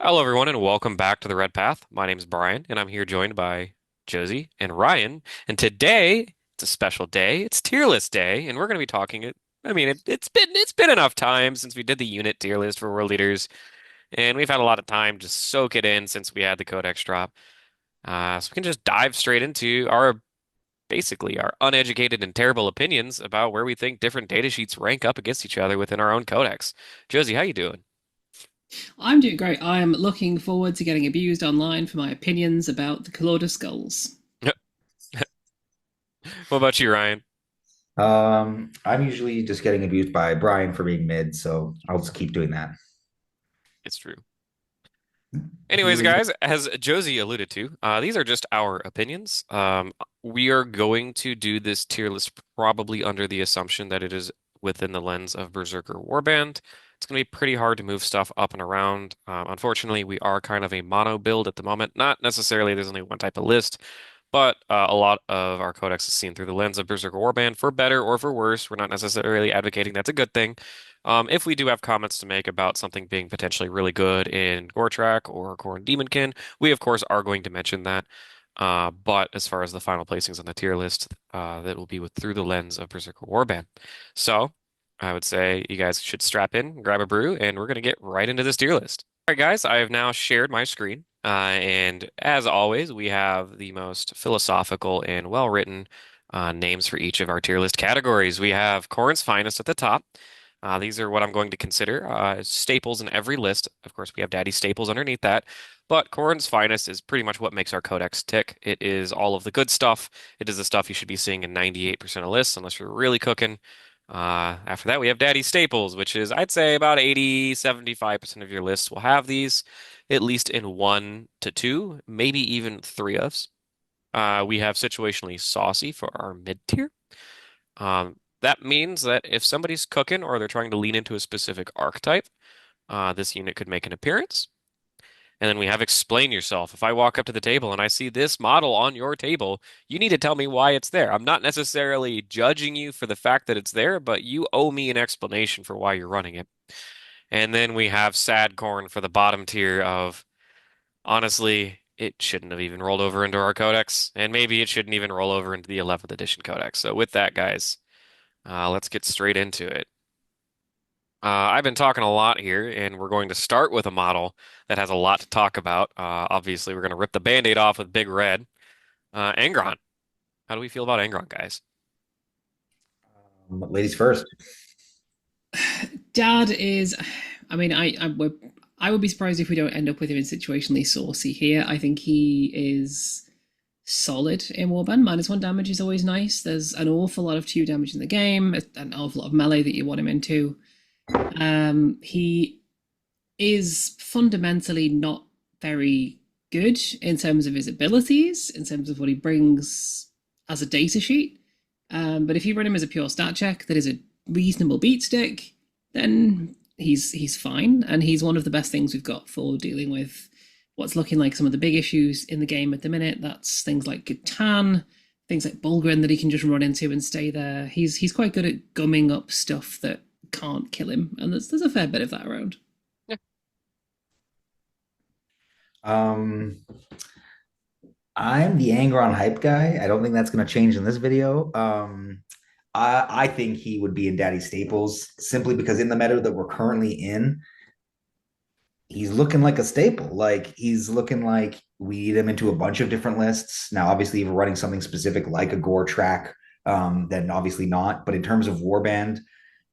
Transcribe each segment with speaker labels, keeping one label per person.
Speaker 1: Hello, everyone, and welcome back to the Red Path. My name is Brian, and I'm here joined by Josie and Ryan. And today, it's a special day. It's tier list day, and we're going to be talking it. It's been enough time since we did the unit tier list for world leaders, and we've had a lot of time to soak it in since we had the Codex drop. So we can just dive straight into our basically our uneducated and terrible opinions about where we think different data sheets rank up against each other within our own Codex. Josie, how you doing?
Speaker 2: I'm doing great. I am looking forward to getting abused online for my opinions about the Color of Skulls.
Speaker 1: What about you, Ryan?
Speaker 3: I'm usually just getting abused by Brian for being mid, so I'll just keep doing that.
Speaker 1: It's true.
Speaker 3: He
Speaker 1: Anyways,
Speaker 3: was
Speaker 1: guys, as Josie alluded to, these are just our opinions. We are going to do this tier list probably under the assumption that it is within the lens of Berserker Warband. It's going to be pretty hard to move stuff up and around. Unfortunately, we are kind of a mono build at the moment. Not necessarily there's only one type of list, but a lot of our codex is seen through the lens of Berserker Warband, for better or for worse. We're not necessarily advocating that's a good thing. If we do have comments to make about something being potentially really good in Gortrak or Khorne Demonkin, we of course are going to mention that. But as far as the final placings on the tier list, that will be through the lens of Berserker Warband. So I would say you guys should strap in, grab a brew, and we're going to get right into this tier list. All right, guys, I have now shared my screen. And as always, we have the most philosophical and well-written names for each of our tier list categories. We have Khorne's Finest at the top. These are what I'm going to consider staples in every list. Of course, we have Daddy Staples underneath that, but Khorne's Finest is pretty much what makes our codex tick. It is all of the good stuff. It is the stuff you should be seeing in 98% of lists, unless you're really cooking. After that, we have Daddy Staples, which is, I'd say, about 80, 75% of your lists will have these, at least in one to two, maybe even three ofs. We have Situationally Saucy for our mid tier. That means that if somebody's cooking or they're trying to lean into a specific archetype, this unit could make an appearance. And then we have Explain Yourself. If I walk up to the table and I see this model on your table, you need to tell me why it's there. I'm not necessarily judging you for the fact that it's there, but you owe me an explanation for why you're running it. And then we have Sad Corn for the bottom tier of, honestly, it shouldn't have even rolled over into our codex, and maybe it shouldn't even roll over into the 11th edition codex. So with that, guys, let's get straight into it. I've been talking a lot here, and we're going to start with a model that has a lot to talk about. Obviously, we're going to rip the Band-Aid off with Big Red. Angron. How do we feel about Angron, guys?
Speaker 3: ladies first.
Speaker 2: Dad is, I mean, I would be surprised if we don't end up with him in Situationally Saucy here. I think he is solid in Warband. -1 damage is always nice. There's an awful lot of 2 damage in the game, an awful lot of melee that you want him into. He is fundamentally not very good in terms of his abilities, in terms of what he brings as a data sheet. But if you run him as a pure stat check that is a reasonable beat stick, then he's fine, and he's one of the best things we've got for dealing with what's looking like some of the big issues in the game at the minute. That's things like Gatan, things like Bulgren that he can just run into and stay there. He's quite good at gumming up stuff that can't kill him, and there's a fair bit of that around.
Speaker 1: Yeah.
Speaker 3: I'm the Angron hype guy. I don't think that's going to change in this video. I think he would be in Daddy Staples simply because in the meta that we're currently in, he's looking like a staple. Like he's looking like we need him into a bunch of different lists. Now, obviously, if we're running something specific like a Gore track, then obviously not. But in terms of Warband,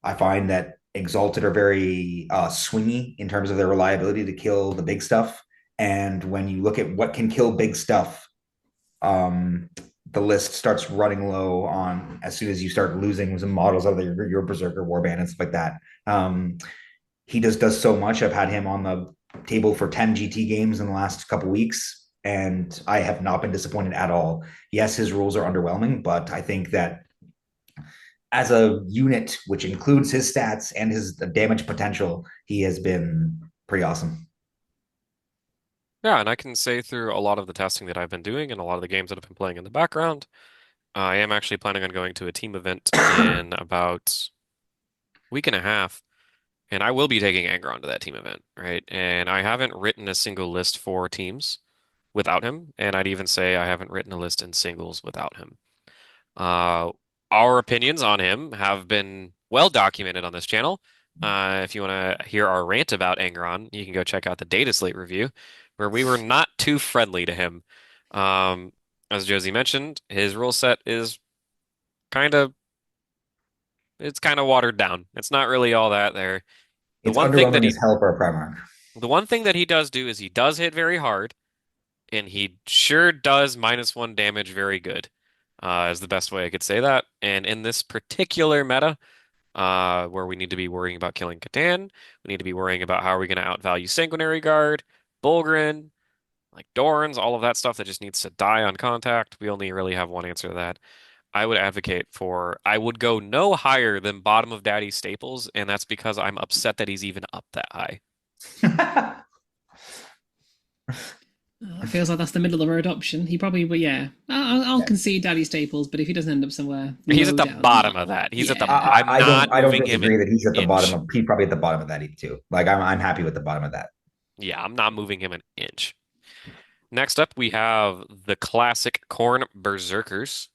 Speaker 3: I find that Exalted are very swingy in terms of their reliability to kill the big stuff. And when you look at what can kill big stuff, the list starts running low on as soon as you start losing some models out of your Berserker Warband and stuff like that. He does so much. I've had him on the table for 10 GT games in the last couple weeks, and I have not been disappointed at all. Yes, his rules are underwhelming, but I think that as a unit, which includes his stats and his damage potential, he has been pretty awesome.
Speaker 1: Yeah, and I can say through a lot of the testing that I've been doing and a lot of the games that I've been playing in the background, I am actually planning on going to a team event in about a week and a half, and I will be taking Angron to that team event, right? And I haven't written a single list for teams without him, and I'd even say I haven't written a list in singles without him. Uh, our opinions on him have been well documented on this channel. If you want to hear our rant about Angron, you can go check out the Data Slate review, where we were not too friendly to him. Um, as Josie mentioned, his rule set is kind of it's kind of watered down. It's not really all that there. The
Speaker 3: It's
Speaker 1: one thing that
Speaker 3: underwhelming as
Speaker 1: he
Speaker 3: hell for a Primarch.
Speaker 1: the one thing that he does do is he does hit very hard, and he sure does -1 damage very good. Is the best way I could say that. And in this particular meta, where we need to be worrying about killing Catan. We need to be worrying about how are we going to outvalue Sanguinary Guard, Bulgrin, like Dorns, all of that stuff that just needs to die on contact. We only really have one answer to that. I would go no higher than bottom of Daddy Staples, and that's because I'm upset that he's even up that high.
Speaker 2: It feels like that's the middle of the road option. He probably, but yeah, I'll
Speaker 3: Yeah.
Speaker 2: concede Daddy Staples, but if he doesn't end up somewhere
Speaker 1: He's at
Speaker 2: low
Speaker 1: the
Speaker 2: down,
Speaker 1: bottom of that.
Speaker 2: yeah,
Speaker 1: I'm not
Speaker 3: I don't
Speaker 1: moving him
Speaker 3: disagree
Speaker 1: an
Speaker 3: that he's at the bottom
Speaker 1: inch.
Speaker 3: of he's probably at the bottom of that too. Like I'm happy with the bottom of that.
Speaker 1: Yeah, I'm not moving him an inch. Next up, we have the classic Khorne Berzerkers,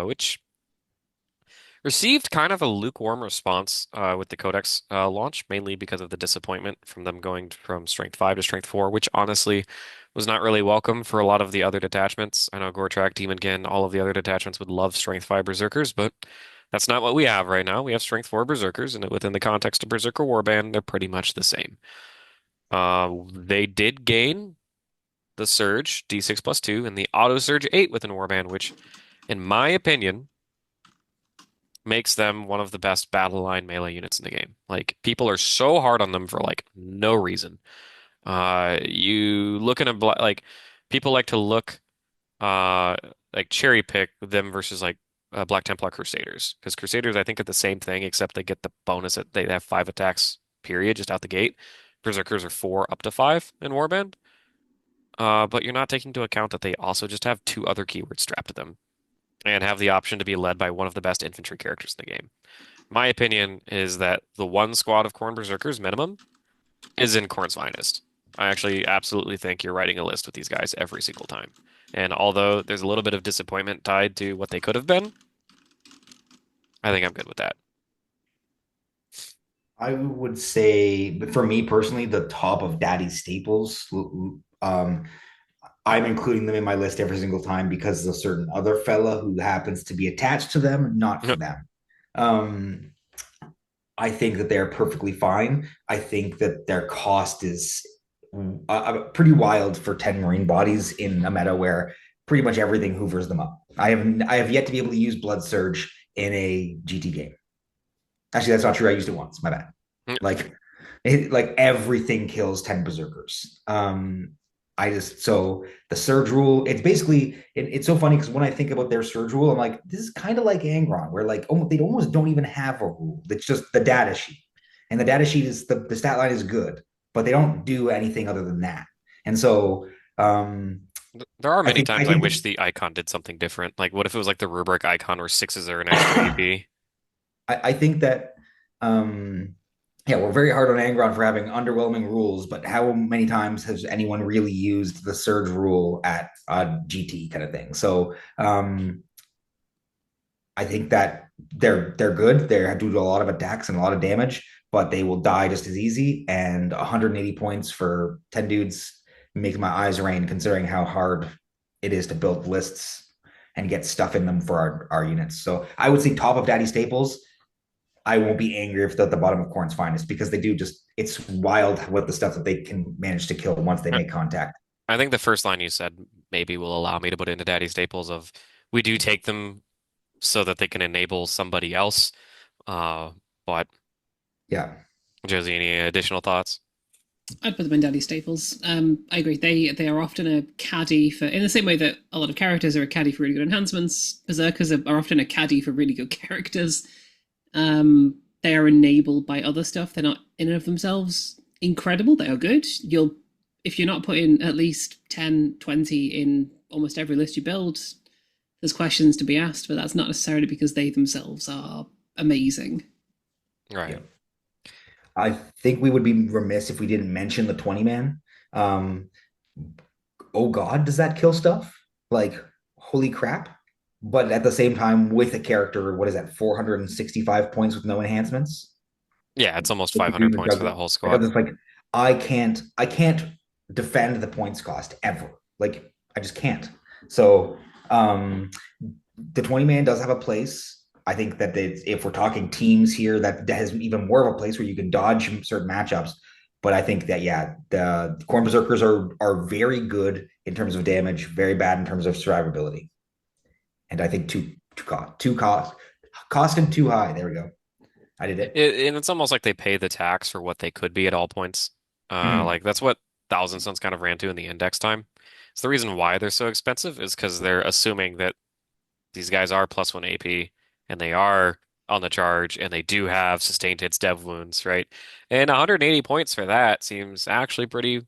Speaker 1: which received kind of a lukewarm response with the Codex launch, mainly because of the disappointment from them going from Strength 5 to Strength 4, which honestly was not really welcome for a lot of the other detachments. I know Gortrak, Demonkin, all of the other detachments would love Strength 5 Berserkers, but that's not what we have right now. We have Strength 4 Berserkers, and within the context of Berserker Warband, they're pretty much the same. They did gain the Surge D6 plus 2 and the Auto Surge 8 within Warband, which, in my opinion, makes them one of the best battle line melee units in the game. Like people are so hard on them for like no reason. You look at a like people like to look uh like cherry pick them versus like Black Templar Crusaders because Crusaders I think are the same thing except they get the bonus that they have 5 attacks period just out the gate. Berserkers are 4 up to 5 in Warband. But you're not taking into account that they also just have 2 other keywords strapped to them and have the option to be led by one of the best infantry characters in the game. My opinion is that the one squad of Khorne Berzerkers minimum is in Khorne's finest. I actually absolutely think you're writing a list with these guys every single time. And although there's a little bit of disappointment tied to what they could have been, I think I'm good with that.
Speaker 3: I would say, for me personally, the top of Daddy Staples. I'm including them in my list every single time because of a certain other fella who happens to be attached to them, not for them. Um, I think that they're perfectly fine. I think that their cost is pretty wild for 10 marine bodies in a meta where pretty much everything hoovers them up. I have yet to be able to use Blood Surge in a GT game. Actually, that's not true. I used it once. My bad. Like like everything kills 10 berserkers. I just so the surge rule, it's basically it's so funny because when I think about their surge rule, I'm like, this is kind of like Angron, where like they almost don't even have a rule. It's just the data sheet. And the data sheet is the stat line is good, but they don't do anything other than that. And so
Speaker 1: There are
Speaker 3: I
Speaker 1: many
Speaker 3: think I
Speaker 1: times I
Speaker 3: think
Speaker 1: wish the icon did something different. Like, what if it was like the rubric icon where sixes are an extra AP?
Speaker 3: I think that um yeah, we're very hard on Angron for having underwhelming rules, but how many times has anyone really used the surge rule at a GT kind of thing? So I think that they're good. They do a lot of attacks and a lot of damage, but they will die just as easy. And 180 points for 10 dudes makes my eyes rain, considering how hard it is to build lists and get stuff in them for our units. So I would say top of Daddy Staples. I won't be angry if they're at the bottom of Khorne's finest because they do just it's wild what the stuff that they can manage to kill once they make contact.
Speaker 1: I think the first line you said maybe will allow me to put into Daddy Staples of we do take them so that they can enable somebody else. Uh, but
Speaker 3: Yeah.
Speaker 1: Josie, any additional thoughts?
Speaker 2: I'd put them in daddy staples. I agree. They are often a caddy for, in the same way that a lot of characters are a caddy for really good enhancements. Berserkers are often a caddy for really good characters. They are enabled by other stuff. They're not in and of themselves incredible. They are good. You'll If you're not putting at least 10, 20 in almost every list you build, there's questions to be asked, but that's not necessarily because they themselves are amazing.
Speaker 1: Right.
Speaker 3: Yeah. I think we would be remiss if we didn't mention the 20 man. Um, oh God, does that kill stuff? Like, holy crap. But at the same time, with a character, what is that, 465 points with no enhancements?
Speaker 1: Yeah, it's almost
Speaker 3: What you do
Speaker 1: 500
Speaker 3: with
Speaker 1: points for
Speaker 3: Jugg
Speaker 1: that whole
Speaker 3: Like, I'm
Speaker 1: squad.
Speaker 3: just like, I can't defend the points cost ever. Like, I just can't. So, um, the 20 man does have a place. I think that if we're talking teams here, that has even more of a place where you can dodge certain matchups. But I think that yeah, the Khorne Berzerkers are very good in terms of damage, very bad in terms of survivability. And I think cost and too high. There we go. I did it.
Speaker 1: And it's almost like they pay the tax for what they could be at all points.
Speaker 3: Mhm.
Speaker 1: Like that's what Thousand Sons kind of ran to in the index time. So the reason why they're so expensive is because they're assuming that these guys are +1 AP and they are on the charge and they do have sustained hits dev wounds, right? And 180 points for that seems actually pretty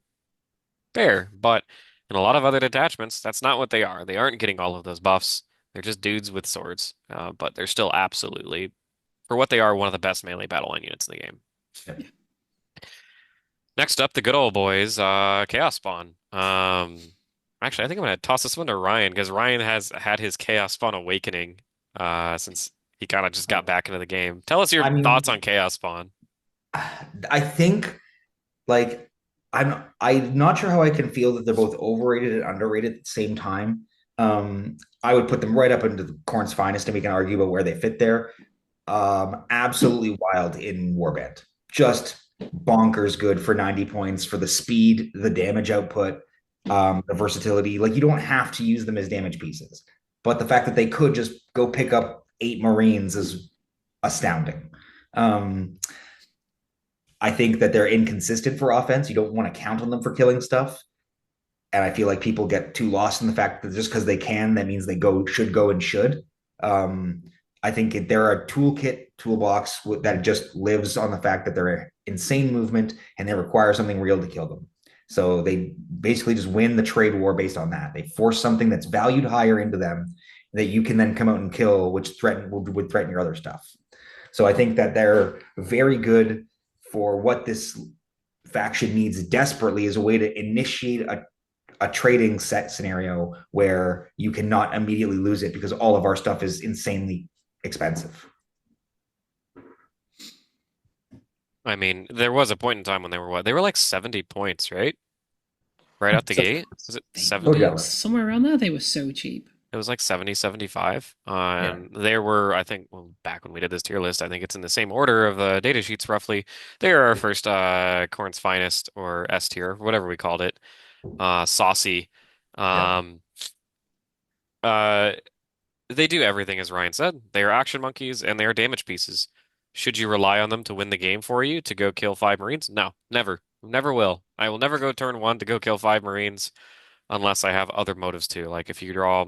Speaker 1: fair. But in a lot of other detachments, that's not what they are. They aren't getting all of those buffs. They're just dudes with swords. But they're still absolutely, for what they are, one of the best melee battle line units in the game. Next up, the good old boys, Chaos Spawn. Actually, I think I'm gonna toss this one to Ryan because Ryan has had his Chaos Spawn awakening since he kind of just got back into the game. Tell us your
Speaker 3: I
Speaker 1: thoughts
Speaker 3: mean,
Speaker 1: on Chaos Spawn.
Speaker 3: I think like I'm not sure how I can feel that they're both overrated and underrated at the same time. I would put them right up into the Corn's finest, and we can argue about where they fit there. Absolutely wild in Warband. Just bonkers good for 90 points for the speed, the damage output, the versatility. Like you don't have to use them as damage pieces. But the fact that they could just go pick up 8 Marines is astounding. Um, I think that they're inconsistent for offense. You don't want to count on them for killing stuff. And I feel like people get too lost in the fact that just because they can, that means they go and should. Um, I think they're a toolbox that just lives on the fact that they're insane movement and they require something real to kill them. So they basically just win the trade war based on that. They force something that's valued higher into them that you can then come out and kill, which would threaten your other stuff. So I think that they're very good for what this faction needs desperately is a way to initiate a trading set scenario where you cannot immediately lose it because all of our stuff is insanely expensive.
Speaker 1: I mean, there was a point in time when they were what? They were like 70 points, right? Right out the
Speaker 3: So,
Speaker 1: gate. Was it
Speaker 2: They
Speaker 3: so
Speaker 2: were
Speaker 1: 70?
Speaker 3: jealous.
Speaker 2: somewhere around there. They were so cheap.
Speaker 1: It was like 70, 75.
Speaker 3: Yeah,
Speaker 1: And there were, I think, well, back when we did this tier list, I think it's in the same order of the data sheets roughly. They are our first Corn's Finest or S tier, whatever we called it. Saucy.
Speaker 3: yeah.
Speaker 1: Um, uh, they do everything as Ryan said. They are action monkeys and they are damage pieces. Should you rely on them to win the game for you to go kill 5 Marines? No, never. Never will. I will never go turn 1 to go kill 5 Marines unless I have other motives too. Like if you draw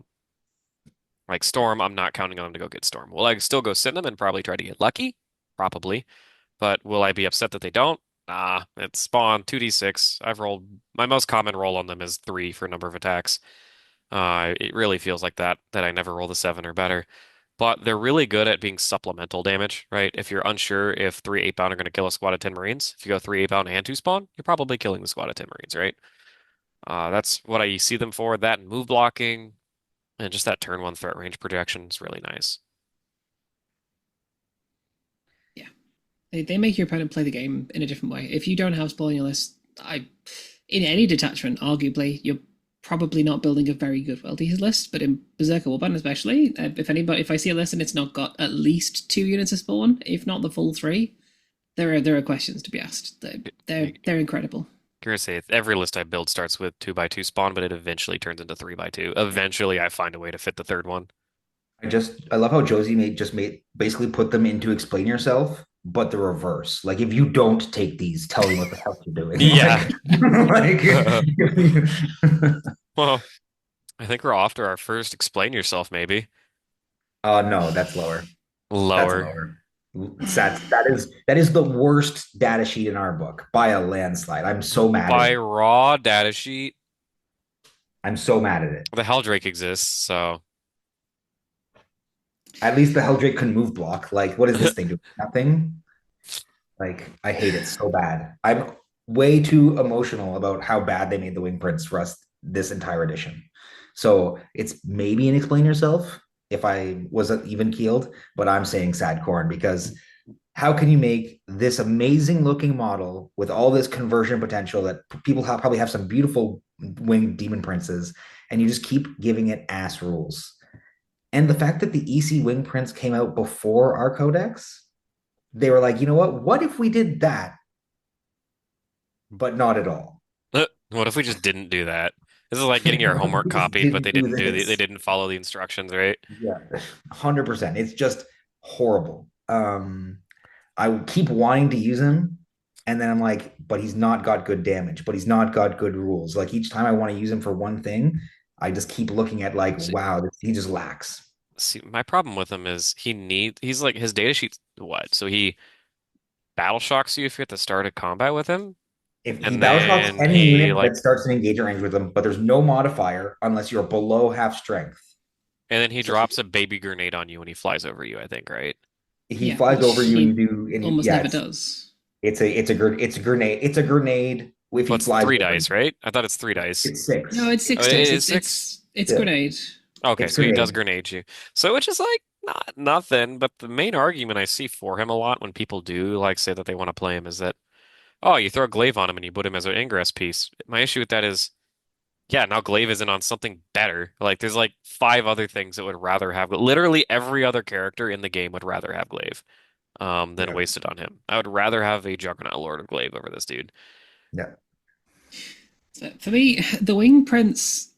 Speaker 1: like Storm, I'm not counting on them to go get Storm. Will I still go send them and probably try to get lucky? Probably. But will I be upset that they don't? Nah, it's Spawn 2d6. I've rolled my most common roll on them is 3 for number of attacks. It really feels like that I never roll the 7 or better. But they're really good at being supplemental damage, right? If you're unsure if 3 8-bound are going to kill a squad of 10 Marines, if you go 3 8-bound and 2 Spawn, you're probably killing the squad of 10 Marines, right? That's what I see them for. That and move blocking and just that turn 1 threat range projection is really nice.
Speaker 2: Yeah, they make your opponent play the game in a different way. If you don't have Spawn on your list, in any detachment, arguably, you're probably not building a very good weldies list. But in Berserker Warband, especially, if I see a list and it's not got at least 2 units of Spawn, if not the full three, there are questions to be asked. They're incredible.
Speaker 1: Curious to say, every list I build starts with 2x2 Spawn, but it eventually turns into 3x2. Eventually, I find a way to fit the third one.
Speaker 3: I love how Josie made basically put them into explain yourself but the reverse. Like if you don't take these, tell me what the hell you're doing.
Speaker 1: Yeah.
Speaker 3: Like,
Speaker 1: Well, I think we're off to our first explain yourself, maybe.
Speaker 3: no, that's lower. That's
Speaker 1: Lower.
Speaker 3: lower. That is the worst data sheet in our book by a landslide. I'm so mad at
Speaker 1: By
Speaker 3: it.
Speaker 1: raw data sheet,
Speaker 3: I'm so mad at it.
Speaker 1: the Helldrake exists, so
Speaker 3: At least the Helldrake can move block. Like, what is this thing doing? Nothing. Like, I hate it so bad. I'm way too emotional about how bad they made the wing prints for us this entire edition. So it's maybe an explain yourself if I wasn't even keeled, but I'm saying sad corn because how can you make this amazing looking model with all this conversion potential that people probably have some beautiful winged demon princes, and you just keep giving it ass rules? And the fact that the EC wing prints came out before our codex, they were like, you know what? What if we did that, but not at all?
Speaker 1: what if we just didn't do that? This is like getting your
Speaker 3: What if
Speaker 1: homework
Speaker 3: we just
Speaker 1: copied, but
Speaker 3: didn't do
Speaker 1: they
Speaker 3: this?
Speaker 1: didn't follow the instructions, right?
Speaker 3: Yeah, 100%. It's just horrible. I keep wanting to use him, and then I'm like, but he's not got good damage, but he's not got good rules. Like each time I want to use him for one thing, I just keep looking at like,
Speaker 1: See,
Speaker 3: wow, he just lacks.
Speaker 1: my problem with him is he's like his data sheet's what? So he battle shocks you if you're at the start of combat with him,
Speaker 3: If he
Speaker 1: and
Speaker 3: battle shocks
Speaker 1: then
Speaker 3: any
Speaker 1: he
Speaker 3: unit
Speaker 1: like
Speaker 3: that starts an engager range with him, but there's no modifier unless you're below half strength.
Speaker 1: and then he
Speaker 3: So
Speaker 1: drops a baby grenade on you when he flies over you, I think, right?
Speaker 3: he
Speaker 2: Yeah,
Speaker 3: flies
Speaker 2: which
Speaker 3: over you and you
Speaker 2: he
Speaker 3: do, and
Speaker 2: almost
Speaker 3: yeah,
Speaker 2: never does.
Speaker 3: it's a grenade. It's a grenade if
Speaker 1: Well,
Speaker 3: he
Speaker 1: it's
Speaker 3: flies
Speaker 1: three
Speaker 3: over you.
Speaker 1: dice, right? I thought it's three dice.
Speaker 3: It's
Speaker 2: No,
Speaker 3: six.
Speaker 2: it's
Speaker 1: Oh,
Speaker 2: six
Speaker 1: it
Speaker 2: dice.
Speaker 1: is
Speaker 2: It's
Speaker 1: six?
Speaker 2: it's it's
Speaker 3: Yeah,
Speaker 2: grenade.
Speaker 1: Okay,
Speaker 3: it's
Speaker 1: so he does
Speaker 3: grenade.
Speaker 1: grenade you. So which is like not nothing, but the main argument I see for him a lot when people do like say that they want to play him is that, oh, you throw a glaive on him and you put him as an ingress piece. My issue with that is, yeah, now glaive isn't on something better. Like there's like five other things that would rather have literally every other character in the game would rather have glaive than
Speaker 3: Yeah,
Speaker 1: waste it on him. I would rather have a Juggernaut Lord of Glaive over this dude.
Speaker 3: yeah,
Speaker 2: So for me, the wing prints,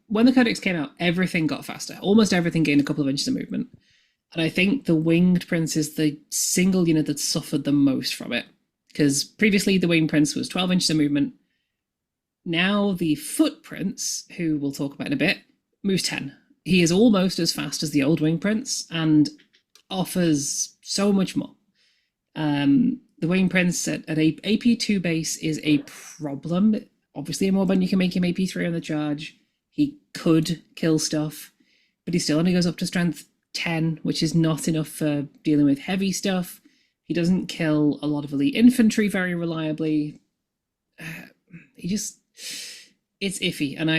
Speaker 2: when the codex came out, everything got faster. Almost everything gained a couple of inches of movement. And I think the winged prince is the single unit that suffered the most from it. Because previously the winged prince was 12 inches of movement. Now the footprince, who we'll talk about in a bit, moves 10. He is almost as fast as the old wing prince and offers so much more. The Wayne Prince at a AP2 base is a problem. Obviously, in Warband, you can make him AP3 on the charge. He could kill stuff, but he still only goes up to strength 10, which is not enough for dealing with heavy stuff. He doesn't kill a lot of elite infantry very reliably. He just, it's iffy. And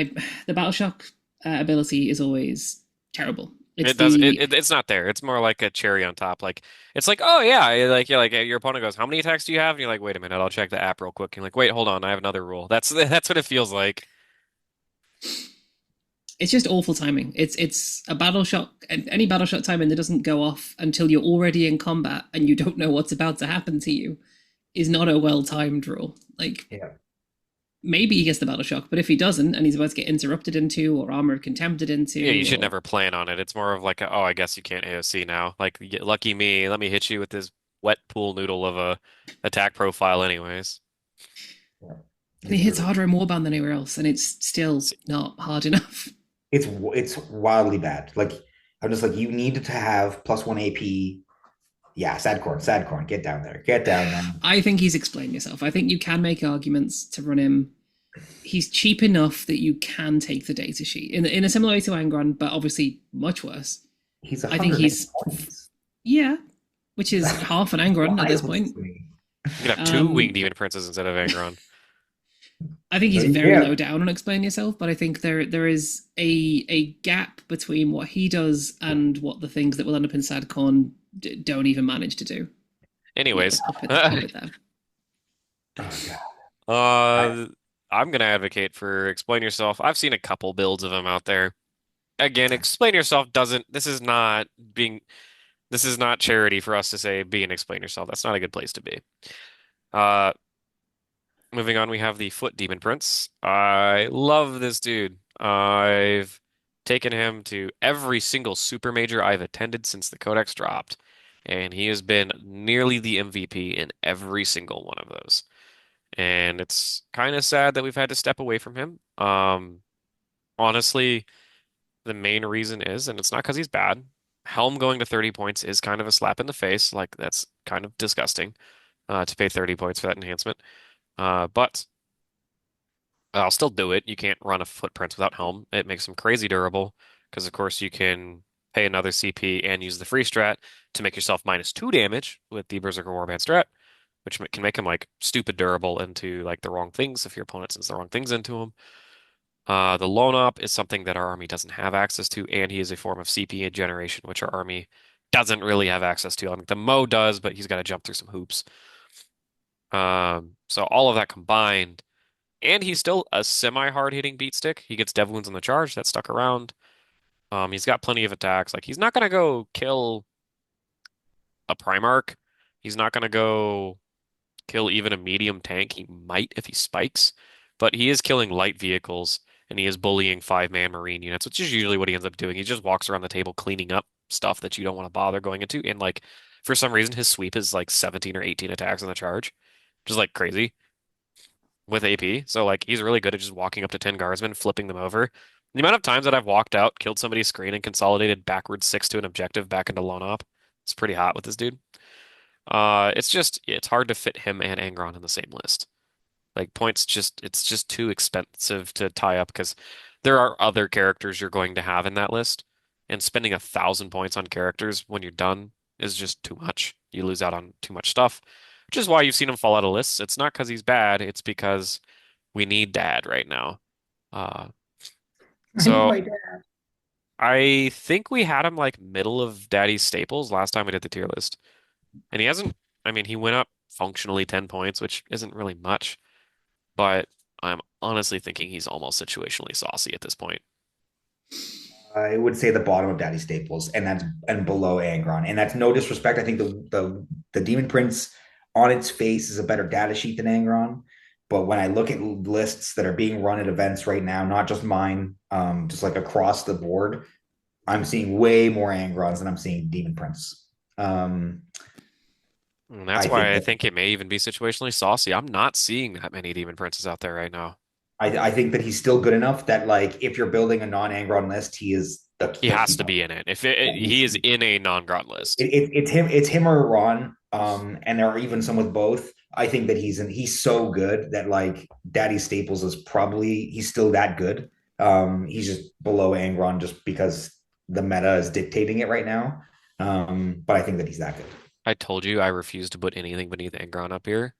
Speaker 2: the Battle Shock ability is always terrible. It's
Speaker 1: It does
Speaker 2: the
Speaker 1: it's not there. It's more like a cherry on top. Like it's like, oh yeah, like your opponent goes, how many attacks do you have? And you're like, wait a minute, I'll check the app real quick. And you're like, wait, hold on, I have another rule. That's what it feels like.
Speaker 2: it's just awful timing. It's a battle shot. Any battle shot timing that doesn't go off until you're already in combat and you don't know what's about to happen to you is not a well timed rule. Like
Speaker 3: yeah.
Speaker 2: maybe he gets the battle shock, but if he doesn't and he's about to get interrupted into or armor contempted
Speaker 1: Yeah, you
Speaker 2: into,
Speaker 1: should
Speaker 2: or
Speaker 1: never plan on it. It's more of like, oh, I guess you can't AOC now. Like, lucky me, let me hit you with this wet pool noodle of a attack profile, anyways.
Speaker 3: Yeah.
Speaker 2: and he
Speaker 3: He's
Speaker 2: hits
Speaker 3: brutal.
Speaker 2: harder in Warband than anywhere else, and it's still
Speaker 1: See,
Speaker 2: not hard enough.
Speaker 3: It's wildly bad. Like I'm just like you need to have +1 AP. Yeah, sad corn. Get down there.
Speaker 2: I think he's explained yourself. I think you can make arguments to run him. He's cheap enough that you can take the data sheet in a similar way to Angron, but obviously much worse.
Speaker 3: He's
Speaker 2: I think
Speaker 3: 108
Speaker 2: he's
Speaker 3: points.
Speaker 2: yeah, which is half an Angron at this
Speaker 3: Wild
Speaker 2: point.
Speaker 3: to me.
Speaker 1: you could have two winged
Speaker 2: Um,
Speaker 1: demon princes instead of Angron.
Speaker 2: I think
Speaker 3: No,
Speaker 2: he's
Speaker 3: you
Speaker 2: very
Speaker 3: can't.
Speaker 2: low down on explain yourself, but I think there is a gap between what he does and what the things that will end up inside Khorne don't even manage to do. Yeah,
Speaker 1: Anyways,
Speaker 2: I'll put it there.
Speaker 3: Oh god. I,
Speaker 1: uh, I'm gonna advocate for explain yourself. I've seen a couple builds of them out there. Again, explain yourself doesn't. This is not charity for us to say be and explain yourself. That's not a good place to be. Uh, moving on, we have the Foot Demon Prince. I love this dude. I've taken him to every single super major I've attended since the Codex dropped, and he has been nearly the MVP in every single one of those. And it's kind of sad that we've had to step away from him. Honestly, the main reason is, and it's not because he's bad. Helm going to 30 points is kind of a slap in the face. Like that's kind of disgusting to pay 30 points for that enhancement. But I'll still do it. You can't run a footprints without Helm. It makes him crazy durable because, of course, you can pay another CP and use the free strat to make yourself -2 damage with the Berserker Warband strat, which can make him like stupid durable into like the wrong things if your opponent sends the wrong things into him. The Lone Op is something that our army doesn't have access to, and he is a form of CP generation, which our army doesn't really have access to. I mean, the Mo does, but he's got to jump through some hoops. So all of that combined. And he's still a semi-hard hitting beat stick. He gets dev wounds on the charge that stuck around. He's got plenty of attacks. Like he's not gonna go kill a Primarch. He's not gonna go kill even a medium tank. He might if he spikes, but he is killing light vehicles and he is bullying 5-man Marine units, which is usually what he ends up doing. He just walks around the table cleaning up stuff that you don't want to bother going into. And like for some reason his sweep is like 17 or 18 attacks on the charge, which is like crazy with AP. So like he's really good at just walking up to 10 guardsmen, flipping them over. The amount of times that I've walked out, killed somebody's screen, and consolidated backwards 6 to an objective back into lone op, it's pretty hot with this dude. It's hard to fit him and Angron in the same list. Like points just it's just too expensive to tie up because there are other characters you're going to have in that list, and spending 1,000 points on characters when you're done is just too much. You lose out on too much stuff, which is why you've seen him fall out of lists. It's not because he's bad, it's because we need Dad right now. Uh,
Speaker 3: I need
Speaker 1: so
Speaker 3: my dad.
Speaker 1: I think we had him like middle of Daddy's staples last time we did the tier list. And he hasn't, I mean, he went up functionally 10 points, which isn't really much, but I'm honestly thinking he's almost situationally saucy at this point.
Speaker 3: I would say the bottom of Daddy Staples, and that's and below Angron. And that's no disrespect. I think the Demon Prince on its face is a better data sheet than Angron. But when I look at lists that are being run at events right now, not just mine, just like across the board, I'm seeing way more Angrons than I'm seeing Demon Prince. Um,
Speaker 1: And that's
Speaker 3: I think
Speaker 1: why I
Speaker 3: that
Speaker 1: think it may even be situationally saucy. I'm not seeing that many Demon Princes out there right now.
Speaker 3: I think that he's still good enough that like if you're building a non-Angron list, he is
Speaker 1: He
Speaker 3: the key
Speaker 1: has to
Speaker 3: part.
Speaker 1: be in it.
Speaker 3: Yeah,
Speaker 1: He is in a non-grot list.
Speaker 3: it's him or Ron. And there are even some with both. I think that he's so good that like Daddy Staples is probably he's still that good. He's just below Angron just because the meta is dictating it right now. But I think that he's that good.
Speaker 1: I told you I refuse to put anything beneath Angron up here,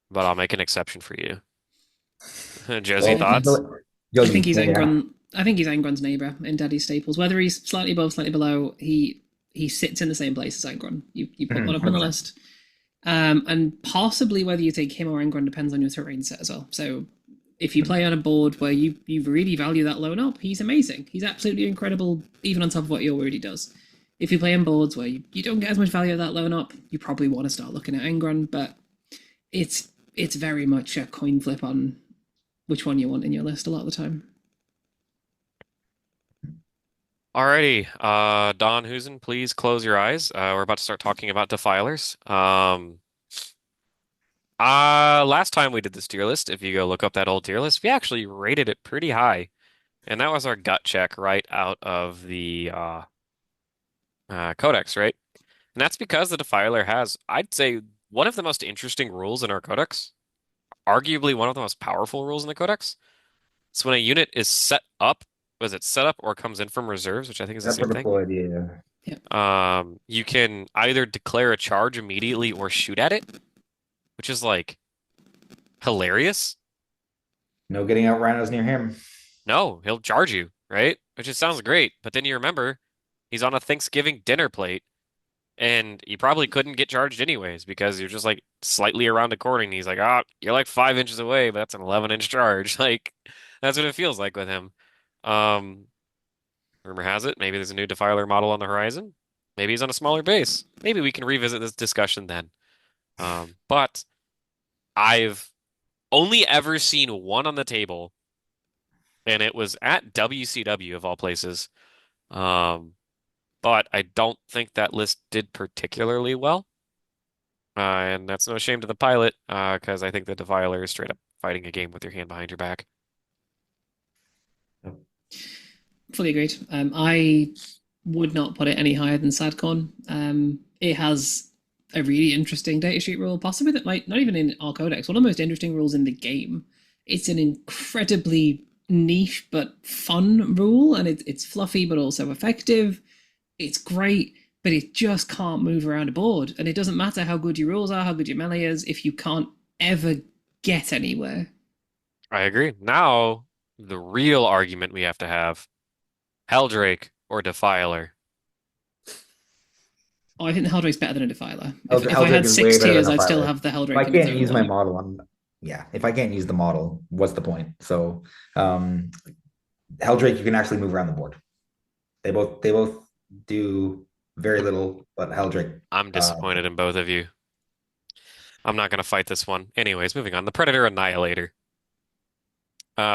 Speaker 1: but I'll make an exception for you. Josie,
Speaker 3: Well,
Speaker 2: I think
Speaker 1: thoughts?
Speaker 2: I think
Speaker 3: Josie,
Speaker 2: he's
Speaker 3: yeah.
Speaker 2: Angron. I think he's Angron's neighbor in Daddy Staples. Whether he's slightly above, slightly below, he sits in the same place as Angron. You put one up on the
Speaker 3: 100%.
Speaker 2: list, and possibly whether you take him or Angron depends on your terrain set as well. So if you play on a board where you really value that lone up, he's amazing. He's absolutely incredible, even on top of what he already does. If you play on boards where you don't get as much value of that lone up, you probably want to start looking at Angron. But it's very much a coin flip on which one you want in your list a lot of the time.
Speaker 1: Alrighty, Don Husen, please close your eyes. We're about to start talking about defilers. Last time we did this tier list, if you go look up that old tier list, we actually rated it pretty high, and that was our gut check right out of the Codex, right? And that's because the Defiler has, I'd say, one of the most interesting rules in our Codex, arguably one of the most powerful rules in the Codex. It's when a unit is set up, was it set up or comes in from reserves, which I think is the
Speaker 3: That's for
Speaker 1: same thing.
Speaker 3: deployed, yeah.
Speaker 2: Yeah.
Speaker 1: You can either declare a charge immediately or shoot at it, which is like hilarious.
Speaker 3: No getting out rhinos near him.
Speaker 1: No, he'll charge you, right? Which just sounds great. But then you remember he's on a Thanksgiving dinner plate and you probably couldn't get charged anyways because you're just like slightly around the corner and he's like, ah, you're like 5 inches away, but that's an 11-inch charge. Like that's what it feels like with him. Um, Rumor has it, maybe there's a new Defiler model on the horizon. Maybe he's on a smaller base. Maybe we can revisit this discussion then. But I've only ever seen one on the table, and it was at WCW of all places. Um, but I don't think that list did particularly well. And that's no shame to the pilot, because I think the Defiler is straight up fighting a game with your hand behind your back.
Speaker 2: Fully agreed. I would not put it any higher than Sadcorn. It has a really interesting datasheet rule, possibly that might not even in our codex, one of the most interesting rules in the game. It's an incredibly niche but fun rule, and it's fluffy but also effective. It's great, but it just can't move around a board, and it doesn't matter how good your rules are, how good your melee is, if you can't ever get anywhere.
Speaker 1: I agree. Now, the real argument we have to have, Heldrake or Defiler.
Speaker 2: Oh, I think the Helldrake's better than a Defiler. If I
Speaker 3: Heldrake
Speaker 2: had
Speaker 3: is way
Speaker 2: six
Speaker 3: better than
Speaker 2: tiers,
Speaker 3: a
Speaker 2: I'd still
Speaker 3: pilot.
Speaker 2: have the
Speaker 3: If I
Speaker 2: Helldrake in its
Speaker 3: can't
Speaker 2: own
Speaker 3: use my
Speaker 2: one.
Speaker 3: model, yeah. If I can't use the model, what's the point? So, Heldrake, you can actually move around the board. They both do very
Speaker 1: I'm,
Speaker 3: little, but Heldrake.
Speaker 1: I'm disappointed in both of you. I'm not going to fight this one. Anyways, moving on. The Predator Annihilator.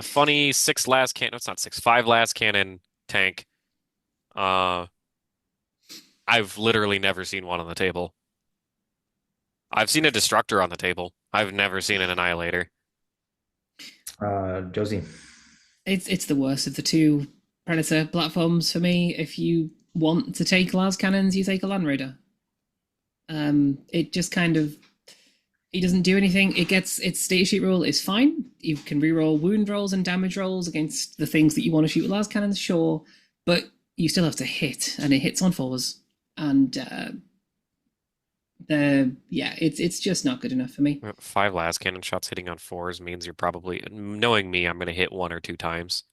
Speaker 1: Funny six last cannon. No, it's not six. Five last cannon tank. Uh, I've literally never seen one on the table. I've seen a Destructor on the table. I've never seen an Annihilator.
Speaker 3: Josie.
Speaker 2: It's the worst of the two Predator platforms for me. If you want to take las cannons, you take a Landraider. It just kind of it doesn't do anything. It gets its state sheet rule is fine. You can reroll wound rolls and damage rolls against the things that you want to shoot with las cannons, sure, but you still have to hit, and it hits on fours, and it's just not good enough for me.
Speaker 1: Five last cannon shots hitting on fours means you're probably, knowing me, I'm going to hit one or two times.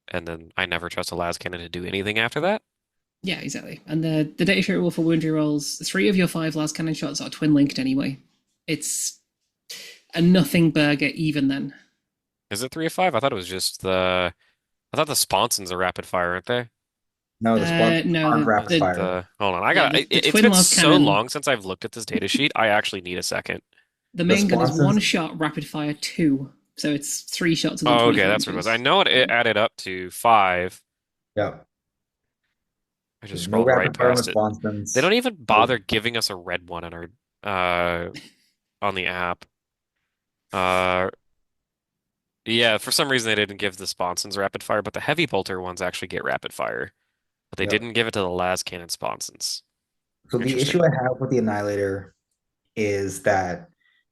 Speaker 1: And then I never trust a las cannon to do anything after that.
Speaker 2: Yeah, exactly. And the data sheet rule for wound rolls, three of your five las cannon shots are twin linked anyway. It's a nothing burger even then.
Speaker 1: Is it three of five? I thought it was just I thought the sponsons are rapid fire, aren't they?
Speaker 3: No, the squad
Speaker 2: No,
Speaker 3: aren't rapid
Speaker 1: Is it
Speaker 3: fire.
Speaker 1: the, hold on, I
Speaker 2: yeah,
Speaker 1: got,
Speaker 2: the
Speaker 1: it's
Speaker 2: twin
Speaker 1: been
Speaker 2: las
Speaker 1: so
Speaker 2: cannon.
Speaker 1: long since I've looked at this data sheet. I actually need a second.
Speaker 2: The
Speaker 3: The
Speaker 2: main gun is one
Speaker 3: sponsons.
Speaker 2: shot rapid fire two, so it's three shots within
Speaker 1: Oh, okay,
Speaker 2: 24
Speaker 1: that's what it was. I
Speaker 2: inches.
Speaker 1: know it added up to five.
Speaker 3: Yeah.
Speaker 1: I just
Speaker 3: There's no
Speaker 1: scrolled right
Speaker 3: rapid fire on the
Speaker 1: past it. They
Speaker 3: sponsons.
Speaker 1: don't even
Speaker 3: No.
Speaker 1: bother giving us a red one uh on the app. Uh yeah, for some reason they didn't give the sponsons rapid fire, but the heavy bolter ones actually get rapid fire. But they
Speaker 3: Yeah.
Speaker 1: didn't give it to the las cannon sponsons.
Speaker 3: So the
Speaker 1: Interesting.
Speaker 3: issue I have with the Annihilator is that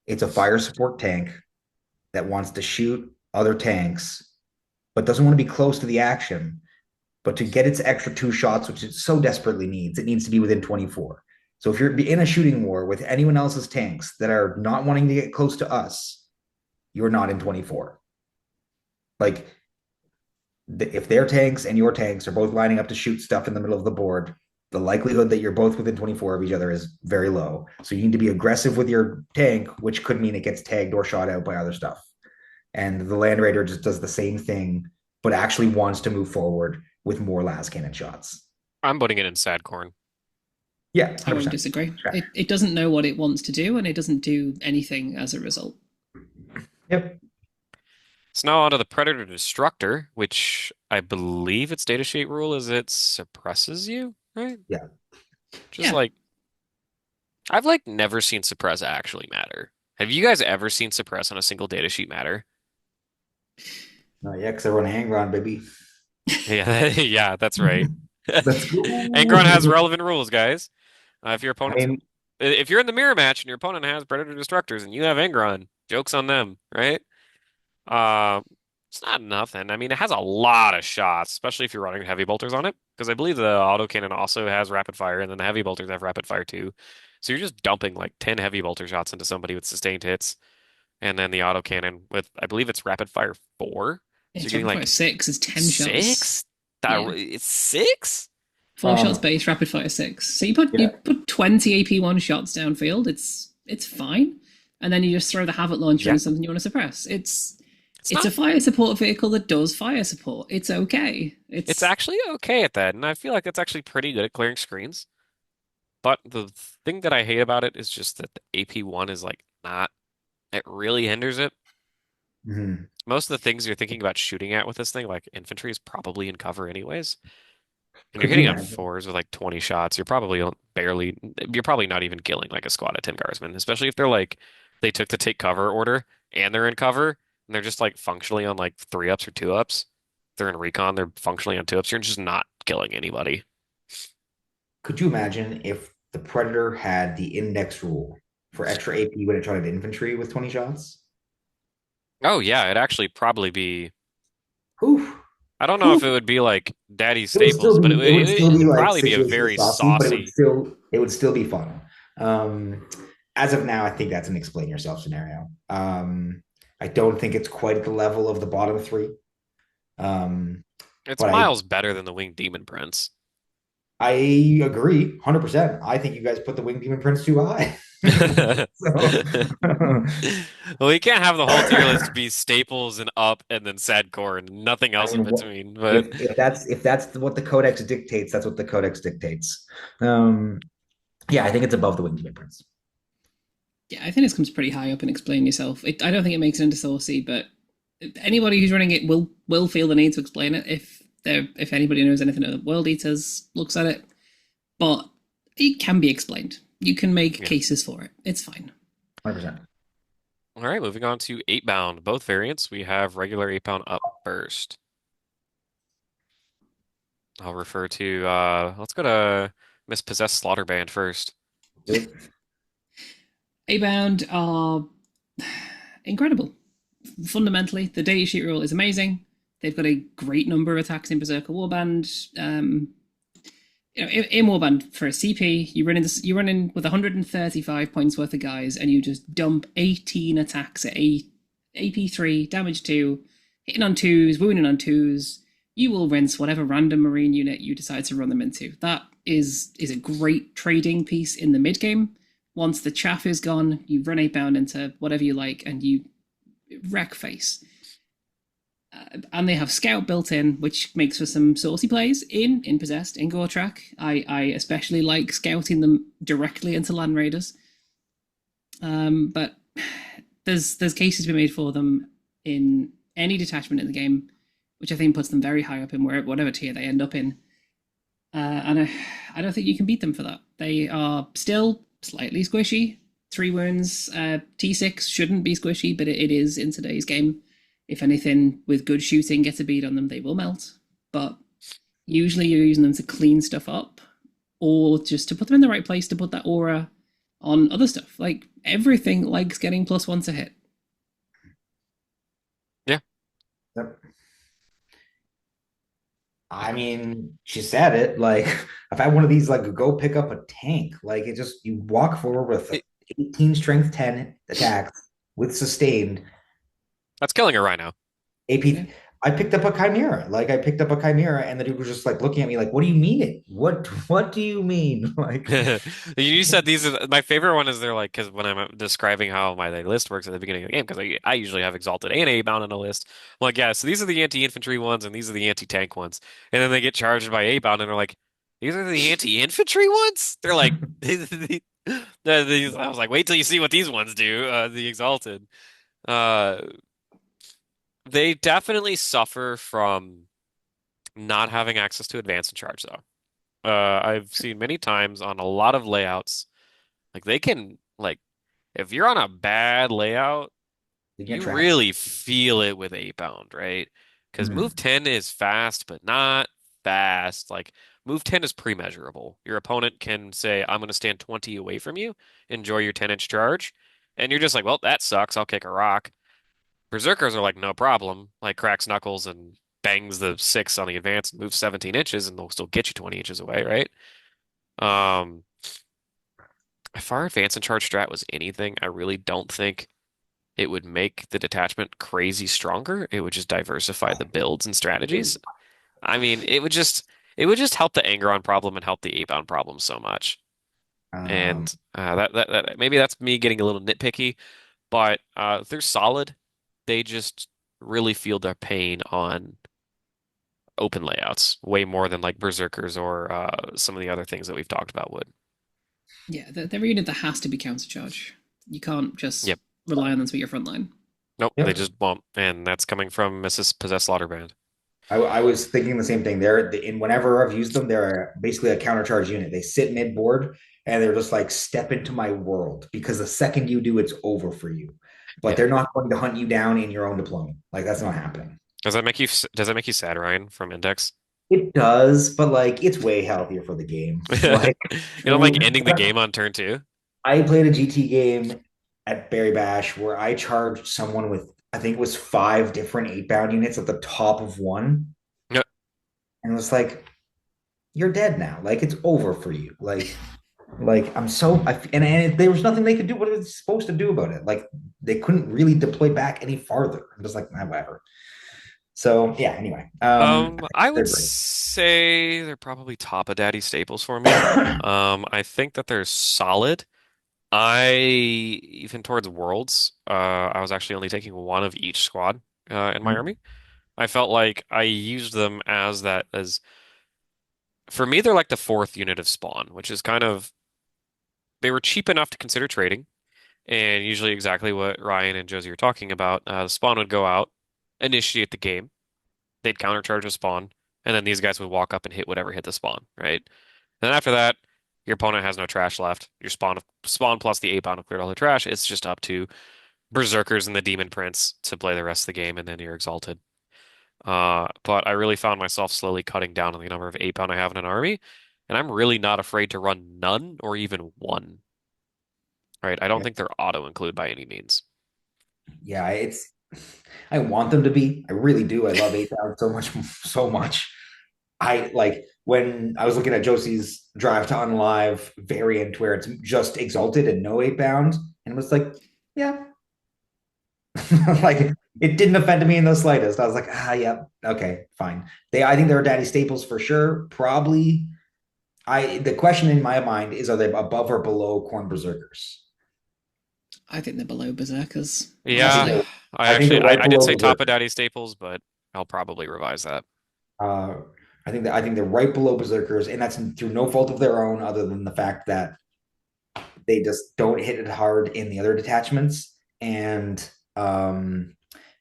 Speaker 3: it's a fire support tank that wants to shoot other tanks, but doesn't want to be close to the action. But to get its extra two shots, which it so desperately needs, it needs to be within 24. So if you're in a shooting war with anyone else's tanks that are not wanting to get close to us, you're not in 24. Like if their tanks and your tanks are both lining up to shoot stuff in the middle of the board, the likelihood that you're both within 24 of each other is very low. So you need to be aggressive with your tank, which could mean it gets tagged or shot out by other stuff. And the Landraider just does the same thing, but actually wants to move forward with more las cannon shots.
Speaker 1: I'm putting it in sad corn.
Speaker 3: Yeah,
Speaker 2: I won't
Speaker 3: 100%.
Speaker 2: disagree.
Speaker 3: Okay.
Speaker 2: It doesn't know what it wants to do, and it doesn't do anything as a result.
Speaker 3: Yep.
Speaker 1: So now onto the Predator Destructor, which I believe its data sheet rule is it suppresses you, right?
Speaker 3: Yeah.
Speaker 1: Just
Speaker 2: Yeah,
Speaker 1: like I've never seen suppress actually matter. Have you guys ever seen suppress on a single data sheet matter?
Speaker 3: Yeah, because I run Angron, baby.
Speaker 1: Yeah, yeah, that's right.
Speaker 3: Let's go.
Speaker 1: Angron has relevant rules, guys. If your
Speaker 3: I
Speaker 1: opponent's
Speaker 3: mean,
Speaker 1: if you're in the mirror match and your opponent has Predator Destructors and you have Angron, joke's on them, right? Uh, it's not nothing. I mean, it has a lot of shots, especially if you're running heavy bolters on it, because I believe the autocannon also has rapid fire, and then the heavy bolters have rapid fire too. So you're just dumping like 10 heavy bolter shots into somebody with sustained hits, and then the autocannon with, I believe it's rapid fire four. So you're
Speaker 2: it's
Speaker 1: getting
Speaker 2: rapid fire
Speaker 1: like
Speaker 2: six is 10 shots.
Speaker 1: six? That
Speaker 2: Yeah,
Speaker 1: it's six?
Speaker 2: four shots
Speaker 3: um,
Speaker 2: base, rapid fire six. So you
Speaker 3: yeah,
Speaker 2: put 20 AP1 shots downfield. It's fine, and then you just throw the Havoc launcher
Speaker 1: Yeah.
Speaker 2: into something you want to suppress.
Speaker 1: It's
Speaker 2: It's
Speaker 1: not.
Speaker 2: a fire support vehicle that does fire support. It's okay.
Speaker 1: It's
Speaker 2: It's
Speaker 1: actually okay at that, and I feel like it's actually pretty good at clearing screens. But the thing that I hate about it is just that the AP1 is like not, it really hinders it.
Speaker 3: mhm.
Speaker 1: Most of the things you're thinking about shooting at with this thing, like infantry, is probably in cover anyways. And you're
Speaker 3: Could you
Speaker 1: hitting on
Speaker 3: imagine?
Speaker 1: fours with like 20 shots. You're probably not even killing like a squad of 10 guardsmen, especially if they're like, they took the take cover order and they're in cover and they're just like functionally on like 3-ups or 2-ups. They're in recon, they're functionally on 2-ups. You're just not killing anybody.
Speaker 3: Could you imagine if the Predator had the index rule for extra AP when it tried infantry with 20 shots?
Speaker 1: Oh yeah, it'd actually probably be,
Speaker 3: Whew.
Speaker 1: I don't know if
Speaker 3: Whew.
Speaker 1: it would be like Daddy Staples, but
Speaker 3: It would still be
Speaker 1: it'd
Speaker 3: like
Speaker 1: probably be a
Speaker 3: situational
Speaker 1: very
Speaker 3: saucy, but
Speaker 1: saucy.
Speaker 3: it would still be fun. Um, as of now, I think that's an explain yourself scenario. I don't think it's quite at the level of the bottom three. Um,
Speaker 1: It's
Speaker 3: but
Speaker 1: miles better than the Winged Demon Prince.
Speaker 3: I agree 100%. I think you guys put the Winged Demon Prince too high. So,
Speaker 1: Well, we can't have the whole tier list be Staples and up and then sad core and nothing
Speaker 3: I
Speaker 1: else in
Speaker 3: mean,
Speaker 1: between. But
Speaker 3: if that's what the Codex dictates, that's what the Codex dictates. Um, yeah, I think it's above the Winged Demon Prince.
Speaker 2: Yeah, I think this comes pretty high up in explain yourself. I don't think it makes it into saucy, but anybody who's running it will feel the need to explain it if anybody knows anything about World Eaters looks at it. But it can be explained. You can make
Speaker 1: yeah.
Speaker 2: cases for it. It's fine.
Speaker 3: 100%.
Speaker 1: All right, moving on to 8-bound. Both variants, we have regular 8-bound up first. I'll refer to let's go to Mispossessed Slaughterbound first.
Speaker 3: Do it.
Speaker 2: A-bound are incredible. Fundamentally, the data sheet rule is amazing. They've got a great number of attacks in Berserker Warband. In Warband for a CP, you run in with 135 points worth of guys, and you just dump 18 attacks at AP3, damage 2, hitting on 2s, wounding on 2s. You will rinse whatever random marine unit you decide to run them into. That is a great trading piece in the mid game. Once the chaff is gone, you run 8-bound into whatever you like, and you wreck face. And they have Scout built in, which makes for some saucy plays in Possessed, in Goretrack. I especially like scouting them directly into Landraiders. But there's cases to be made for them in any detachment in the game, which I think puts them very high up in whatever tier they end up in. And I don't think you can beat them for that. They are still slightly squishy. 3 wounds, T6 shouldn't be squishy, but it is in today's game. If anything, with good shooting gets a bead on them, they will melt. But usually you're using them to clean stuff up or just to put them in the right place to put that aura on other stuff. Like everything likes getting +1 to hit.
Speaker 1: Yeah.
Speaker 3: Yep. I mean, she said it. Like, I've had one of these, like, go pick up a tank. Like, it just, you walk forward with
Speaker 1: It-
Speaker 3: 18 strength 10 attacks with sustained
Speaker 1: that's killing a Rhino.
Speaker 2: Yeah.
Speaker 3: AP. I picked up a Chimera. Like, I picked up a Chimera, and the dude was just like looking at me like, what do you mean it? What do you mean? Like,
Speaker 1: You said these are my favorite one is they're like because when I'm describing how my list works at the beginning of the game because I usually have Exalted and A-bound in a list. I'm like, yeah, so these are the anti-infantry ones and these are the anti-tank ones. And then they get charged by A-bound and they're like, these are the anti-infantry ones? They're like I was like, wait till you see what these ones do, the Exalted. Uh they definitely suffer from not having access to advance and charge though. I've seen many times on a lot of layouts, like they can like if you're on a bad layout,
Speaker 3: you get
Speaker 1: you
Speaker 3: trapped.
Speaker 1: really feel it with 8-bound, right? Because move
Speaker 3: Mhm.
Speaker 1: 10 is fast, but not fast. Like move 10 is pre-measurable. Your opponent can say, I'm going to stand 20 away from you, enjoy your 10-inch charge. And you're just like, well, that sucks. I'll kick a rock. Berserkers are like, no problem. Like cracks knuckles and bangs the 6 on the advance and moves 17 inches and they'll still get you 20 inches away, right? Um, if our advance and charge strat was anything, I really don't think it would make the detachment crazy stronger. It would just diversify the builds and strategies. I mean, it would just help the Angron problem and help the A-bound problem so much.
Speaker 3: Um,
Speaker 1: And that maybe that's me getting a little nitpicky, but they're solid. They just really feel their pain on open layouts way more than like Berserkers or some of the other things that we've talked about would.
Speaker 2: Yeah, they're a unit that has to be countercharge. You can't just
Speaker 1: Yep.
Speaker 2: rely on them to be your front line.
Speaker 1: Nope, they
Speaker 3: yep.
Speaker 1: just won't. And that's coming from Mrs. Possessed Slaughterbound.
Speaker 3: I was thinking the same thing. Whenever I've used them, they're basically a countercharge unit. They sit mid board and they're just like step into my world because the second you do, it's over for you. But
Speaker 1: Yeah.
Speaker 3: they're not going to hunt you down in your own deployment. Like that's not happening.
Speaker 1: Does that make you sad, Ryan, from Index?
Speaker 3: It does, but like it's way healthier for the game. Like
Speaker 1: You don't like ending the game on turn two?
Speaker 3: I played a GT game at Berry Bash where I charged someone with I think it was five different 8 bound units at the top of one,
Speaker 1: Yeah.
Speaker 3: and it was like you're dead now. Like it's over for you. Like I'm so and there was nothing they could do. What was supposed to do about it? Like they couldn't really deploy back any farther. I'm just like whatever. So yeah. Anyway,
Speaker 1: I would
Speaker 3: they're great.
Speaker 1: say they're probably top of Daddy Staples for me. I think that they're solid. Even towards Worlds, I was actually only taking one of each squad in my army. I felt like I used them as for me, they're like the fourth unit of spawn, which is kind of they were cheap enough to consider trading, and usually exactly what Ryan and Josie are talking about. The spawn would go out, initiate the game, they'd countercharge a spawn, and then these guys would walk up and hit whatever hit the spawn, right? Then after that, your opponent has no trash left. Your spawn plus the 8 bound have cleared all the trash. It's just up to Berserkers and the Demon Prince to play the rest of the game, and then you're exalted. But I really found myself slowly cutting down on the number of 8 pound I have in an army, and I'm really not afraid to run none or even one. Right? I don't
Speaker 3: Yeah,
Speaker 1: think they're auto include by any means.
Speaker 3: yeah. I want them to be. I really do. I love 8 bound so much, so much. I like when I was looking at Josie's Drive to Unlive variant where it's just exalted and no 8 bound, and it was like, yeah, like it didn't offend me in the slightest. I was like, yeah, okay, fine. I think they're daddy staples for sure. Probably. The question in my mind is, are they above or below Khorne Berzerkers?
Speaker 2: I think they're below Berserkers,
Speaker 3: I think
Speaker 1: Yeah,
Speaker 2: honestly.
Speaker 3: they're, I think they're right
Speaker 1: I did
Speaker 3: below
Speaker 1: say top of
Speaker 3: Berserkers.
Speaker 1: Daddy Staples, but I'll probably revise that.
Speaker 3: Uh, I think they're right below Berserkers, and that's through no fault of their own, other than the fact that they just don't hit it hard in the other detachments. And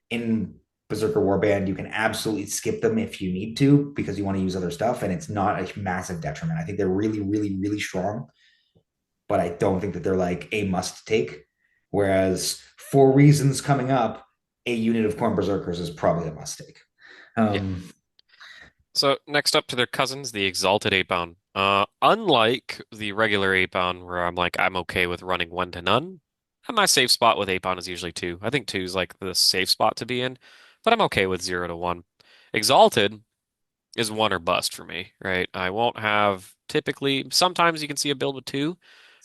Speaker 3: in Berserker Warband, you can absolutely skip them if you need to because you want to use other stuff, and it's not a massive detriment. I think they're really, really, really strong, but I don't think that they're like a must take. Whereas for reasons coming up, a unit of Khorne Berserkers is probably a must take.
Speaker 1: Yeah.
Speaker 3: Um,
Speaker 1: So next up to their cousins, the Exalted 8 bound. Unlike the regular 8 bound where I'm okay with running one to none, my safe spot with 8 bound is usually two. I think two is like the safe spot to be in, but I'm okay with 0 to 1. Exalted is one or bust for me, right? I won't have typically, sometimes you can see a build with two,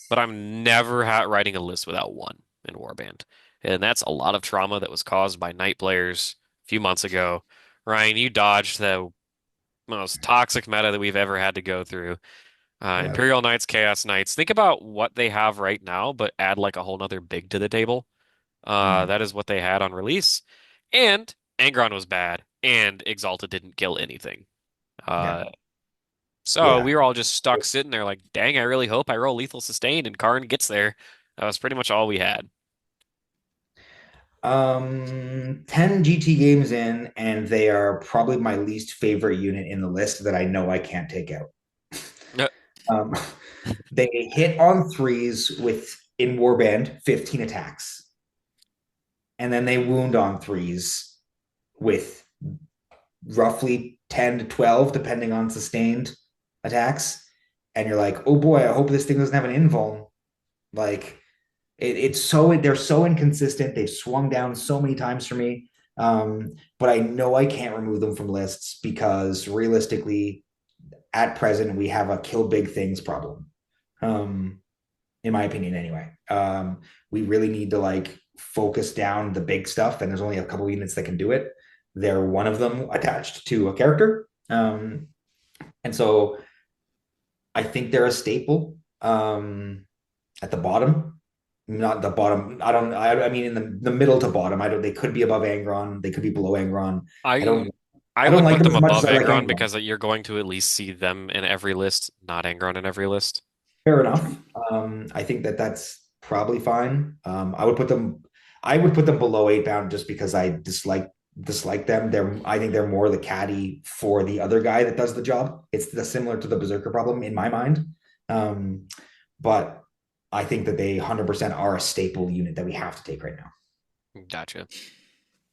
Speaker 1: but I'm never writing a list without one in Warband. And that's a lot of trauma that was caused by Knight players a few months ago. Ryan, you dodged the most toxic meta that we've ever had to go through.
Speaker 3: yeah.
Speaker 1: Imperial Knights, Chaos Knights. Think about what they have right now, but add like a whole nother big to the table.
Speaker 3: Mm,
Speaker 1: That is what they had on release. And Angron was bad, and Exalted didn't kill anything.
Speaker 3: yeah.
Speaker 1: Uh, so
Speaker 3: Yeah.
Speaker 1: we were all just stuck sitting there like, dang, I really hope I roll lethal sustain and Kharn gets there. That was pretty much all we had.
Speaker 3: 10 GT games in, and they are probably my least favorite unit in the list that I know I can't take out.
Speaker 1: Uh,
Speaker 3: Um, they hit on threes with in Warband 15 attacks, and then they wound on threes with roughly 10 to 12, depending on sustained attacks. And you're like, oh boy, I hope this thing doesn't have an invuln. Like it's so they're so inconsistent. They've swung down so many times for me. But I know I can't remove them from lists because realistically, at present, we have a kill big things problem. Um, in my opinion, anyway. We really need to like focus down the big stuff, and there's only a couple units that can do it. They're one of them attached to a character. And so I think they're a staple at the bottom. Not the bottom. I mean, in the middle to bottom. I don't. They could be above Angron. They could be below Angron. I
Speaker 1: I
Speaker 3: don't.
Speaker 1: I
Speaker 3: I don't
Speaker 1: would
Speaker 3: like
Speaker 1: put
Speaker 3: them
Speaker 1: them
Speaker 3: as much as
Speaker 1: above
Speaker 3: I like
Speaker 1: Angron
Speaker 3: Angron.
Speaker 1: because you're going to at least see them in every list, not Angron in every list.
Speaker 3: Fair enough. I think that that's probably fine. I would put them. I would put them below 8 bound just because I dislike dislike them. I think they're more the caddy for the other guy that does the job. It's similar to the Berserker problem in my mind. But I think that they 100% are a staple unit that we have to take right now.
Speaker 1: Gotcha.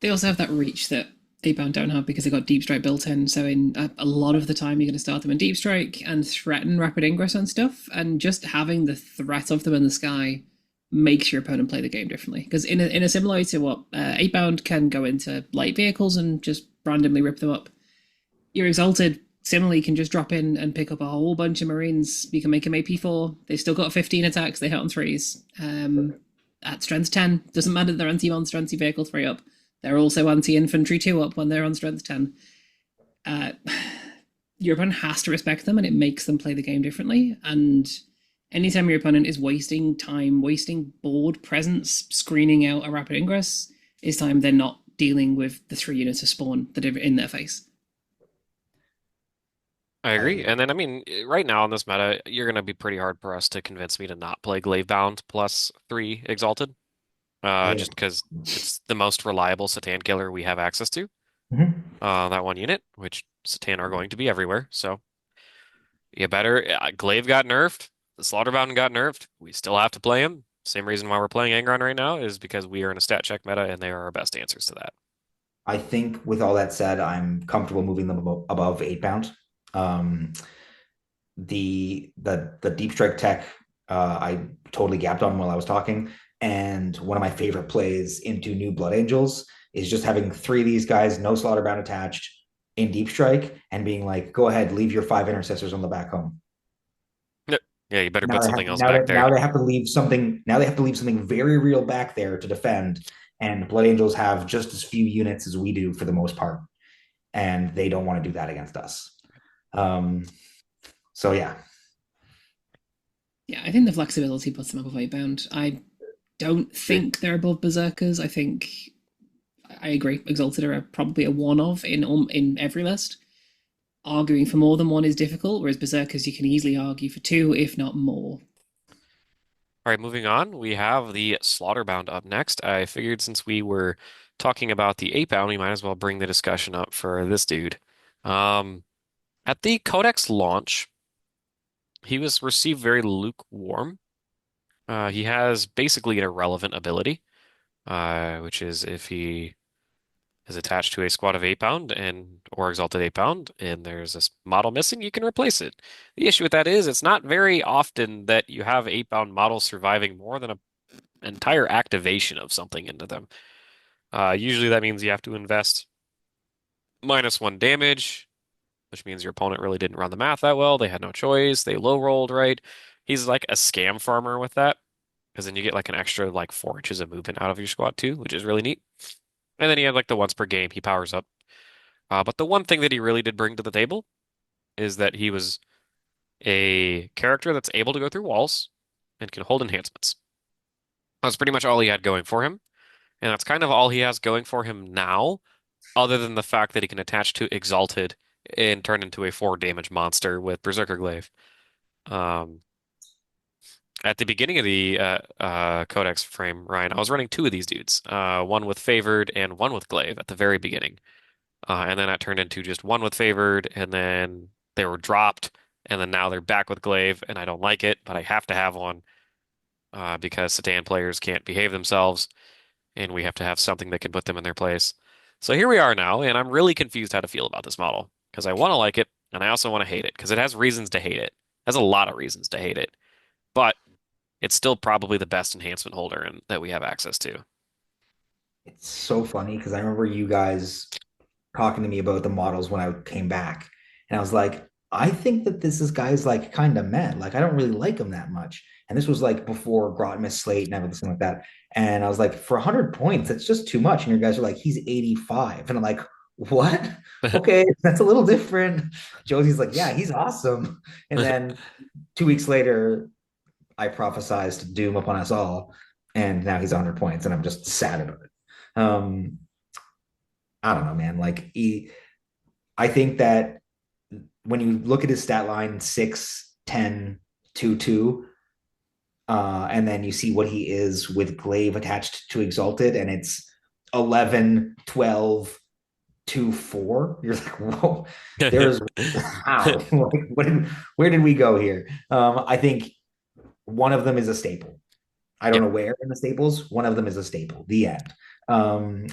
Speaker 2: They also have that reach that A-Bound don't have because they got Deep Strike built in. So in a lot of the time, you're going to start them in Deep Strike and threaten Rapid Ingress and stuff. And just having the threat of them in the sky makes your opponent play the game differently. Because in a similar way to what A-Bound can go into light vehicles and just randomly rip them up, your Exalted similarly can just drop in and pick up a whole bunch of Marines. You can make them AP4. They've still got 15 attacks. They hit on threes. At strength 10, doesn't matter that they're anti-monster, anti-vehicle 3 up. They're also anti-infantry 2 up when they're on strength 10. Your opponent has to respect them, and it makes them play the game differently. And anytime your opponent is wasting time, wasting board presence, screening out a rapid ingress, is time they're not dealing with the 3 units of spawn that are in their face.
Speaker 1: I agree. And then, I mean, right now in this meta, you're going to be pretty hard for us to convince me to not play Glavebound plus 3 Exalted,
Speaker 3: Yeah.
Speaker 1: just because it's the most reliable Satan killer we have access to.
Speaker 3: Mhm.
Speaker 1: That one unit, which Satan are going to be everywhere. So you better. Glaive got nerfed. The Slaughterbound got nerfed. We still have to play him. Same reason why we're playing Angron right now is because we are in a stat check meta, and they are our best answers to that.
Speaker 3: I think with all that said, I'm comfortable moving them above 8 pound. Um, the deep strike tech I totally gapped on while I was talking. And one of my favorite plays into new Blood Angels is just having 3 of these guys, no Slaughterbound attached, in deep strike, and being like, go ahead, leave your 5 intercessors on the back home.
Speaker 1: Yep. Yeah, you better
Speaker 3: Now
Speaker 1: put
Speaker 3: they
Speaker 1: something
Speaker 3: have
Speaker 1: else back there.
Speaker 3: now they have to leave something. Now they have to leave something very real back there to defend. And Blood Angels have just as few units as we do for the most part, and they don't want to do that against us. So yeah,
Speaker 2: Yeah, I think the flexibility puts them above 8-bound. I don't think they're above Berserkers. I think I agree. Exalted are probably a one of in every list. Arguing for more than one is difficult, whereas Berserkers you can easily argue for 2, if not more.
Speaker 1: All right, moving on. We have the Slaughterbound up next. I figured since we were talking about the 8-bound, we might as well bring the discussion up for this dude. Um, at the Codex launch, he was received very lukewarm. He has basically an irrelevant ability, which is if he is attached to a squad of 8-bound and or exalted 8-bound, and there's this model missing, you can replace it. The issue with that is it's not very often that you have 8-bound models surviving more than an entire activation of something into them. Usually that means you have to invest -1 damage, which means your opponent really didn't run the math that well. They had no choice. They low rolled, right? He's like a scam farmer with that, because then you get like an extra like 4 inches of movement out of your squad too, which is really neat. And then he had like the once per game he powers up. But the one thing that he really did bring to the table is that he was a character that's able to go through walls and can hold enhancements. That's pretty much all he had going for him. And that's kind of all he has going for him now, other than the fact that he can attach to Exalted and turn into a 4 damage monster with Berserker Glaive. Um, at the beginning of the Codex frame, Ryan, I was running 2 of these dudes, one with Favored and one with Glaive at the very beginning. And then that turned into just one with Favored, and then they were dropped, and then now they're back with Glaive, and I don't like it, but I have to have one because Satan players can't behave themselves, and we have to have something that can put them in their place. So here we are now, and I'm really confused how to feel about this model because I want to like it, and I also want to hate it because it has reasons to hate it. It has a lot of reasons to hate it, but it's still probably the best enhancement holder that we have access to.
Speaker 3: it's so funny because I remember you guys talking to me about the models when I came back, and I was like, I think that this is guy's like kind of meh. Like I don't really like him that much. And this was like before Grotmus Slate and everything like that. And I was like, for 100 points, that's just too much. And your guys are like, he's 85. And I'm like, what? Okay, that's a little different. Josie's like, yeah, he's awesome. And then 2 weeks later, I prophesized doom upon us all. And now he's 100 points. And I'm just sad about it. Um, I don't know, man. I think that when you look at his stat line 6, 10, 2, 2, and then you see what he is with Glaive attached to Exalted, and it's 11, 12, 2-4. You're like, whoa, there's how? Like, where did we go here? I think one of them is a staple. I don't
Speaker 1: Yep.
Speaker 3: know where in the staples. One of them is a staple. The end.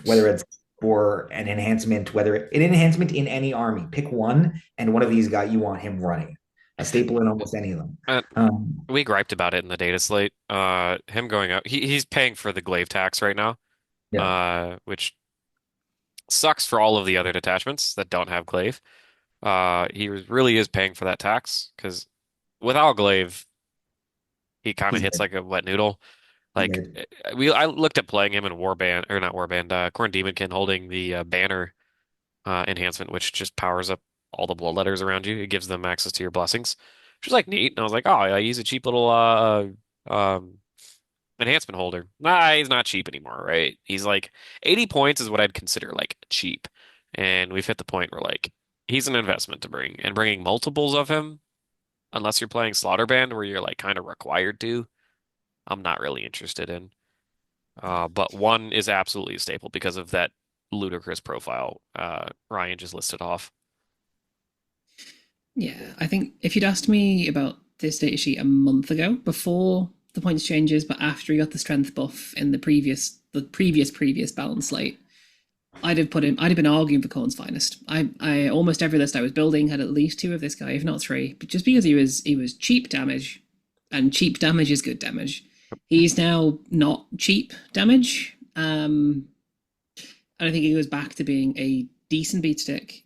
Speaker 3: Whether it's for an enhancement, whether an enhancement in any army, pick one, and one of these guys you want him running. A staple in almost any of them.
Speaker 1: Uh,
Speaker 3: Um,
Speaker 1: we griped about it in the data slate. Him going up, he's paying for the glaive tax right now,
Speaker 3: yeah,
Speaker 1: which sucks for all of the other detachments that don't have glaive. Really is paying for that tax because without glaive, he kind of
Speaker 3: he's
Speaker 1: hits
Speaker 3: dead.
Speaker 1: like a wet noodle.
Speaker 3: He's
Speaker 1: Like
Speaker 3: dead.
Speaker 1: I looked at playing him in Warband or not Warband, Khorne Demonkin holding the banner enhancement, which just powers up all the bloodletters around you. It gives them access to your blessings, which is like neat. And I was like, oh, yeah, he's a cheap little enhancement holder. Nah, he's not cheap anymore, right? He's like 80 points is what I'd consider like cheap. And we've hit the point where like he's an investment to bring, and bringing multiples of him, unless you're playing Slaughterbound where you're like kind of required to, I'm not really interested in. But one is absolutely a staple because of that ludicrous profile Ryan just listed off.
Speaker 2: Yeah, I think if you'd asked me about this data sheet a month ago, before the points changes, but after he got the strength buff in the previous balance slate, I'd have put him. I'd have been arguing for Khorne's finest. I almost every list I was building had at least two of this guy, if not three. But just because he was cheap damage, and cheap damage is good damage. He's now not cheap damage. And I think he goes back to being a decent beat stick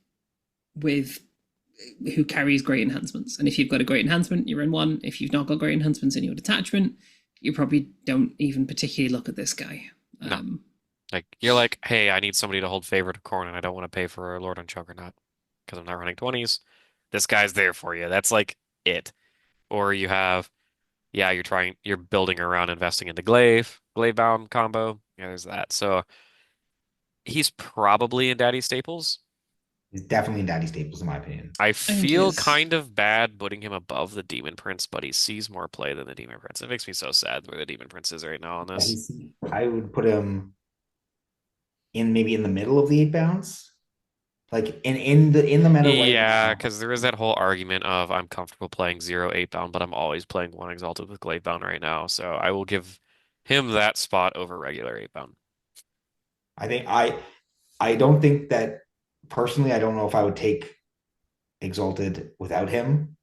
Speaker 2: with who carries great enhancements. And if you've got a great enhancement, you run one. If you've not got great enhancements in your detachment, you probably don't even particularly look at this guy.
Speaker 1: No. Like you're like, hey, I need somebody to hold favor to Khorne, and I don't want to pay for a Lord on Juggernaut because I'm not running 20s. This guy's there for you. That's like it. Or you have, yeah, you're building around investing into glaive bound combo. Yeah, there's that. So he's probably in Daddy Staples.
Speaker 3: He's definitely in Daddy Staples, in my opinion.
Speaker 1: I
Speaker 2: I think he
Speaker 1: feel
Speaker 2: is.
Speaker 1: kind of bad putting him above the Demon Prince, but he sees more play than the Demon Prince. It makes me so sad where the Demon Prince is right now on
Speaker 3: Yeah,
Speaker 1: this.
Speaker 3: I would put him in maybe in the middle of the 8 bounds, like in the meta right
Speaker 1: Yeah,
Speaker 3: now.
Speaker 1: because there is that whole argument of I'm comfortable playing 0 8 bound, but I'm always playing one Exalted with Glaive bound right now. So I will give him that spot over regular 8 bound.
Speaker 3: I think I don't think that personally. I don't know if I would take Exalted without him.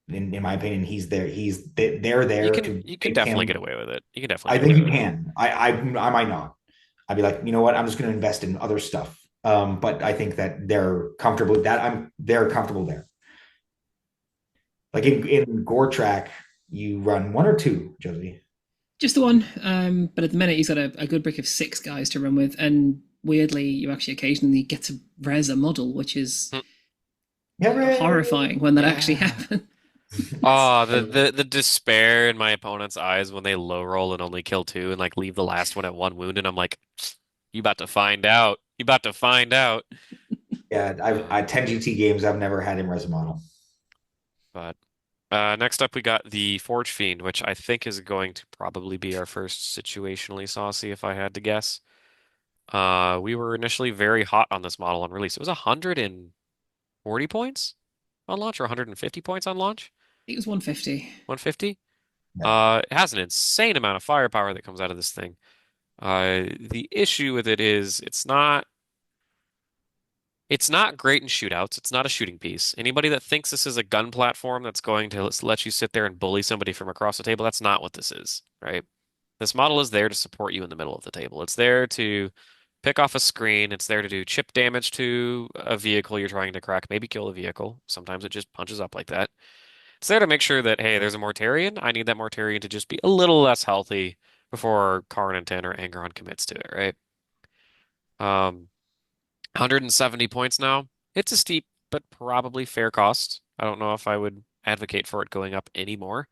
Speaker 3: In my opinion, he's there. They're
Speaker 1: You
Speaker 3: there
Speaker 1: can
Speaker 3: to
Speaker 1: you can
Speaker 3: make
Speaker 1: definitely get
Speaker 3: him.
Speaker 1: away with it. You can definitely
Speaker 3: I
Speaker 1: get
Speaker 3: think
Speaker 1: away
Speaker 3: you
Speaker 1: with it.
Speaker 3: can. I might not. I'd be like, you know what? I'm just going to invest in other stuff. But I think that they're comfortable there. Like in Gore Track, you run one or two, Josie.
Speaker 2: Just the one. But at the minute, he's got a good brick of six guys to run with. And weirdly, you actually occasionally get to res a model, which is
Speaker 1: Hmm.
Speaker 2: horrifying when that actually
Speaker 3: Yeah.
Speaker 2: happens.
Speaker 1: Oh, the despair in my opponent's eyes when they low roll and only kill two and like leave the last one at 1 wound, and I'm like, you about to find out. You about to find out.
Speaker 3: Yeah, I 10 GT games. I've never had him res a model.
Speaker 1: But next up, we got the Forgefiend, which I think is going to probably be our first situationally saucy, if I had to guess. We were initially very hot on this model on release. It was 140 points on launch or 150 points on launch?
Speaker 2: It was 150.
Speaker 1: 150?
Speaker 3: Yeah.
Speaker 1: It has an insane amount of firepower that comes out of this thing. The issue with it is it's not great in shootouts. It's not a shooting piece. Anybody that thinks this is a gun platform that's going to let you sit there and bully somebody from across the table, that's not what this is, right? This model is there to support you in the middle of the table. It's there to pick off a screen. It's there to do chip damage to a vehicle you're trying to crack, maybe kill the vehicle. Sometimes it just punches up like that. It's there to make sure that, hey, there's a Mortarion. I need that Mortarion to just be a little less healthy before Kharn and 10 or Angron commits to it, right? 170 points now. It's a steep but probably fair cost. I don't know if I would advocate for it going up anymore.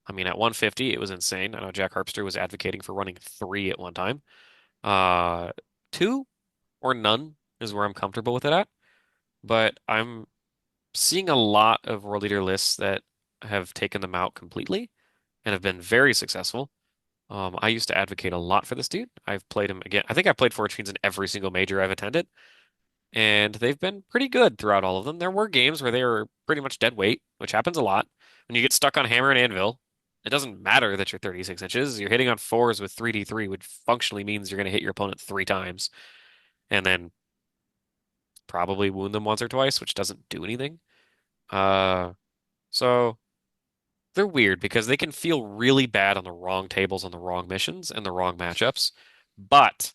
Speaker 1: I mean, at 150, it was insane. I know Jack Harpster was advocating for running three at one time. Uh, two or none is where I'm comfortable with it at. But I'm seeing a lot of World Leader lists that have taken them out completely and have been very successful. I used to advocate a lot for this dude. I've played him again. I think I've played Forge Fiends in every single major I've attended. and they've been pretty good throughout all of them. There were games where they were pretty much dead weight, which happens a lot. When you get stuck on hammer and anvil, it doesn't matter that you're 36 inches. You're hitting on fours with 3d3, which functionally means you're going to hit your opponent three times, and then probably wound them once or twice, which doesn't do anything. Uh, so they're weird because they can feel really bad on the wrong tables, on the wrong missions, and the wrong matchups, but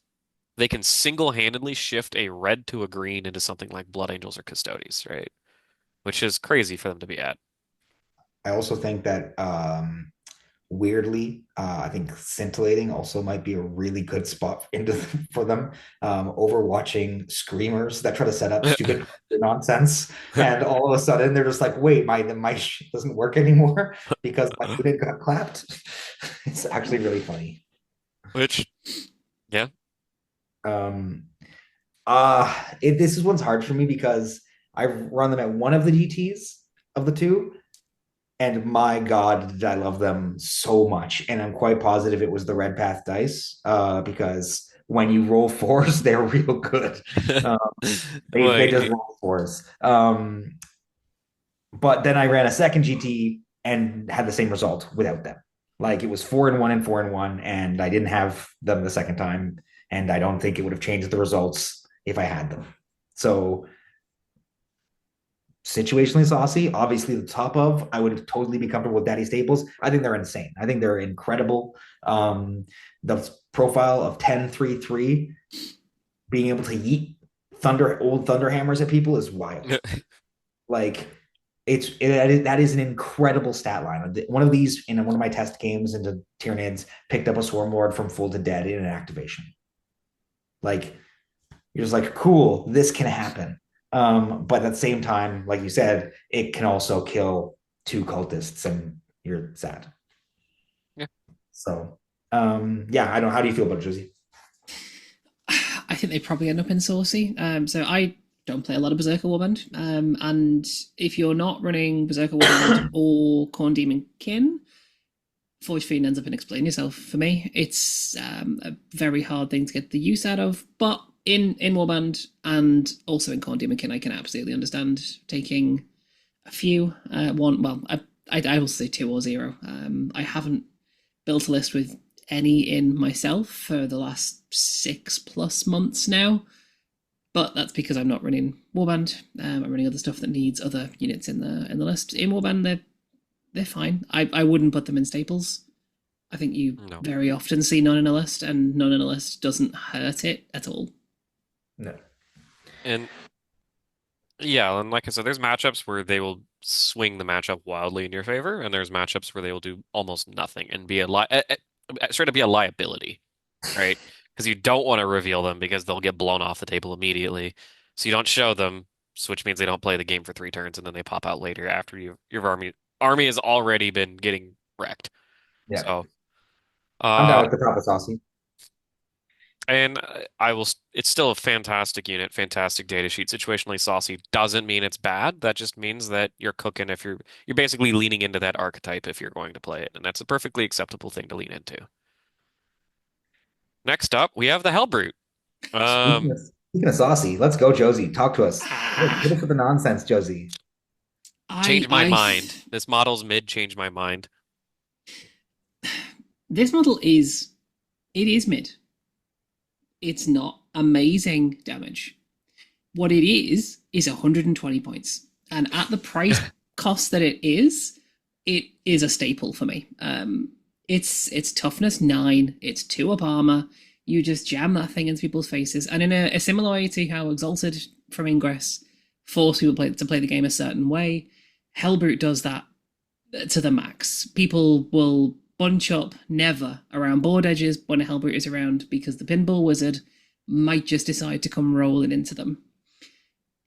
Speaker 1: they can single-handedly shift a red to a green into something like Blood Angels or Custodes, right? Which is crazy for them to be at.
Speaker 3: I also think that weirdly, I think scintillating also might be a really good spot into for them. Overwatching screamers that try to set up stupid nonsense, and all of a sudden they're just like, "Wait, my shit doesn't work anymore because my unit got clapped." It's actually really funny.
Speaker 1: Which, yeah.
Speaker 3: Um, this is one's hard for me because I run them at one of the DTs of the two, and my God, did I love them so much. And I'm quite positive it was the Red Path dice, because when you roll fours, they're real good. Um, they just
Speaker 1: Like,
Speaker 3: roll fours. But then I ran a second GT and had the same result without them. Like it was 4-1 and 4-1, and I didn't have them the second time, and I don't think it would have changed the results if I had them. So situationally saucy, obviously the top of, I would totally be comfortable with Daddy Staples. I think they're insane. I think they're incredible. The profile of 10-3-3, being able to yeet old thunder hammers at people is wild. Like that is an incredible stat line. One of these in one of my test games into Tyranids picked up a Swarm Lord from full to dead in an activation. Like you're just like, cool, this can happen. But at the same time, like you said, it can also kill two cultists, and you're sad.
Speaker 1: yeah.
Speaker 3: So, yeah, I don't. How do you feel about Josie?
Speaker 2: I think they probably end up in saucy. So I don't play a lot of Berserker Warband. And if you're not running Berserker Warband or Khorne Demon Kin, Forgefiend ends up in Explain Yourself for me. It's a very hard thing to get the use out of, but in Warband and also in Khorne Demon Kin, I can absolutely understand taking a few. One, well, I will say 2 or 0. I haven't built a list with any in myself for the last 6+ months now, but that's because I'm not running Warband. I'm running other stuff that needs other units in the list. In Warband, they're fine. I wouldn't put them in staples. I think you
Speaker 1: No.
Speaker 2: very often see none in a list, and none in a list doesn't hurt it at all.
Speaker 3: No.
Speaker 1: And yeah, and like I said, there's matchups where they will swing the matchup wildly in your favor, and there's matchups where they will do almost nothing and be straight to be a liability, right? Because you don't want to reveal them because they'll get blown off the table immediately. So you don't show them, so which means they don't play the game for 3 turns, and then they pop out later after your army has already been getting wrecked.
Speaker 3: Yeah,
Speaker 1: So,
Speaker 3: I'm down
Speaker 1: uh,
Speaker 3: with the top of saucy.
Speaker 1: and I will. It's still a fantastic unit, fantastic data sheet. Situationally saucy doesn't mean it's bad. That just means that you're cooking if you're basically leaning into that archetype if you're going to play it, and that's a perfectly acceptable thing to lean into. Next up, we have the Helbrute.
Speaker 3: Speaking
Speaker 1: Um,
Speaker 3: of, speaking of saucy, let's go, Josie. Talk to us. Hit us
Speaker 2: Ah,
Speaker 3: with the nonsense, Josie.
Speaker 1: changed my
Speaker 2: I
Speaker 1: mind. This model's mid changed my mind.
Speaker 2: this model is mid. It's not amazing damage. What it is 120 points, and at the price cost that it is a staple for me. It's toughness 9. It's 2 up armor. You just jam that thing into people's faces, and in a similar way to how Exalted from Ingress force people to play the game a certain way, Helbrute does that to the max. People will bunch up never around board edges when a Helbrute is around because the pinball wizard might just decide to come rolling into them.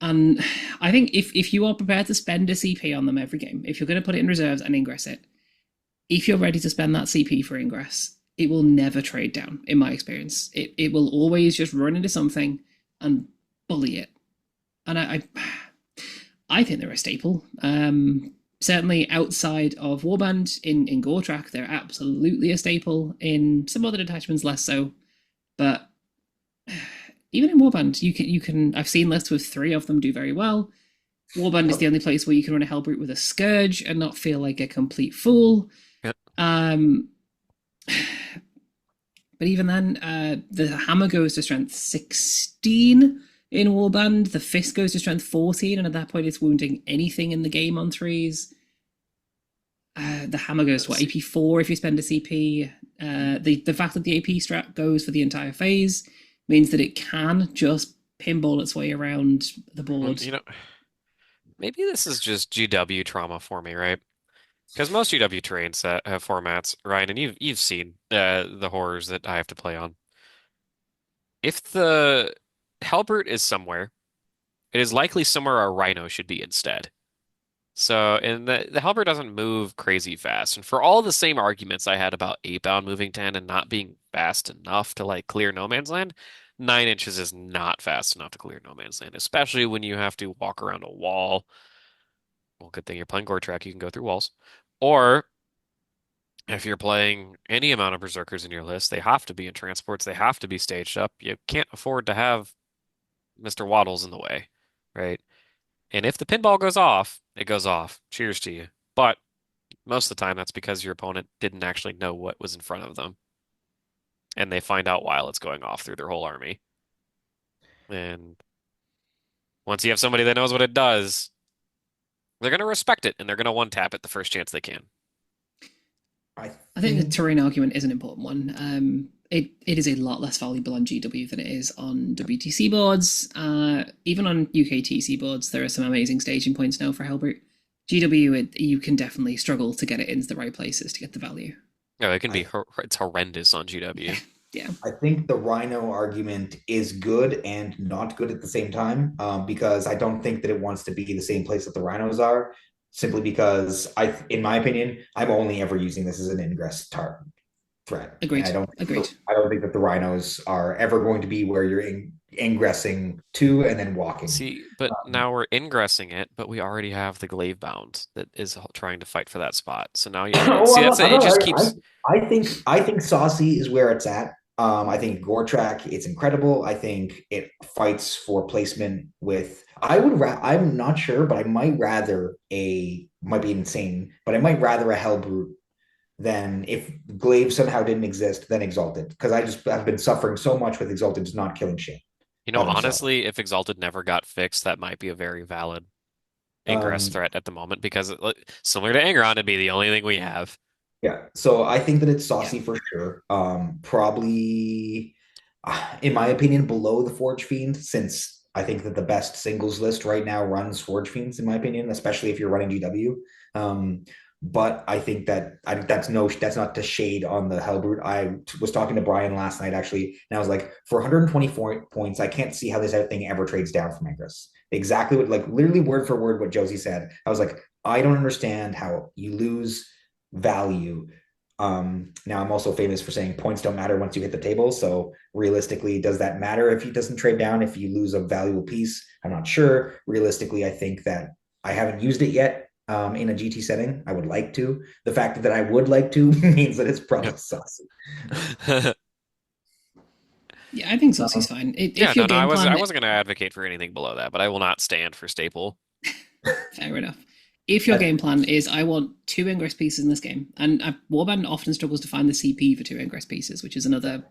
Speaker 2: And I think if you are prepared to spend a CP on them every game, if you're going to put it in reserves and ingress it, if you're ready to spend that CP for ingress, it will never trade down, in my experience. It will always just run into something and bully it. And I think they're a staple. Certainly outside of Warband in Gortrak, they're absolutely a staple. In some other detachments, less so. But even in Warband, you can. I've seen lists with three of them do very well. Warband is the only place where you can run a Helbrute with a Scourge and not feel like a complete fool.
Speaker 1: Yep.
Speaker 2: Um, but even then, the hammer goes to strength 16 in Warband. The fist goes to strength 14, and at that point, it's wounding anything in the game on threes. The hammer goes to what, AP 4 if you spend a CP. The fact that the AP strat goes for the entire phase means that it can just pinball its way around the board.
Speaker 1: Maybe this is just GW trauma for me, right? Because most GW terrains have formats, Ryan, and you've seen the horrors that I have to play on. If the Helbrute is somewhere, it is likely somewhere a Rhino should be instead. So, and the Helbrute doesn't move crazy fast. And for all the same arguments I had about 8-bound moving 10 and not being fast enough to like clear no man's land, 9 inches is not fast enough to clear no man's land, especially when you have to walk around a wall. Well, good thing you're playing Gore Track, you can go through walls. Or if you're playing any amount of Berserkers in your list, they have to be in transports, they have to be staged up. You can't afford to have Mr. Waddles in the way, right? And if the pinball goes off, it goes off. Cheers to you. But most of the time, that's because your opponent didn't actually know what was in front of them. And they find out while it's going off through their whole army. And once you have somebody that knows what it does, they're going to respect it and they're going to one tap it the first chance they can.
Speaker 2: I think the terrain argument is an important one. It is a lot less valuable on GW than it is on WTC boards. Even on UKTC boards, there are some amazing staging points now for Helbrute. GW, you can definitely struggle to get it into the right places to get the value.
Speaker 1: Yeah, it can be it's horrendous on GW.
Speaker 2: Yeah.
Speaker 3: I think the Rhino argument is good and not good at the same time, because I don't think that it wants to be the same place that the Rhinos are, simply because in my opinion, I'm only ever using this as an ingress threat.
Speaker 2: Agreed.
Speaker 3: I don't
Speaker 2: Agreed.
Speaker 3: I don't think that the Rhinos are ever going to be where you're ingressing to and then walking.
Speaker 1: See, but now we're ingressing it, but we already have the glaive bound that is trying to fight for that spot. So now you see that's it. It just keeps.
Speaker 3: I think Saucy is where it's at. I think Goretrack, it's incredible. I think it fights for placement with. I'm not sure, but I might rather might be insane, but I might rather a Helbrute than if Glaive somehow didn't exist than Exalted, because I've been suffering so much with Exalted just not killing shit.
Speaker 1: Honestly, if Exalted never got fixed, that might be a very valid ingress threat at the moment because similar to Angron, it'd be the only thing we have.
Speaker 3: Yeah, so I think that it's Saucy for sure. Probably, in my opinion, below the Forgefiend, since I think that the best singles list right now runs Forgefiends, in my opinion, especially if you're running GW. But I think that's not to shade on the Helbrute. I was talking to Brian last night actually, and I was like, for 124 points, I can't see how this thing ever trades down from Ingress. Exactly what, like literally word for word what Josie said. I was like, I don't understand how you lose value. Now I'm also famous for saying points don't matter once you hit the table. So realistically, does that matter if he doesn't trade down, if you lose a valuable piece? I'm not sure. Realistically, I think that I haven't used it yet in a GT setting. I would like to. The fact that I would like to means that it's probably Saucy.
Speaker 2: Yeah, I think Saucy's fine.
Speaker 1: I wasn't going to advocate for anything below that, but I will not stand for staple.
Speaker 2: Fair enough. If your game plan is, I want 2 ingress pieces in this game, and Warband often struggles to find the CP for 2 ingress pieces, which is another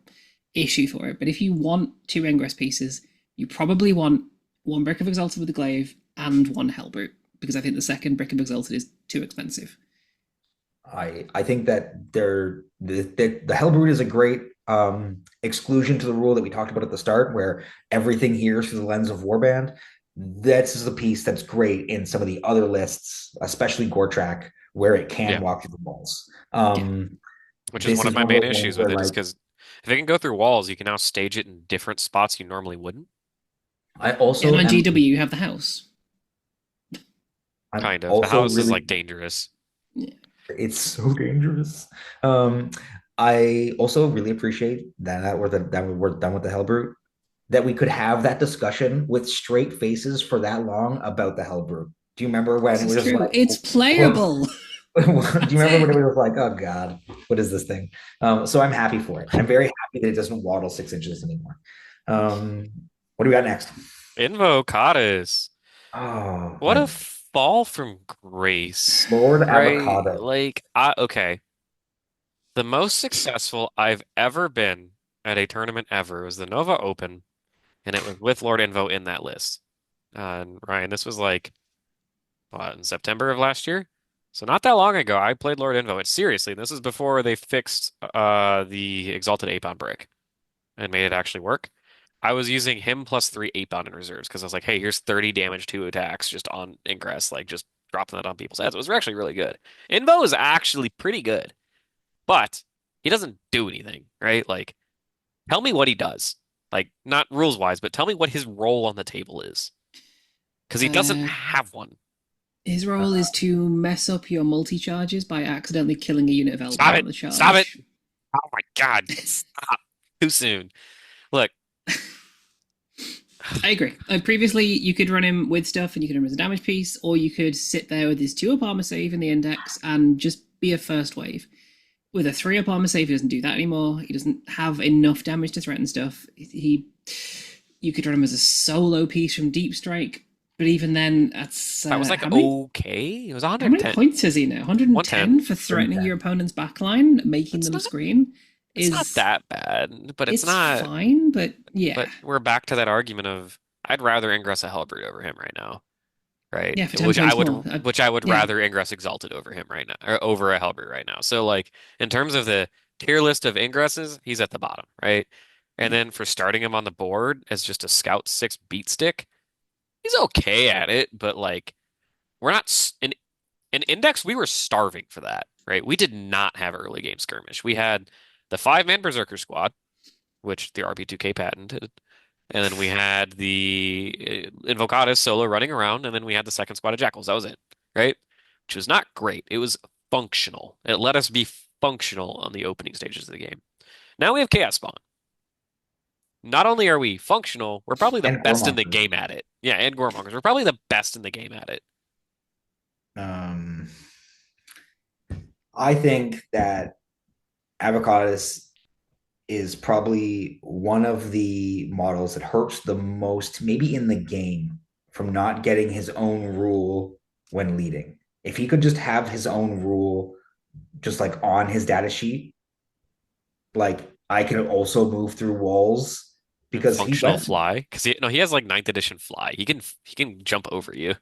Speaker 2: issue for it. But if you want 2 ingress pieces, you probably want 1 brick of Exalted with the glaive and 1 Helbrute, because I think the second brick of Exalted is too expensive.
Speaker 3: I think that the Helbrute is a great exclusion to the rule that we talked about at the start, where everything here is through the lens of Warband. That's the piece that's great in some of the other lists, especially Goretrack, where it can walk through the walls.
Speaker 1: Which is one of my main issues with it, is because if it can go through walls, you can now stage it in different spots you normally wouldn't.
Speaker 3: I also
Speaker 2: on GW you have the house.
Speaker 1: Kind of. The house is like dangerous.
Speaker 2: Yeah.
Speaker 3: It's so dangerous. I also really appreciate that we're done with the Helbrute, that we could have that discussion with straight faces for that long about the Helbrute. Do you remember when it was
Speaker 2: true.
Speaker 3: like,
Speaker 2: it's playable?
Speaker 3: Do you remember when it was like, oh God, what is this thing? So I'm happy for it. I'm very happy that it doesn't waddle 6 inches anymore. What do we got next?
Speaker 1: Invocatus.
Speaker 3: Oh,
Speaker 1: What
Speaker 3: my
Speaker 1: a fall from grace,
Speaker 3: Lord
Speaker 1: right?
Speaker 3: Avocado.
Speaker 1: Okay. The most successful I've ever been at a tournament ever was the Nova Open, and it was with Lord Invo in that list. And Ryan, this was like, what, in September of last year? So not that long ago, I played Lord Invo. It's seriously, this is before they fixed the Exalted 8-bound brick and made it actually work. I was using him plus 3 8-bound in reserves because I was like, hey, here's 30 damage to attacks just on Ingress, like just dropping that on people's heads. It was actually really good. Invo is actually pretty good, but he doesn't do anything, right? Like, tell me what he does. Like, not rules wise, but tell me what his role on the table is. Because he doesn't
Speaker 2: Uh,
Speaker 1: have one.
Speaker 2: his role is to mess up your multi charges by accidentally killing a unit of
Speaker 1: Stop
Speaker 2: Eldar on
Speaker 1: it.
Speaker 2: the
Speaker 1: Stop it.
Speaker 2: charge.
Speaker 1: Oh my God. Stop. Too soon. Look,
Speaker 2: I agree. Previously, you could run him with stuff and you could run him as a damage piece, or you could sit there with his 2-up armor save in the index and just be a first wave. With a 3-up armor save, he doesn't do that anymore. He doesn't have enough damage to threaten stuff. You could run him as a solo piece from Deep Strike, but even then, that's
Speaker 1: that was like okay. It was
Speaker 2: how many
Speaker 1: 110.
Speaker 2: points is he now? 110
Speaker 1: 110.
Speaker 2: for threatening your opponent's backline, making
Speaker 1: It's
Speaker 2: them
Speaker 1: not
Speaker 2: scream
Speaker 1: it's not
Speaker 2: is
Speaker 1: that bad, but it's
Speaker 2: it's
Speaker 1: not
Speaker 2: fine, but yeah,
Speaker 1: but we're back to that argument of I'd rather ingress a Helbrute over him right now. Right?
Speaker 2: yeah, for 10 points more.
Speaker 1: Which I would
Speaker 2: Yeah,
Speaker 1: rather Ingress Exalted over him right now, or over a Helbrute right now. So like in terms of the tier list of Ingresses, he's at the bottom, right? And
Speaker 2: yeah.
Speaker 1: then for starting him on the board as just a Scout 6 beat stick, he's okay at it, but like we're not in Index, we were starving for that, right? We did not have early game skirmish. We had the 5-man Berserker squad, which the RP2K patented. And then we had the Invocatus solo running around, and then we had the second squad of Jakhals. That was it, right? Which was not great. It was functional. It let us be functional on the opening stages of the game. Now we have Chaos Spawn. Not only are we functional, we're probably the
Speaker 3: And
Speaker 1: best in the
Speaker 3: Goremongers.
Speaker 1: game at it. Yeah, and Goremongers. We're probably the best in the game at it.
Speaker 3: Um, I think that Avocados is probably one of the models that hurts the most, maybe in the game, from not getting his own rule when leading. If he could just have his own rule, just like on his data sheet, like I can also move through walls
Speaker 1: And
Speaker 3: because he
Speaker 1: functional
Speaker 3: went.
Speaker 1: fly, because he has like ninth edition fly. He can jump over you.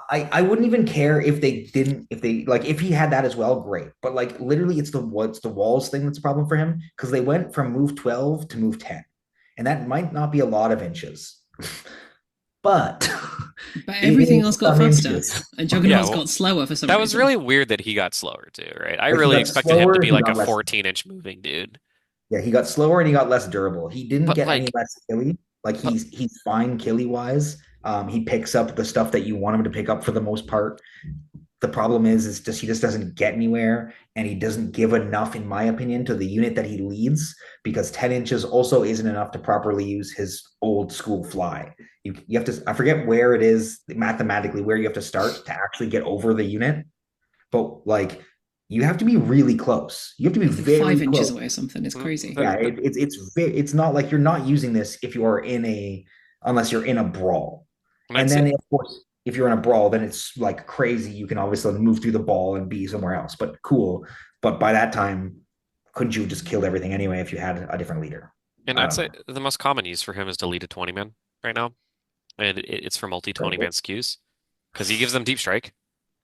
Speaker 3: I wouldn't even care if they didn't if they like if he had that as well, great. But like literally it's the what's the walls thing that's a problem for him because they went from move 12 to move 10. And that might not be a lot of inches. But
Speaker 2: But
Speaker 3: it
Speaker 2: everything
Speaker 3: is
Speaker 2: else got
Speaker 3: some
Speaker 2: faster,
Speaker 3: inches.
Speaker 2: and
Speaker 1: Yeah,
Speaker 2: Juggernaut's
Speaker 1: well,
Speaker 2: got slower for some
Speaker 1: that was
Speaker 2: reason.
Speaker 1: really weird that he got slower too, right? I
Speaker 3: Like he
Speaker 1: really
Speaker 3: got
Speaker 1: expected him to
Speaker 3: slower,
Speaker 1: be
Speaker 3: he
Speaker 1: like a
Speaker 3: got less.
Speaker 1: 14-inch moving dude.
Speaker 3: Yeah, he got slower and he got less durable. He didn't
Speaker 1: But
Speaker 3: get any
Speaker 1: like,
Speaker 3: less killy. Like
Speaker 1: but
Speaker 3: he's fine killy wise. He picks up the stuff that you want him to pick up for the most part. The problem is just he just doesn't get anywhere and he doesn't give enough, in my opinion, to the unit that he leads because 10 inches also isn't enough to properly use his old school fly. You have to, I forget where it is mathematically where you have to start to actually get over the unit, but like you have to be really close. You have to be
Speaker 2: It's like five
Speaker 3: very
Speaker 2: inches
Speaker 3: close.
Speaker 2: away or something. It's crazy.
Speaker 3: Yeah, it's not like you're not using this if you are in a unless you're in a brawl.
Speaker 1: and I'd
Speaker 3: And
Speaker 1: say
Speaker 3: then of course, if you're in a brawl, then it's like crazy. You can obviously move through the ball and be somewhere else. But cool. But by that time, couldn't you have just killed everything anyway if you had a different leader?
Speaker 1: and
Speaker 3: I
Speaker 1: I'd
Speaker 3: don't
Speaker 1: say
Speaker 3: know.
Speaker 1: the most common use for him is to lead a 20 man right now, and it's for multi 20 man skews because he gives them deep strike,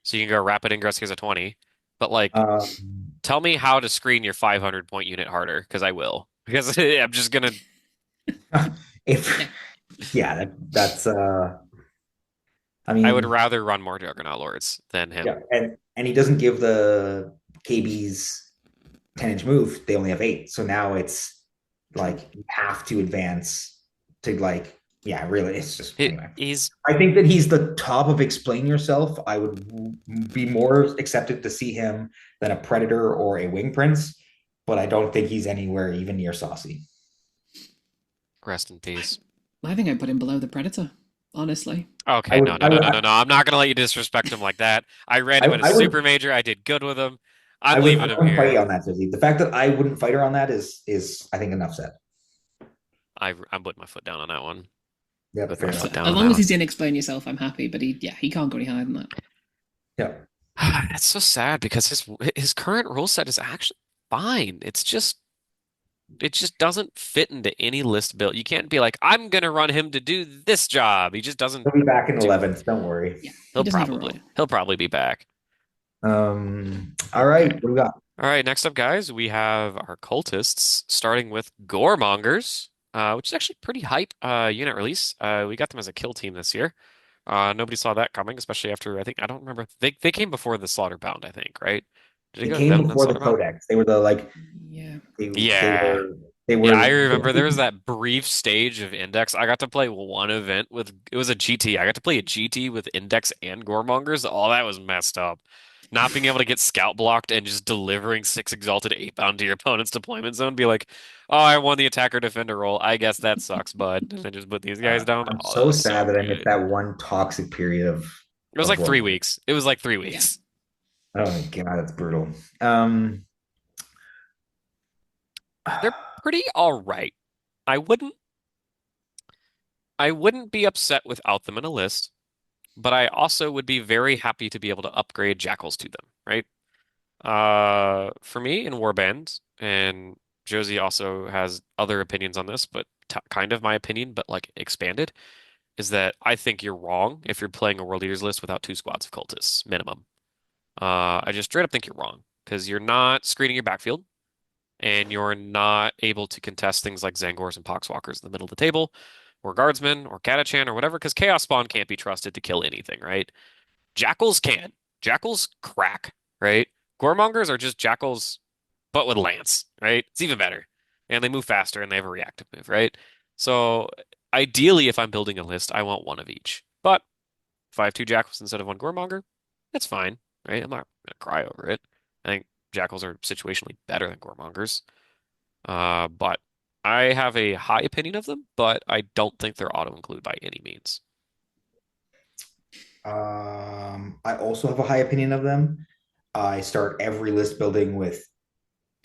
Speaker 1: so you can go rapid ingress. Here's a 20, but like,
Speaker 3: Um,
Speaker 1: tell me how to screen your 500 point unit harder because I will because I'm just gonna.
Speaker 3: if
Speaker 2: Yeah,
Speaker 3: yeah, that's I
Speaker 1: I would
Speaker 3: mean,
Speaker 1: rather run more Juggernaut Lords than
Speaker 3: yeah,
Speaker 1: him.
Speaker 3: and he doesn't give the KBs 10-inch move, they only have 8. So now it's
Speaker 2: true.
Speaker 3: like you have to advance to like, yeah, really, it's just anyway.
Speaker 1: He's
Speaker 3: I think that he's the top of explain yourself. I would be more accepted to see him than a Predator or a Wing Prince, but I don't think he's anywhere even near saucy.
Speaker 1: rest in peace.
Speaker 2: I think I put him below the Predator, honestly.
Speaker 3: I
Speaker 1: Okay,
Speaker 3: would,
Speaker 1: no, no,
Speaker 3: I
Speaker 1: no,
Speaker 3: would,
Speaker 1: no, no, no. I'm not gonna let you disrespect him like that. I ran him at a
Speaker 3: I
Speaker 1: super
Speaker 3: would,
Speaker 1: major. I did good with him. I'm
Speaker 3: I
Speaker 1: leaving him
Speaker 3: wouldn't fight
Speaker 1: here.
Speaker 3: you on that, Josie. The fact that I wouldn't fight her on that is I think enough said.
Speaker 1: I'm putting my foot down on that one.
Speaker 3: Yep,
Speaker 1: with my
Speaker 3: fair
Speaker 2: So
Speaker 1: foot
Speaker 3: enough.
Speaker 1: down
Speaker 2: as
Speaker 1: on
Speaker 2: long
Speaker 1: that
Speaker 2: as
Speaker 1: one.
Speaker 2: he's in explain yourself, I'm happy. But he can't go any higher than that.
Speaker 3: Yep.
Speaker 1: It's so sad because his current rule set is actually fine. It just doesn't fit into any list build. You can't be like, I'm gonna run him to do this job. He just doesn't
Speaker 3: He'll be back in
Speaker 1: do.
Speaker 3: 11th. Don't worry.
Speaker 2: Yeah, he
Speaker 1: He'll
Speaker 2: doesn't have a
Speaker 1: probably
Speaker 2: role.
Speaker 1: he'll probably be back.
Speaker 3: All right.
Speaker 1: Okay.
Speaker 3: What do we got?
Speaker 1: All right, next up, guys, we have our cultists, starting with Goremongers, which is actually pretty hype unit release. We got them as a kill team this year. Nobody saw that coming, especially after I don't remember they came before the Slaughterbound, I think, right? Did it
Speaker 3: They
Speaker 1: go
Speaker 3: came
Speaker 1: them then
Speaker 3: before the
Speaker 1: Slaughterbound?
Speaker 3: Codex. They were the like
Speaker 2: Yeah.
Speaker 3: they
Speaker 1: Yeah.
Speaker 3: were they
Speaker 1: Yeah, I
Speaker 3: were
Speaker 1: remember there was that brief stage of Index. I got to play one event with it was a GT. I got to play a GT with Index and Goremongers. All that was messed up. Not being able to get scout blocked and just delivering six Exalted 8 bound to your opponent's deployment zone. Be like, oh, I won the attacker defender role. I guess that sucks, bud. And I just put these guys down.
Speaker 3: I'm
Speaker 1: Oh, that
Speaker 3: so
Speaker 1: was
Speaker 3: sad
Speaker 1: so
Speaker 3: that I missed
Speaker 1: good.
Speaker 3: that one toxic period
Speaker 1: It was
Speaker 3: of
Speaker 1: like three
Speaker 3: Warhammer.
Speaker 1: weeks. It was like three
Speaker 2: Yeah.
Speaker 1: weeks.
Speaker 3: Oh my god, that's brutal. Um,
Speaker 1: They're pretty all right. I wouldn't I wouldn't be upset without them in a list. But I also would be very happy to be able to upgrade Jakhals to them, right? For me in Warband, and Josie also has other opinions on this, but t kind of my opinion, but like expanded, is that I think you're wrong if you're playing a World Eaters list without two squads of cultists minimum. I just straight up think you're wrong because you're not screening your backfield and you're not able to contest things like Zangors and Poxwalkers in the middle of the table, or Guardsmen, or Catachan, or whatever, because Chaos Spawn can't be trusted to kill anything, right? Jakhals can. Jakhals crack, right? Goremongers are just Jakhals, but with Lance, right? It's even better. And they move faster and they have a reactive move, right? So ideally, if I'm building a list, I want one of each. But if I have two Jakhals instead of one Goremonger, that's fine, right? I'm not gonna cry over it. I think Jakhals are situationally better than Goremongers. But I have a high opinion of them, but I don't think they're auto-include by any means.
Speaker 3: I also have a high opinion of them. I start every list building with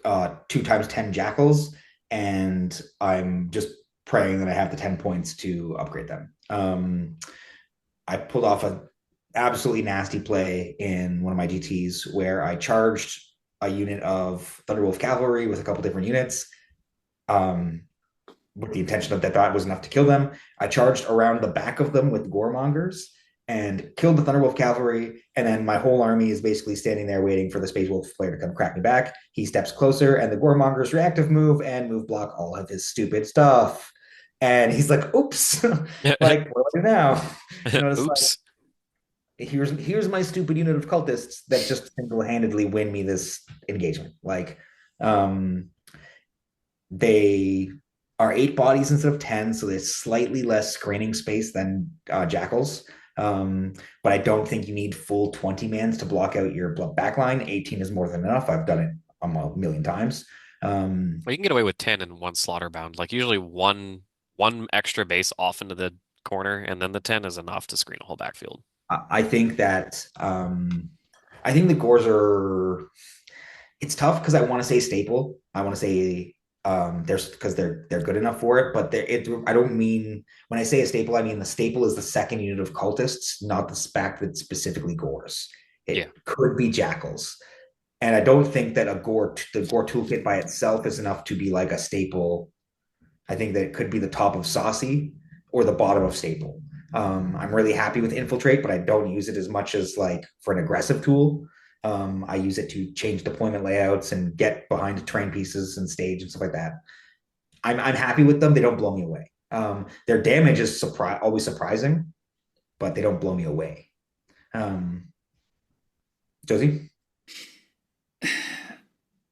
Speaker 3: 2 times 10 jackals, and I'm just praying that I have the 10 points to upgrade them. I pulled off a absolutely nasty play in one of my GTs where I charged a unit of Thunderwolf cavalry with a couple different units. Um, with the intention that that was enough to kill them. I charged around the back of them with Goremongers and killed the Thunderwolf cavalry. And then my whole army is basically standing there waiting for the Space Wolf player to come crack me back. He steps closer, and the Goremongers reactive move and move block all of his stupid stuff. And he's like, "Oops, like what do I do now?" And I was like,
Speaker 1: Oops.
Speaker 3: "Here's my stupid unit of cultists that just single-handedly win me this engagement." Like, um, they are 8 bodies instead of 10, so there's slightly less screening space than Jakhals. But I don't think you need full 20 mans to block out your backline. 18 is more than enough. I've done it a million times.
Speaker 1: Well, you can get away with 10 in one Slaughterbound. Like usually one extra base off into the corner, and then the 10 is enough to screen a whole backfield.
Speaker 3: I think that I think the Gores are. It's tough because I want to say staple. I want to say there's because they're good enough for it, but I don't mean when I say a staple, I mean the staple is the second unit of cultists, not the fact that specifically Gores.
Speaker 1: Yeah.
Speaker 3: It could be Jakhals, and I don't think that the Gore toolkit by itself is enough to be like a staple. I think that it could be the top of Saucy or the bottom of staple. I'm really happy with infiltrate, but I don't use it as much as like for an aggressive tool. I use it to change deployment layouts and get behind terrain pieces and stage and stuff like that. I'm happy with them. They don't blow me away. Their damage is always surprising, but they don't blow me away. Josie?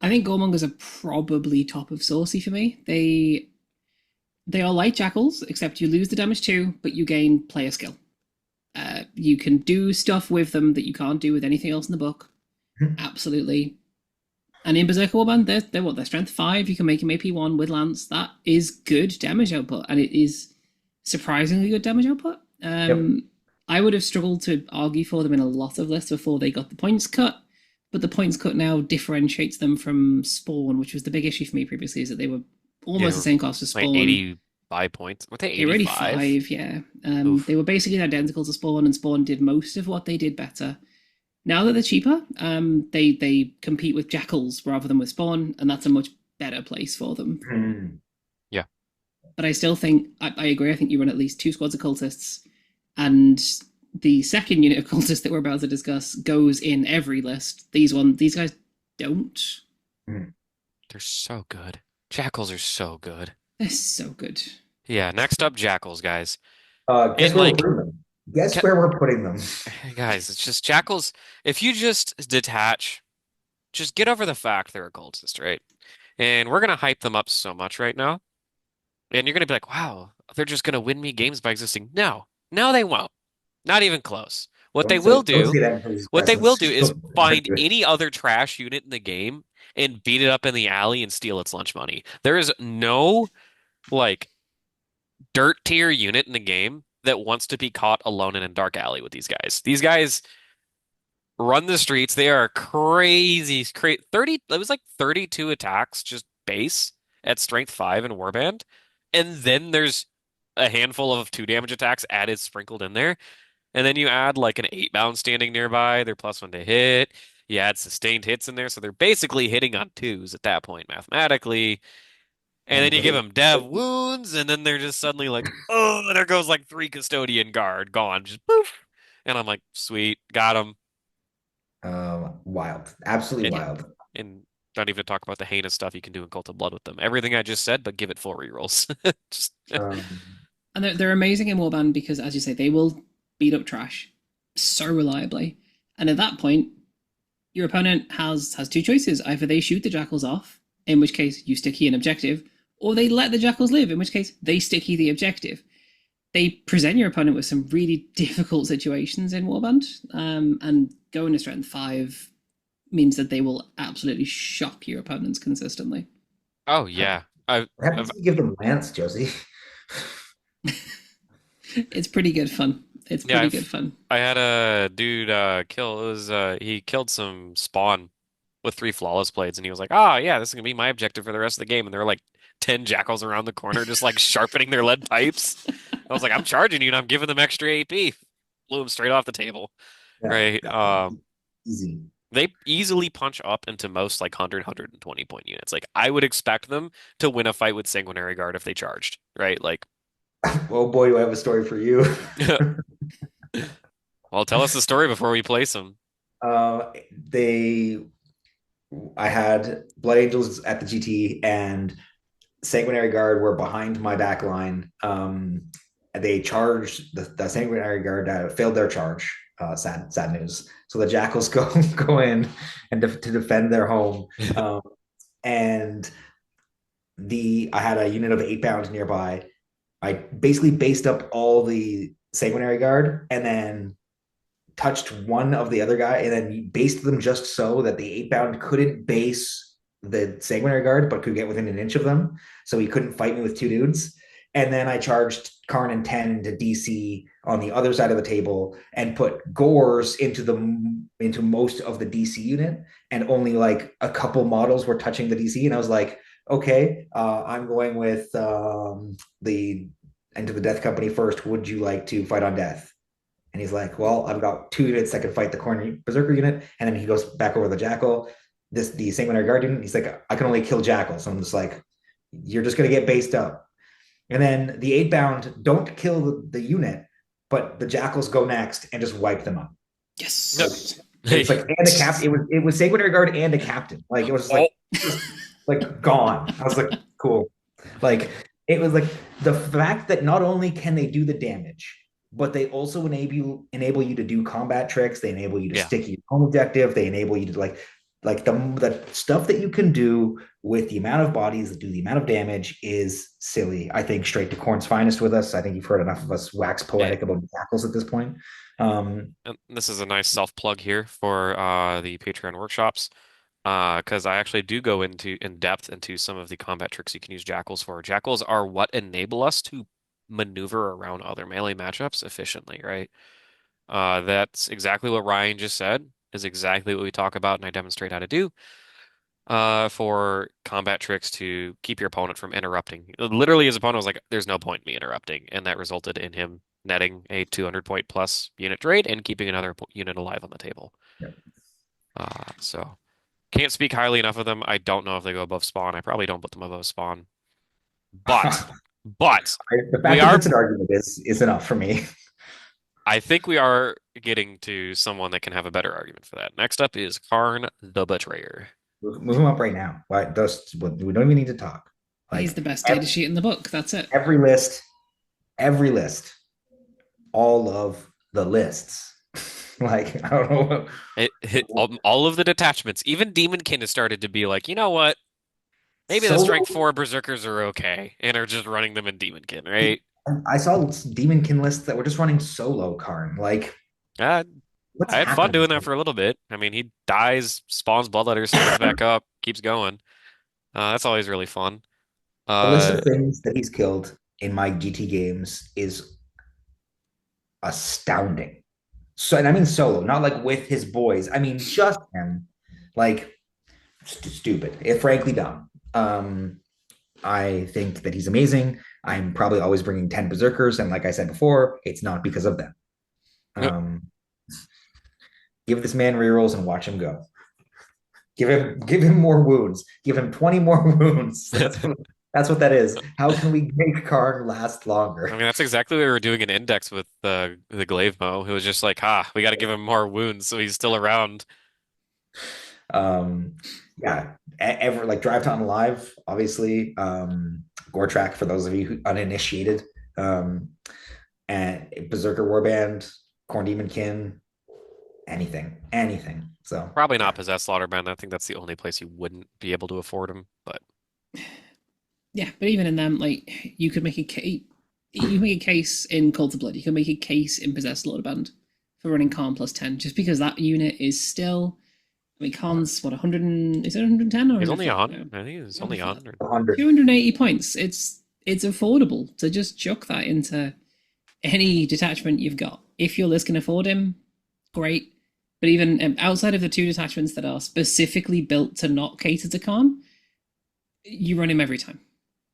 Speaker 2: I think Goremongers are probably top of Saucy for me. They are like Jakhals, except you lose the damage too, but you gain player skill. You can do stuff with them that you can't do with anything else in the book. Absolutely. And in Berserker Warband, they're what? They're strength 5. You can make him AP1 with Lance. That is good damage output, and it is surprisingly good damage output.
Speaker 3: Yep.
Speaker 2: I would have struggled to argue for them in a lot of lists before they got the points cut, but the points cut now differentiates them from Spawn, which was the big issue for me previously, is that they were almost
Speaker 1: Yeah,
Speaker 2: the same cost as
Speaker 1: like
Speaker 2: Spawn.
Speaker 1: 80 buy points. Were they
Speaker 2: They were only
Speaker 1: 85?
Speaker 2: 5, yeah.
Speaker 1: Oof.
Speaker 2: They were basically identical to Spawn, and Spawn did most of what they did better. Now that they're cheaper, they compete with Jakhals rather than with Spawn, and that's a much better place for them.
Speaker 3: Hmm.
Speaker 1: Yeah.
Speaker 2: But I still think I agree. I think you run at least 2 squads of cultists, and the second unit of cultists that we're about to discuss goes in every list. These guys don't.
Speaker 3: Hmm.
Speaker 1: They're so good. Jackals are so good.
Speaker 2: They're so good.
Speaker 1: Yeah, next up, Jackals, guys.
Speaker 3: Guess
Speaker 1: And
Speaker 3: where we're
Speaker 1: like,
Speaker 3: putting them? Guess
Speaker 1: ca-
Speaker 3: where we're putting them?
Speaker 1: guys, it's just Jackals. If you just detach, just get over the fact they're a cultist, right? And we're gonna hype them up so much right now. And you're gonna be like, wow, they're just gonna win me games by existing. No, no, they won't. Not even close.
Speaker 3: Don't say that because
Speaker 1: What they will
Speaker 3: Preston's
Speaker 1: do is
Speaker 3: still
Speaker 1: find
Speaker 3: good.
Speaker 1: any other trash unit in the game and beat it up in the alley and steal its lunch money. There is no like dirt tier unit in the game that wants to be caught alone in a dark alley with these guys. These guys run the streets. They are crazy. 30, it was like 32 attacks just base at strength 5 in Warband. And then there's a handful of 2 damage attacks added sprinkled in there. And then you add like an 8 bound standing nearby. They're +1 to hit. You add sustained hits in there. So they're basically hitting on 2s at that point mathematically. And then
Speaker 3: And
Speaker 1: you give
Speaker 3: hit.
Speaker 1: them dev wounds, and then they're just suddenly like, oh, there goes like 3 custodian guard, gone, just poof. And I'm like, sweet, got them.
Speaker 3: Wild, absolutely
Speaker 1: And
Speaker 3: wild.
Speaker 1: and don't even talk about the heinous stuff you can do in Cult of Blood with them. Everything I just said, but give it full rerolls. Just
Speaker 3: Um,
Speaker 2: And they're amazing in Warband because, as you say, they will beat up trash so reliably. And at that point, your opponent has 2 choices. Either they shoot the Jackals off, in which case you sticky an objective, or they let the Jackals live, in which case they sticky the objective. They present your opponent with some really difficult situations in Warband, and going to strength 5 means that they will absolutely shock your opponents consistently.
Speaker 1: oh yeah.
Speaker 3: what happens
Speaker 1: I've
Speaker 3: if you give them Lance, Josie?
Speaker 2: It's pretty good fun. It's
Speaker 1: yeah,
Speaker 2: pretty good fun.
Speaker 1: I had a dude kill it was he killed some spawn with 3 flawless blades and he was like, "Oh yeah, this is gonna be my objective for the rest of the game." And there were like 10 jackals around the corner just like sharpening their lead pipes. I was like, "I'm charging you and I'm giving them extra AP." Blew them straight off the table.
Speaker 3: Yeah,
Speaker 1: Right.
Speaker 3: easy.
Speaker 1: They easily punch up into most like 100, point units. Like I would expect them to win a fight with Sanguinary Guard if they charged, right? Like,
Speaker 3: Oh boy, do I have a story for you.
Speaker 1: well, tell us the story before we place them.
Speaker 3: They, I had Blood Angels at the GT, and Sanguinary Guard were behind my back line. They charged the Sanguinary Guard, failed their charge. Sad news. So the Jackals go in and to defend their home. And I had a unit of 8 bound nearby. I basically based up all the Sanguinary Guard and then touched one of the other guy and then based them just so that the 8 bound couldn't base the Sanguinary Guard but could get within an inch of them. So he couldn't fight me with 2 dudes. And then I charged Kharn and 10 into DC on the other side of the table and put Gores into most of the DC unit, and only like a couple models were touching the DC. And I was like, okay, I'm going with the Into the Death Company first. Would you like to fight on death? And he's like, well, I've got 2 units that can fight the Khorne Berzerker unit. And then he goes back over the Jackal, the Sanguinary Guard unit. He's like, I can only kill Jackal. So I'm just like, you're just going to get based up. And then the 8 bound don't kill the unit, but the Jackals go next and just wipe them up.
Speaker 1: No.
Speaker 2: Yes.
Speaker 3: It's like, and a cap. It was Sanguinary Guard and a captain. Like it was
Speaker 1: Oh,
Speaker 3: like gone. I was like, cool. Like it was like the fact that not only can they do the damage, but they also enable you to do combat tricks. They enable you to
Speaker 1: yeah.
Speaker 3: stick your home objective. They enable you to like the stuff that you can do with the amount of bodies that do the amount of damage is silly. I think straight to Khorne's finest with us. I think you've heard enough of us wax
Speaker 1: And,
Speaker 3: poetic about Jackals at this point.
Speaker 1: and this is a nice self plug here for the Patreon workshops. Because I actually do go in depth into some of the combat tricks you can use Jackals for. Jackals are what enable us to maneuver around other melee matchups efficiently, right? That's exactly what Ryan just said, is exactly what we talk about and I demonstrate how to do. for combat tricks to keep your opponent from interrupting. Literally, his opponent was like, "There's no point in me interrupting," and that resulted in him netting a 200 point plus unit trade and keeping another unit alive on the table.
Speaker 3: Yeah.
Speaker 1: So can't speak highly enough of them. I don't know if they go above spawn. I probably don't put them above spawn, but but
Speaker 3: The
Speaker 1: we
Speaker 3: fact that
Speaker 1: are.
Speaker 3: it's an argument is enough for me.
Speaker 1: I think we are getting to someone that can have a better argument for that. Next up is Kharn the Betrayer.
Speaker 3: Move him up right now. Why? We don't even need to talk.
Speaker 2: He's
Speaker 3: Like
Speaker 2: the best data sheet in the book. That's it.
Speaker 3: every list, all of the lists. Like I don't know.
Speaker 1: All of the detachments, even Demonkin has started to be like, you know what? Maybe the
Speaker 3: Solo.
Speaker 1: strength 4 Berserkers are okay and are just running them in Demonkin, right?
Speaker 3: I saw Demonkin lists that were just running solo Karn. Like,
Speaker 1: Uh,
Speaker 3: what's
Speaker 1: I had fun
Speaker 3: happening?
Speaker 1: doing that for a little bit. I mean, he dies, spawns bloodletters, starts back up, keeps going. That's always really fun.
Speaker 3: The list
Speaker 1: Uh,
Speaker 3: of things that he's killed in my GT games is astounding. So, and I mean solo, not like with his boys. I mean just him. Like, stupid. Frankly dumb. I think that he's amazing. I'm probably always bringing 10 Berserkers, and like I said before, it's not because of them.
Speaker 1: yep.
Speaker 3: Um, give this man rerolls and watch him go. Give him more wounds. Give him 20 more wounds. That's what that is. How can we make Kharn last
Speaker 1: I mean,
Speaker 3: longer?
Speaker 1: that's exactly what we were doing in Index with the Glaive Mo. It was just like, we got to give him more wounds so he's still around.
Speaker 3: Um, yeah, ever like Drive to Unalive, obviously. Gore Track for those of you who uninitiated. Um, and Berserker Warband, Khorne Demonkin, anything. So
Speaker 1: Probably not
Speaker 3: yeah,
Speaker 1: possess Slaughterbound. I think that's the only place you wouldn't be able to afford him. But
Speaker 2: Yeah, but even in them, like you could make a case. You can make a case in Cult of Blood. You can make a case in Possessed Lordband for running Kharn plus 10, just because that unit is still. I mean, Kharn's what 100? Is it 110 or
Speaker 1: he's only
Speaker 2: 140 now?
Speaker 1: 100. I think he's only
Speaker 2: 140.
Speaker 1: 100.
Speaker 3: 100.
Speaker 2: 280 points. It's affordable to just chuck that into any detachment you've got. If your list can afford him, great. But even outside of the two detachments that are specifically built to not cater to Kharn, you run him every time.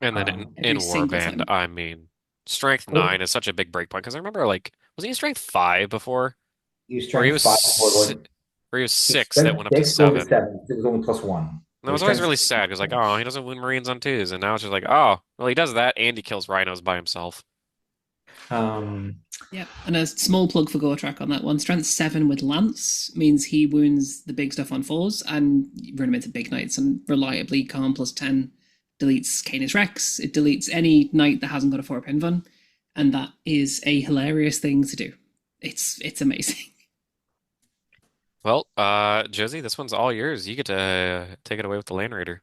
Speaker 1: And then in
Speaker 2: Every single
Speaker 1: Warband,
Speaker 2: time.
Speaker 1: I mean, Strength
Speaker 3: Cool.
Speaker 1: 9 is such a big breakpoint because I remember like, was he in Strength 5 before?
Speaker 3: You
Speaker 1: Where he
Speaker 3: strength
Speaker 1: was
Speaker 3: five before
Speaker 1: si
Speaker 3: going.
Speaker 1: where he was
Speaker 3: He
Speaker 1: 6 that
Speaker 3: strength
Speaker 1: went up to
Speaker 3: six going to
Speaker 1: 7.
Speaker 3: seven. It was only plus one.
Speaker 1: And I
Speaker 3: It was
Speaker 1: was always
Speaker 3: strength
Speaker 1: really
Speaker 3: six.
Speaker 1: sad because like, oh, he doesn't win Marines on 2s. And now it's just like, oh, well, he does that and he kills Rhinos by himself.
Speaker 3: Um,
Speaker 2: Yeah, and a small plug for Gortrak on that one. Strength 7 with Lance means he wounds the big stuff on 4s and you run him into big knights, and reliably Kharn plus 10 deletes Canis Rex. It deletes any knight that hasn't got a 4-pin run, and that is a hilarious thing to do. It's amazing.
Speaker 1: Well, Josie, this one's all yours. You get to take it away with the Landraider.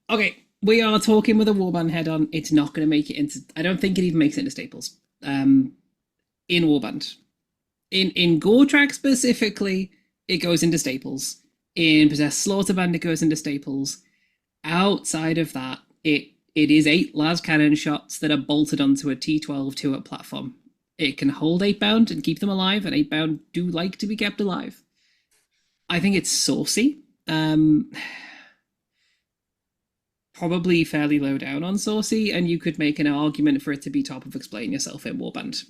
Speaker 2: Okay, we are talking with a Warband head on. It's not going to make it into. I don't think it even makes it into staples. In Warband, in Gortrak specifically, it goes into staples. In Possessed Slaughterbound, it goes into staples. Outside of that, it is 8 las cannon shots that are bolted onto a T12 turret platform. It can hold 8 bound and keep them alive, and 8 bound do like to be kept alive. I think it's saucy. Probably fairly low down on saucy, and you could make an argument for it to be top of Explain Yourself in Warband.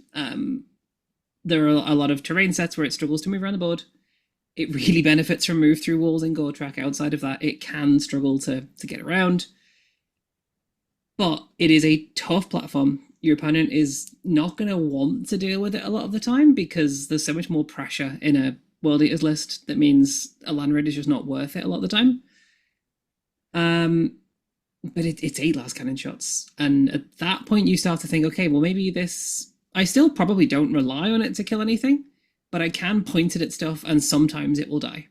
Speaker 2: There are a lot of terrain sets where it struggles to move around the board. It really benefits from move through walls in Gortrak. Outside of that, it can struggle to get around. But it is a tough platform. Your opponent is not going to want to deal with it a lot of the time because there's so much more pressure in a World Eaters list that means a Landraider is just not worth it a lot of the time. But it's 8 last cannon shots. And at that point, you start to think, okay, well, maybe this. I still probably don't rely on it to kill anything, but I can point it at stuff and sometimes it will die.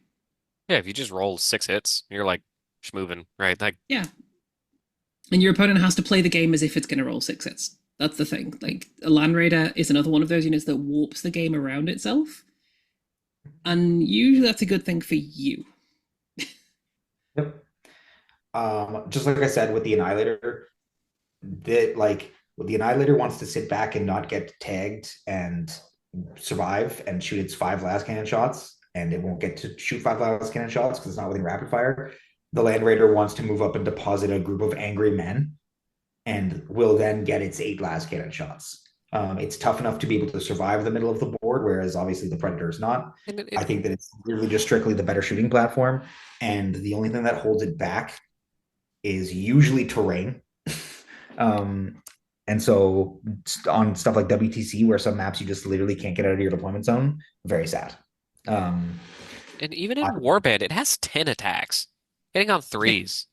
Speaker 1: Yeah, if you just roll 6 hits, you're like schmoving, right? Like,
Speaker 2: Yeah. And your opponent has to play the game as if it's going to roll 6 hits. That's the thing. Like, a Landraider is another one of those units that warps the game around itself. And usually that's a good thing for you.
Speaker 3: yep. Just like I said with the Annihilator, that like the Annihilator wants to sit back and not get tagged and survive and shoot its 5 last cannon shots. and it won't get to shoot 5 cannon shots because it's not within rapid fire. The Landraider wants to move up and deposit a group of angry men and will then get its 8 cannon shots. It's tough enough to be able to survive the middle of the board, whereas obviously the Predator is not.
Speaker 1: And
Speaker 3: I think that it's really just strictly the better shooting platform. And the only thing that holds it back is usually terrain. um, and so on stuff like WTC, where some maps you just literally can't get out of your deployment zone, very sad. Um,
Speaker 1: and even in
Speaker 3: I,
Speaker 1: Warband, it has 10 attacks, hitting on
Speaker 3: yeah,
Speaker 1: threes.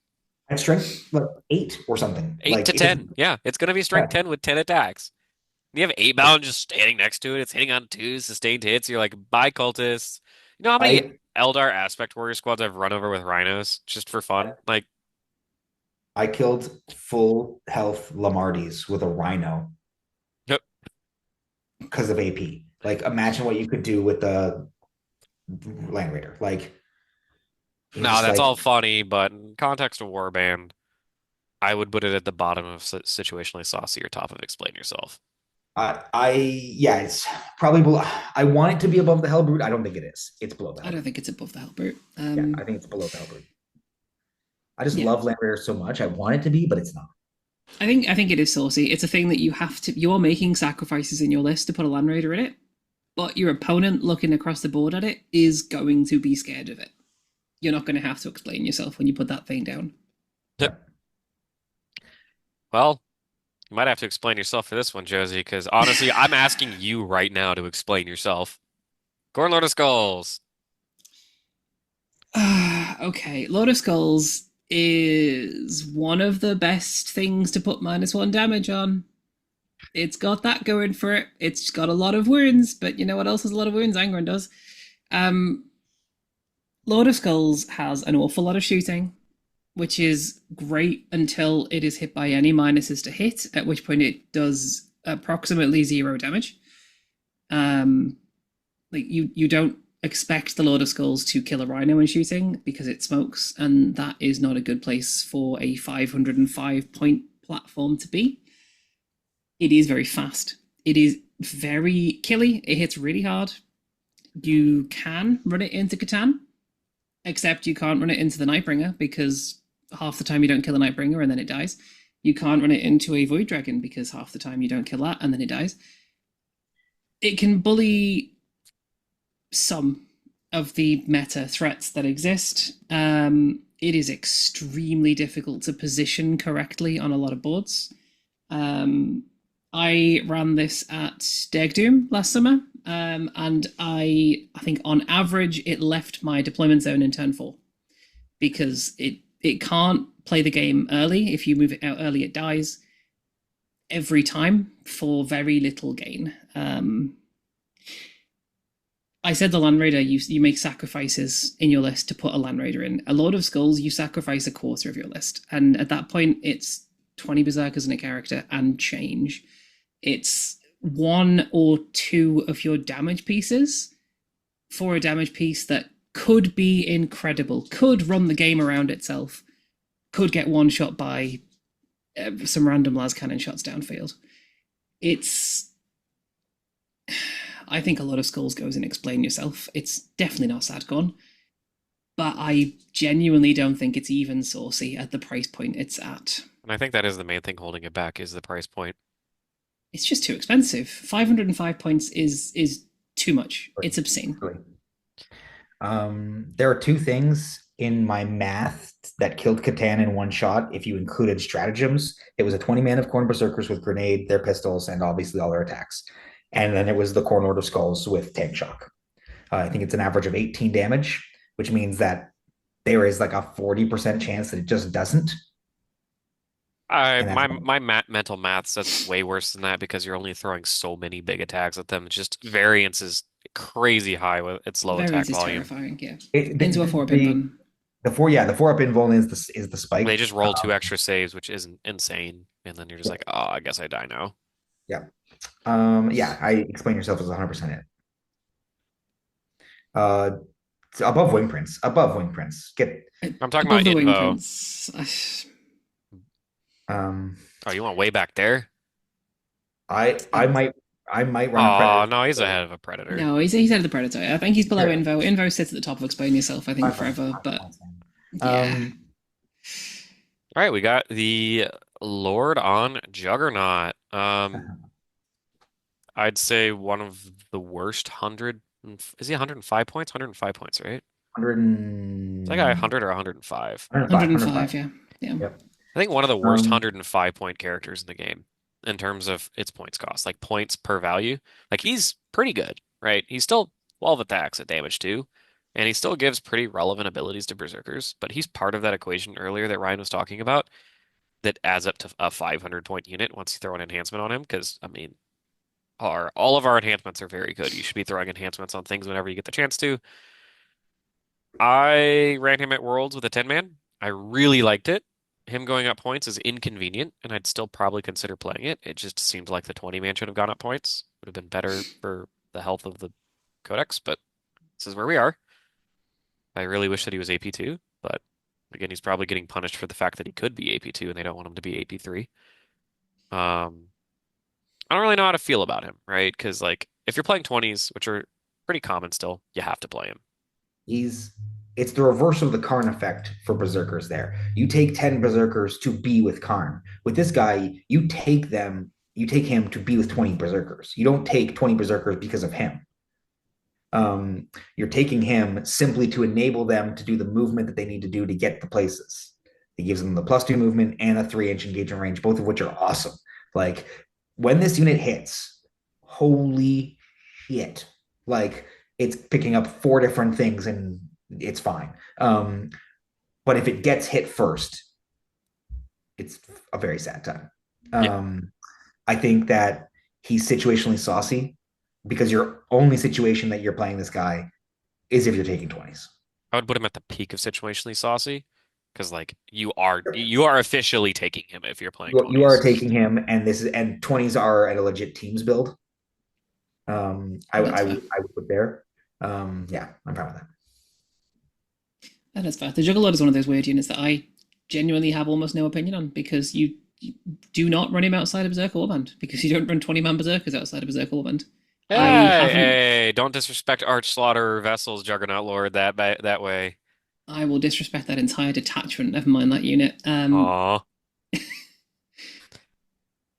Speaker 3: and strength like 8 or something.
Speaker 1: 8 to
Speaker 3: Like it doesn't.
Speaker 1: 10. Yeah, it's gonna be
Speaker 3: Yeah,
Speaker 1: strength 10 with 10 attacks. You have 8 bound just standing next to it. It's hitting on twos, sustained hits. You're like, bye, cultists. You know how many
Speaker 3: I
Speaker 1: Eldar Aspect Warrior squads I've run over with rhinos just for fun? Like,
Speaker 3: I killed full health Lamardis with a Rhino
Speaker 1: yep.
Speaker 3: because of AP. Like, imagine what you could do with the Landraider. Like, you're
Speaker 1: No,
Speaker 3: just
Speaker 1: that's
Speaker 3: like,
Speaker 1: all funny, but in context of Warband, I would put it at the bottom of situationally saucy or top of explain yourself.
Speaker 3: yeah, it's probably below. I want it to be above the Helbrute. I don't think it is. It's below the
Speaker 2: I don't
Speaker 3: Helbrute.
Speaker 2: think it's above the Helbrute.
Speaker 3: Yeah, I think it's below the Helbrute. I just
Speaker 2: Yeah,
Speaker 3: love Landraider so much. I want it to be, but it's not.
Speaker 2: I think it is saucy. It's a thing that you have to. You're making sacrifices in your list to put a Land Raider in it, but your opponent looking across the board at it is going to be scared of it. You're not going to have to explain yourself when you put that thing down.
Speaker 3: Yeah.
Speaker 1: Well, you might have to explain yourself for this one, Josie, because honestly, I'm asking you right now to explain yourself. Gorn Lord of Skulls.
Speaker 2: Okay, Lord of Skulls is one of the best things to put -1 damage on. It's got that going for it. It's got a lot of wounds, but you know what else has a lot of wounds? Angron does. Um, Lord of Skulls has an awful lot of shooting, which is great until it is hit by any minuses to hit, at which point it does approximately 0 damage. Um, like you don't expect the Lord of Skulls to kill a Rhino in shooting because it smokes, and that is not a good place for a 505 point platform to be. It is very fast. It is very killy. It hits really hard. You can run it into Catan, except you can't run it into the Nightbringer because half the time you don't kill a Nightbringer and then it dies. You can't run it into a Void Dragon because half the time you don't kill that and then it dies. It can bully some of the meta threats that exist. It is extremely difficult to position correctly on a lot of boards. I ran this at Deg Doom last summer, and I think on average it left my deployment zone in turn 4 because it can't play the game early. If you move it out early, it dies every time for very little gain. I said the Landraider, you make sacrifices in your list to put a Landraider in. A Lord of Skulls, you sacrifice a quarter of your list. And at that point, it's 20 Berserkers in a character and change. It's 1 or 2 of your damage pieces for a damage piece that could be incredible, could run the game around itself, could get one shot by some random las cannon shots downfield. It's I think a lot of Skulls goes in explain yourself. It's definitely not Sadcon, but I genuinely don't think it's even saucy at the price point it's at.
Speaker 1: And I think that is the main thing holding it back is the price point.
Speaker 2: It's just too expensive. 505 points is too much. It's obscene.
Speaker 3: There are 2 things in my math that killed Catan in one shot. If you included stratagems, it was a 20 man of Khorne Berzerkers with grenade, their pistols, and obviously all their attacks. And then it was the Khorne Lord of Skulls with tank shock. I think it's an average of 18 damage, which means that there is like a 40% chance that it just doesn't.
Speaker 1: I
Speaker 3: And that's
Speaker 1: my mental math says it's way worse than that because you're only throwing so many big attacks at them. It's just variance is crazy high with its low attack
Speaker 2: Variance is
Speaker 1: volume.
Speaker 2: terrifying, yeah.
Speaker 3: it,
Speaker 2: Into a 4-pin button.
Speaker 3: the 4 up invuln is the
Speaker 1: They
Speaker 3: spike.
Speaker 1: just roll 2 extra saves, which isn't insane, and then you're just like, oh, I guess I die now.
Speaker 3: Yeah. Yeah, I explain yourself as 100% it. Above Wing Prince. Above Wing Prince. Get
Speaker 1: I'm talking
Speaker 2: Above
Speaker 1: about
Speaker 2: the Wing
Speaker 1: Invo.
Speaker 2: Prince.
Speaker 3: um
Speaker 1: Oh, you want way back there?
Speaker 3: I might I might run a
Speaker 1: Oh,
Speaker 3: Predator.
Speaker 1: no, he's ahead of a Predator.
Speaker 2: No, he's out of the Predator. I think he's below
Speaker 3: Fair enough.
Speaker 2: Invo. Invo sits at the top of Explain Yourself, I think,
Speaker 3: Fine, fine.
Speaker 2: forever.
Speaker 3: Fine,
Speaker 2: But
Speaker 3: fine, fine.
Speaker 2: yeah.
Speaker 1: All right, we got the Lord on Juggernaut. I'd say one of the worst 100. Is he 105 points? 105 points, right? Is that guy 100 or 105?
Speaker 3: 105,
Speaker 2: 105, yeah. Yeah.
Speaker 3: Yep.
Speaker 1: I think one of the worst
Speaker 3: Um,
Speaker 1: 105 point characters in the game in terms of its points cost, like points per value. Like he's pretty good, right? He's still 12 attacks at damage too, and he still gives pretty relevant abilities to Berserkers, but he's part of that equation earlier that Ryan was talking about that adds up to a 500 point unit once you throw an enhancement on him. Because, I mean, all of our enhancements are very good. You should be throwing enhancements on things whenever you get the chance to. I ran him at Worlds with a 10 man. I really liked it. Him going up points is inconvenient, and I'd still probably consider playing it. It just seemed like the 20 man should have gone up points. Would have been better for the health of the Codex, but this is where we are. I really wish that he was AP2, but again, he's probably getting punished for the fact that he could be AP2 and they don't want him to be AP3. Um, I don't really know how to feel about him, right? Because like if you're playing 20s, which are pretty common still, you have to play him.
Speaker 3: he's it's the reverse of the Kharn effect for Berserkers there. You take 10 Berserkers to be with Kharn. With this guy, you take him to be with 20 Berserkers. You don't take 20 Berserkers because of him. You're taking him simply to enable them to do the movement that they need to do to get the places. It gives them the +2 movement and a 3-inch engagement range, both of which are awesome. Like when this unit hits, holy shit. Like it's picking up 4 different things and it's fine. But if it gets hit first, it's a very sad time.
Speaker 1: Yeah,
Speaker 3: I think that he's situationally saucy because your only situation that you're playing this guy is if you're taking 20s.
Speaker 1: I would put him at the peak of situationally saucy because like you are officially taking him if you're playing
Speaker 3: You are
Speaker 1: 20s.
Speaker 3: taking him, and 20s are at a legit teams build.
Speaker 2: That's fair.
Speaker 3: I would put there. Yeah, I'm fine with that.
Speaker 2: That is fair. The Jugg Lord is one of those weird units that I genuinely have almost no opinion on because you do not run him outside of Berserker Warband because you don't run 20 man Berserkers outside of Berserker Warband. I
Speaker 1: Hey,
Speaker 2: haven't.
Speaker 1: hey, don't disrespect Arch Slaughter Vessel's Juggernaut Lord that way.
Speaker 2: I will disrespect that entire detachment. Never mind that unit.
Speaker 1: Aw.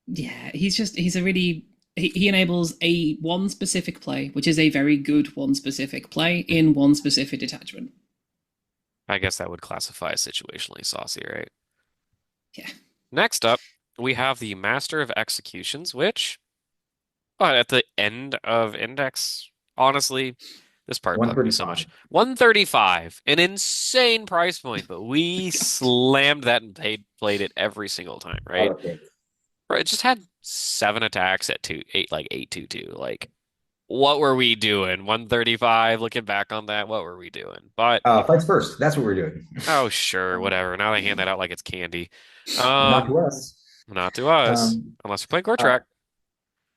Speaker 2: Yeah, he's a really he enables a one specific play, which is a very good one specific play in one specific detachment.
Speaker 1: I guess that would classify as situationally saucy, right?
Speaker 2: Yeah,
Speaker 1: Next up, we have the Master of Executions, which, at the end of Index, honestly, this part bugged me so much.
Speaker 3: 135.
Speaker 1: 135, an insane price point, but we slammed that and played it every single time, right? Bro, it just had 7 attacks at 822. Like, what were we doing? 135, looking back on that, what were we doing? But
Speaker 3: Fights first. That's what we're doing.
Speaker 1: oh sure, whatever. Now they hand that out like it's candy.
Speaker 3: Not to
Speaker 1: Um,
Speaker 3: us.
Speaker 1: not to us,
Speaker 3: Um,
Speaker 1: unless you're playing Core
Speaker 3: uh,
Speaker 1: Track.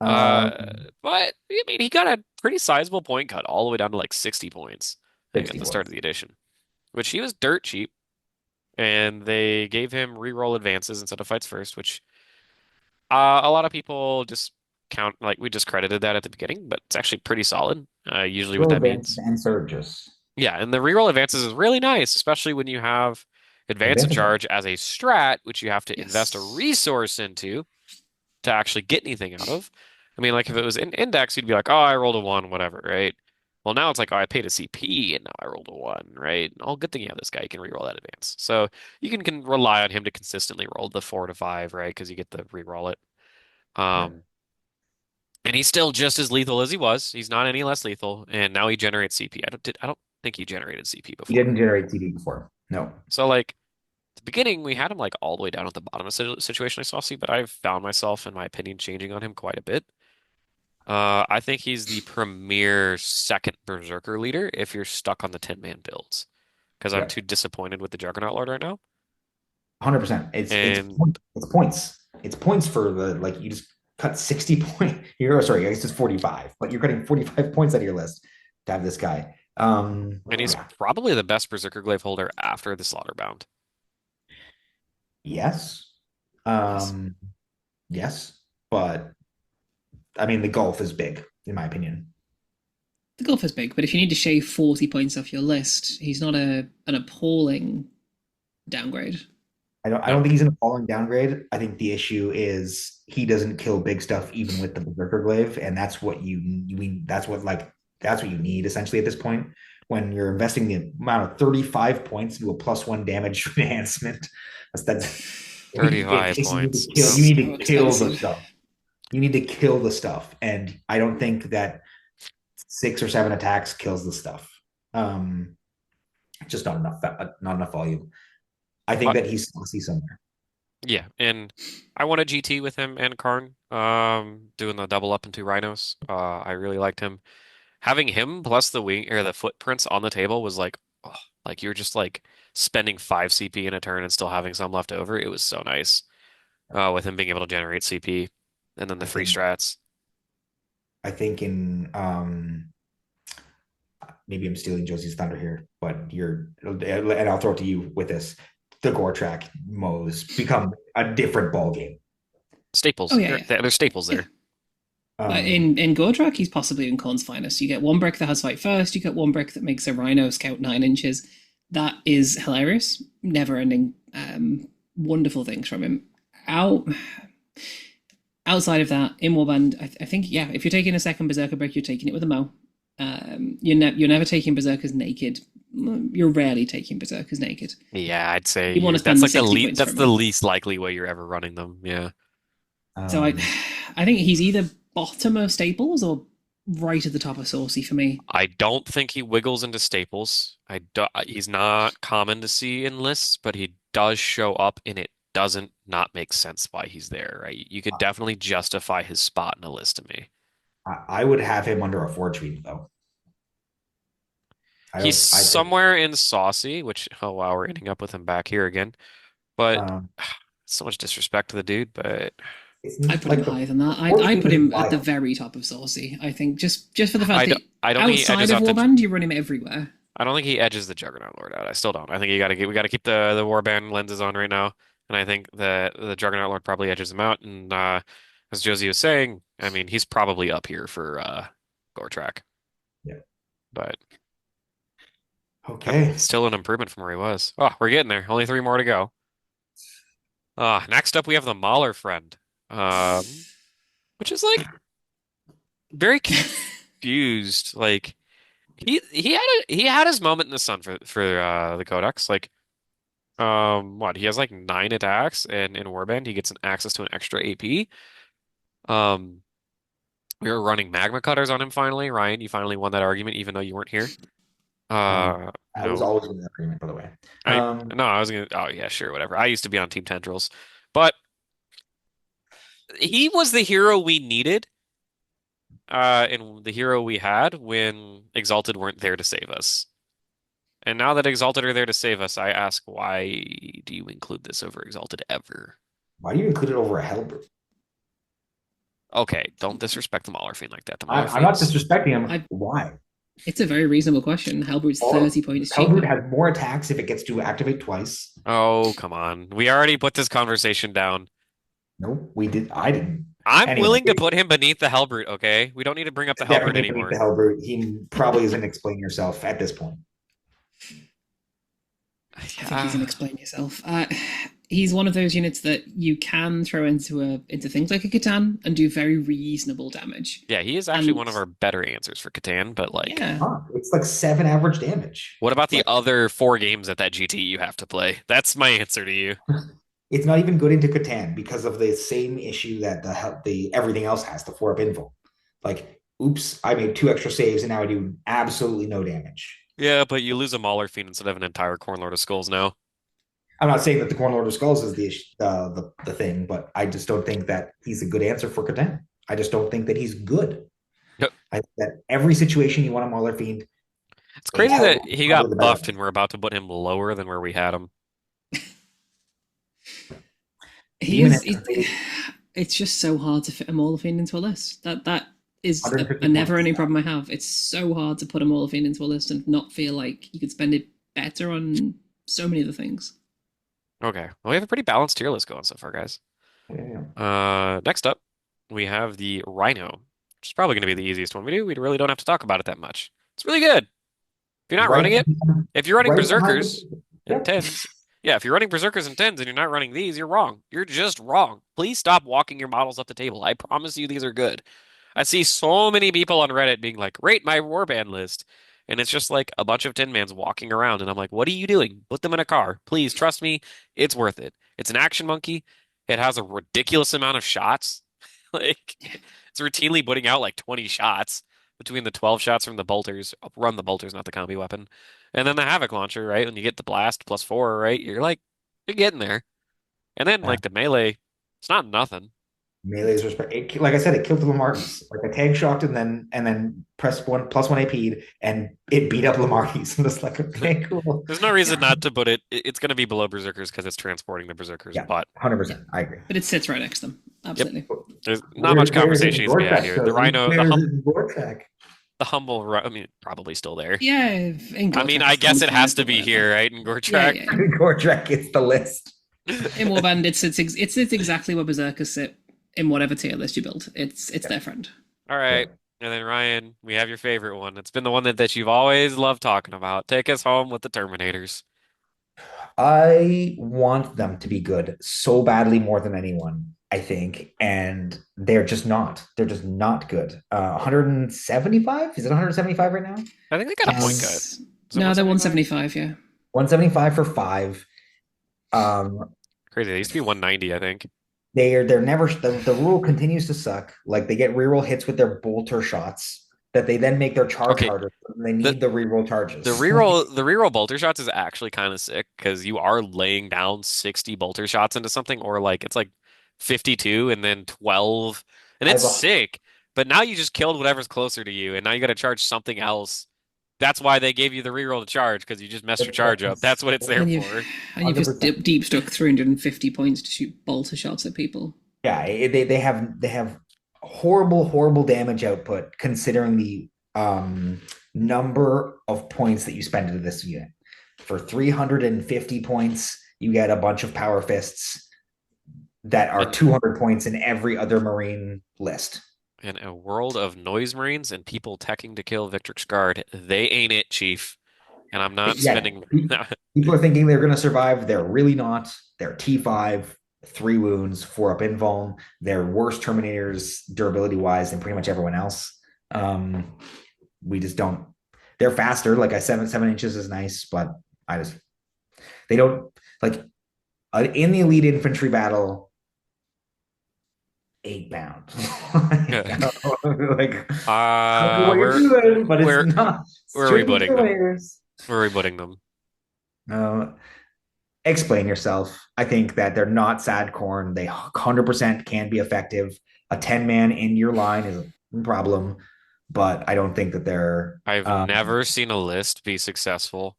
Speaker 1: Uh,
Speaker 3: um,
Speaker 1: but I mean, he got a pretty sizable point cut all the way down to like 60 points, I think, at
Speaker 3: 60
Speaker 1: the start of
Speaker 3: points.
Speaker 1: the edition, which he was dirt cheap, and they gave him reroll advances instead of fights first, which a lot of people just count like we just credited that at the beginning, but it's actually pretty solid. Usually, what
Speaker 3: Roll
Speaker 1: that
Speaker 3: advances
Speaker 1: means,
Speaker 3: and surges.
Speaker 1: yeah, and the reroll advances is really nice, especially when you have advance of
Speaker 3: Advantage charge.
Speaker 1: charge as a strat, which you have to invest a
Speaker 2: yes,
Speaker 1: resource into to actually get anything out of. I mean, like if it was in index, you'd be like, oh, I rolled a one, whatever, right? Well, now it's like, oh, I paid a CP and now I rolled a one, right? Oh, good thing you have this guy. You can reroll that advance. So you can rely on him to consistently roll the 4 to 5, right? Because you get to reroll it.
Speaker 3: Right.
Speaker 1: Um, and he's still just as lethal as he was. He's not any less lethal. And now he generates CP. I don't think he generated CP
Speaker 3: He
Speaker 1: before.
Speaker 3: didn't generate TV before. No.
Speaker 1: So like at the beginning, we had him like all the way down at the bottom of situationally saucy, but I've found myself, in my opinion, changing on him quite a bit. I think he's the premier second Berserker leader if you're stuck on the 10 man builds. Because I'm
Speaker 3: Yeah.
Speaker 1: too disappointed with the Juggernaut Lord right now.
Speaker 3: 100%.
Speaker 1: And
Speaker 3: It's points. It's points for the like you just cut 60 point. You're sorry, I guess it's 45, but you're cutting 45 points out of your list to have this guy.
Speaker 1: and he's
Speaker 3: Yeah.
Speaker 1: probably the best Berserker Glaive holder after the Slaughterbound.
Speaker 3: Yes.
Speaker 2: yes.
Speaker 3: Um, yes, but I mean, the gulf is big, in my opinion.
Speaker 2: The gulf is big, but if you need to shave 40 points off your list, he's not an appalling downgrade.
Speaker 3: I
Speaker 1: No,
Speaker 3: don't think he's in a falling downgrade. I think the issue is he doesn't kill big stuff even with the Berserker Glaive, and that's what you mean. That's what you need essentially at this point when you're investing the amount of 35 points into a +1 damage enhancement. That's
Speaker 1: 35 points.
Speaker 3: you need
Speaker 2: So
Speaker 3: to kill the
Speaker 2: expensive.
Speaker 3: stuff. You need to kill the stuff, and I don't think that 6 or 7 attacks kills the stuff. Um, just not enough volume. I think
Speaker 1: But
Speaker 3: that he's saucy somewhere.
Speaker 1: yeah, and I want a GT with him and Kharn, doing the double up into Rhinos. I really liked him. Having him plus the wing or the footprints on the table was like, oh, like you're just like spending 5 CP in a turn and still having some left over. It was so nice. With him being able to generate CP and then the
Speaker 3: I
Speaker 1: free
Speaker 3: think
Speaker 1: strats.
Speaker 3: I think in maybe I'm stealing Josie's thunder here, but and I'll throw it to you with this. The Gore track modes become a different ball game.
Speaker 2: Oh
Speaker 1: Staples.
Speaker 2: yeah,
Speaker 1: There,
Speaker 2: yeah,
Speaker 1: there's staples
Speaker 2: yeah.
Speaker 1: there.
Speaker 2: In Gordrak, he's possibly in Khorne's finest. You get one brick that has fight first. You get one brick that makes a Rhino scout 9 inches. That is hilarious. Never ending. Wonderful things from him. Out outside of that, in Warband, I think yeah, if you're taking a second Berserker brick, you're taking it with a Mo. You're never taking Berserkers naked. You're rarely taking Berserkers naked.
Speaker 1: Yeah, I'd say
Speaker 2: You want to
Speaker 1: that's
Speaker 2: spend the
Speaker 1: like the
Speaker 2: 60
Speaker 1: least
Speaker 2: points
Speaker 1: that's
Speaker 2: from
Speaker 1: the
Speaker 2: him.
Speaker 1: least likely way you're ever running them. Yeah.
Speaker 2: So
Speaker 3: um,
Speaker 2: I think he's either bottom of Staples or right at the top of Saucy for me.
Speaker 1: I don't think he wiggles into staples. He's not common to see in lists, but he does show up and it doesn't not make sense why he's there, right? You could definitely justify his spot in a list to me.
Speaker 3: I would have him under a Forgefiend though. I
Speaker 1: He's
Speaker 3: don't. I think
Speaker 1: somewhere in Saucy, which, oh wow, we're ending up with him back here again. But
Speaker 3: um,
Speaker 1: so much disrespect to the dude, but
Speaker 3: it's
Speaker 2: I put him
Speaker 3: like the
Speaker 2: higher than that. I
Speaker 3: Forgefiend
Speaker 2: put
Speaker 3: is
Speaker 2: him at the
Speaker 3: wild.
Speaker 2: very top of Saucy. I think just for the fact
Speaker 1: I
Speaker 2: that
Speaker 1: don't I don't think he
Speaker 2: outside
Speaker 1: edges
Speaker 2: of
Speaker 1: out the
Speaker 2: Warband, you run him everywhere.
Speaker 1: I don't think he edges the Juggernaut Lord out. I still don't. I think we gotta keep the Warband lenses on right now. And I think that the Juggernaut Lord probably edges him out. And as Josie was saying, I mean he's probably up here for Gore Track.
Speaker 3: Yeah.
Speaker 1: But
Speaker 3: Okay.
Speaker 1: still an improvement from where he was. Oh, we're getting there. Only 3 more to go. Next up we have the Maulerfiend. Which is like very confused. Like he had his moment in the sun for the Codex. Like what? He has like 9 attacks, and in Warband he gets an access to an extra AP. Um, we were running magma cutters on him finally. Ryan, you finally won that argument, even though you weren't here.
Speaker 3: Um,
Speaker 1: You
Speaker 3: I was
Speaker 1: know,
Speaker 3: always in that agreement, by the way.
Speaker 1: I no, I was gonna. Oh yeah, sure, whatever. I used to be on Team Tendrils, but he was the hero we needed, and the hero we had when Exalted weren't there to save us. And now that Exalted are there to save us, I ask, why do you include this over Exalted ever?
Speaker 3: Why do you include it over a Helbrute?
Speaker 1: Okay, don't disrespect the Maulerfiend like that. The
Speaker 3: I'm not
Speaker 1: Maulerfiend's
Speaker 3: disrespecting him.
Speaker 2: I
Speaker 3: Why?
Speaker 2: It's a very reasonable question. Helbrute's
Speaker 3: Or
Speaker 2: 30 points
Speaker 3: Helbrute
Speaker 2: cheaper.
Speaker 3: has more attacks if it gets to activate twice.
Speaker 1: Oh, come on. We already put this conversation down.
Speaker 3: Nope, we did. I didn't.
Speaker 1: I'm
Speaker 3: Anyway,
Speaker 1: willing to put him beneath the Helbrute, okay? We don't need to bring up the Helbrute
Speaker 3: definitely beneath the
Speaker 1: anymore.
Speaker 3: Helbrute. He probably isn't explaining yourself at this point.
Speaker 2: I think he's an explain yourself. He's one of those units that you can throw into things like a Catan and do very reasonable damage.
Speaker 1: Yeah, he is actually
Speaker 2: And
Speaker 1: one of our better answers for Catan, but like,
Speaker 2: yeah,
Speaker 3: Huh, it's like 7 average damage.
Speaker 1: what about the
Speaker 3: Like
Speaker 1: other 4 games at that GT you have to play? That's my answer to you.
Speaker 3: it's not even good into Catan because of the same issue that the everything else has, the 4-up invo. Like, oops, I made 2 extra saves and now I do absolutely no damage.
Speaker 1: Yeah, but you lose a Maulerfiend instead of an entire Khorne Lord of Skulls now.
Speaker 3: I'm not saying that the Corn Lord of Skulls is the thing, but I just don't think that he's a good answer for Catan. I just don't think that he's good.
Speaker 1: Yep.
Speaker 3: I think that every situation you want a Mauler Fiend,
Speaker 1: It's
Speaker 3: a
Speaker 1: crazy
Speaker 3: Helbrute
Speaker 1: that
Speaker 3: is
Speaker 1: he
Speaker 3: probably the
Speaker 1: got
Speaker 3: better
Speaker 1: buffed and
Speaker 3: answer.
Speaker 1: we're about to put him lower than where we had him.
Speaker 2: he
Speaker 3: Demon
Speaker 2: is.
Speaker 3: Head,
Speaker 2: It's just so hard to fit a Maulerfiend into a list. That is
Speaker 3: 150
Speaker 2: a never-ending
Speaker 3: points.
Speaker 2: problem I have. It's so hard to put a Maulerfiend into a list and not feel like you could spend it better on so many other things.
Speaker 1: Okay. Well, we have a pretty balanced tier list going so far, guys.
Speaker 3: Yeah.
Speaker 1: Next up, we have the Rhino, which is probably going to be the easiest one we do. We really don't have to talk about it that much. It's really good. If you're not
Speaker 3: Right,
Speaker 1: running it, if you're running
Speaker 3: right behind
Speaker 1: Berserkers
Speaker 3: the,
Speaker 1: and
Speaker 3: yep.
Speaker 1: tens, yeah, if you're running Berserkers and tens and you're not running these, you're wrong. You're just wrong. Please stop walking your models up the table. I promise you these are good. I see so many people on Reddit being like, rate my warband list. And it's just like a bunch of Tin Mans walking around. And I'm like, what are you doing? Put them in a car. Please trust me. It's worth it. It's an action monkey. It has a ridiculous amount of shots. Like, it's routinely putting out like 20 shots between the 12 shots from the bolters. Run the bolters, not the combi weapon. And then the Havoc launcher, right? When you get the blast +4, right? You're like, you're getting there. And then
Speaker 3: Yeah.
Speaker 1: like the melee, it's not nothing.
Speaker 3: Melee's respect. Like I said, it killed the Lamartins. Like I tag shocked and then pressed one +1 AP'd and it beat up Lamartins. I'm just like, okay, cool.
Speaker 1: There's no reason not to put it. It's going to be below Berserkers because it's transporting the Berserkers.
Speaker 3: Yeah,
Speaker 1: But
Speaker 2: 'em. Yeah,
Speaker 3: 100%. I agree.
Speaker 2: but it sits right next to them.
Speaker 1: yep,
Speaker 2: Absolutely.
Speaker 1: there's not much
Speaker 3: Where's his
Speaker 1: conversation needs to be had
Speaker 3: vortex,
Speaker 1: here. The
Speaker 3: Josie?
Speaker 1: Rhino,
Speaker 3: Where's his vortex?
Speaker 1: the humble. I mean, probably still there.
Speaker 2: Yeah, in
Speaker 1: I mean,
Speaker 2: Gortrack
Speaker 1: I
Speaker 2: it's
Speaker 1: guess
Speaker 2: on
Speaker 1: it has
Speaker 2: five,
Speaker 1: to
Speaker 2: but
Speaker 1: be
Speaker 2: whatever.
Speaker 1: here, right? In
Speaker 2: Yeah,
Speaker 1: Gortrack.
Speaker 2: yeah.
Speaker 3: Gortrek gets the list.
Speaker 2: In Warband, it's exactly where Berserkers sit in whatever tier list you build. It's
Speaker 3: Yeah,
Speaker 2: their friend.
Speaker 1: All
Speaker 3: yeah.
Speaker 1: right. And then Ryan, we have your favorite one. It's been the one that you've always loved talking about. Take us home with the Terminators.
Speaker 3: I want them to be good so badly more than anyone, I think, and they're just not. They're just not good. 175? Is it 175 right now?
Speaker 1: I think they got a point cut.
Speaker 2: Yes.
Speaker 1: Is it
Speaker 2: No, they're
Speaker 1: 175?
Speaker 2: 175. Yeah.
Speaker 3: 175 for five.
Speaker 1: Crazy. They used to be 190, I think.
Speaker 3: They're never the rule continues to suck. Like they get reroll hits with their bolter shots that they then make their charge
Speaker 1: Okay,
Speaker 3: harder. And they
Speaker 1: the
Speaker 3: need the reroll charges.
Speaker 1: the reroll bolter shots is actually kind of sick because you are laying down 60 bolter shots into something, or like it's like 52 and then 12, and
Speaker 3: I
Speaker 1: it's
Speaker 3: have a
Speaker 1: sick. But now you just killed whatever's closer to you, and now you got to charge something else. That's why they gave you the reroll to charge because you just messed your charge up. That's what it's there
Speaker 2: And you've
Speaker 1: for.
Speaker 2: and you've just
Speaker 3: 100%.
Speaker 2: deep struck 350 points to shoot bolter shots at people.
Speaker 3: Yeah, they have horrible damage output considering the number of points that you spend into this unit. For 350 points, you get a bunch of power fists that are
Speaker 1: In
Speaker 3: 200 points in every other marine list.
Speaker 1: in a world of noise marines and people teching to kill Victrix Guard, they ain't it, Chief. And I'm not
Speaker 3: Yeah,
Speaker 1: spending.
Speaker 3: people are thinking they're going to survive. They're really not. They're T5, 3 wounds, 4 up invuln. They're worse Terminators durability wise than pretty much everyone else. We just don't. They're faster. Like I 7 inches is nice, but I just they don't like in the elite infantry battle. 8 pounds. Like what you're
Speaker 1: We're
Speaker 3: doing, but
Speaker 1: we're
Speaker 3: it's not
Speaker 1: we're
Speaker 3: strictly
Speaker 1: rebooting them.
Speaker 3: Terminators.
Speaker 1: We're rebooting them.
Speaker 3: Uh, Explain yourself. I think that they're not sad corn. They 100% can be effective. A 10-man in your line is a problem, but I don't think that they're.
Speaker 1: I've never seen a list be successful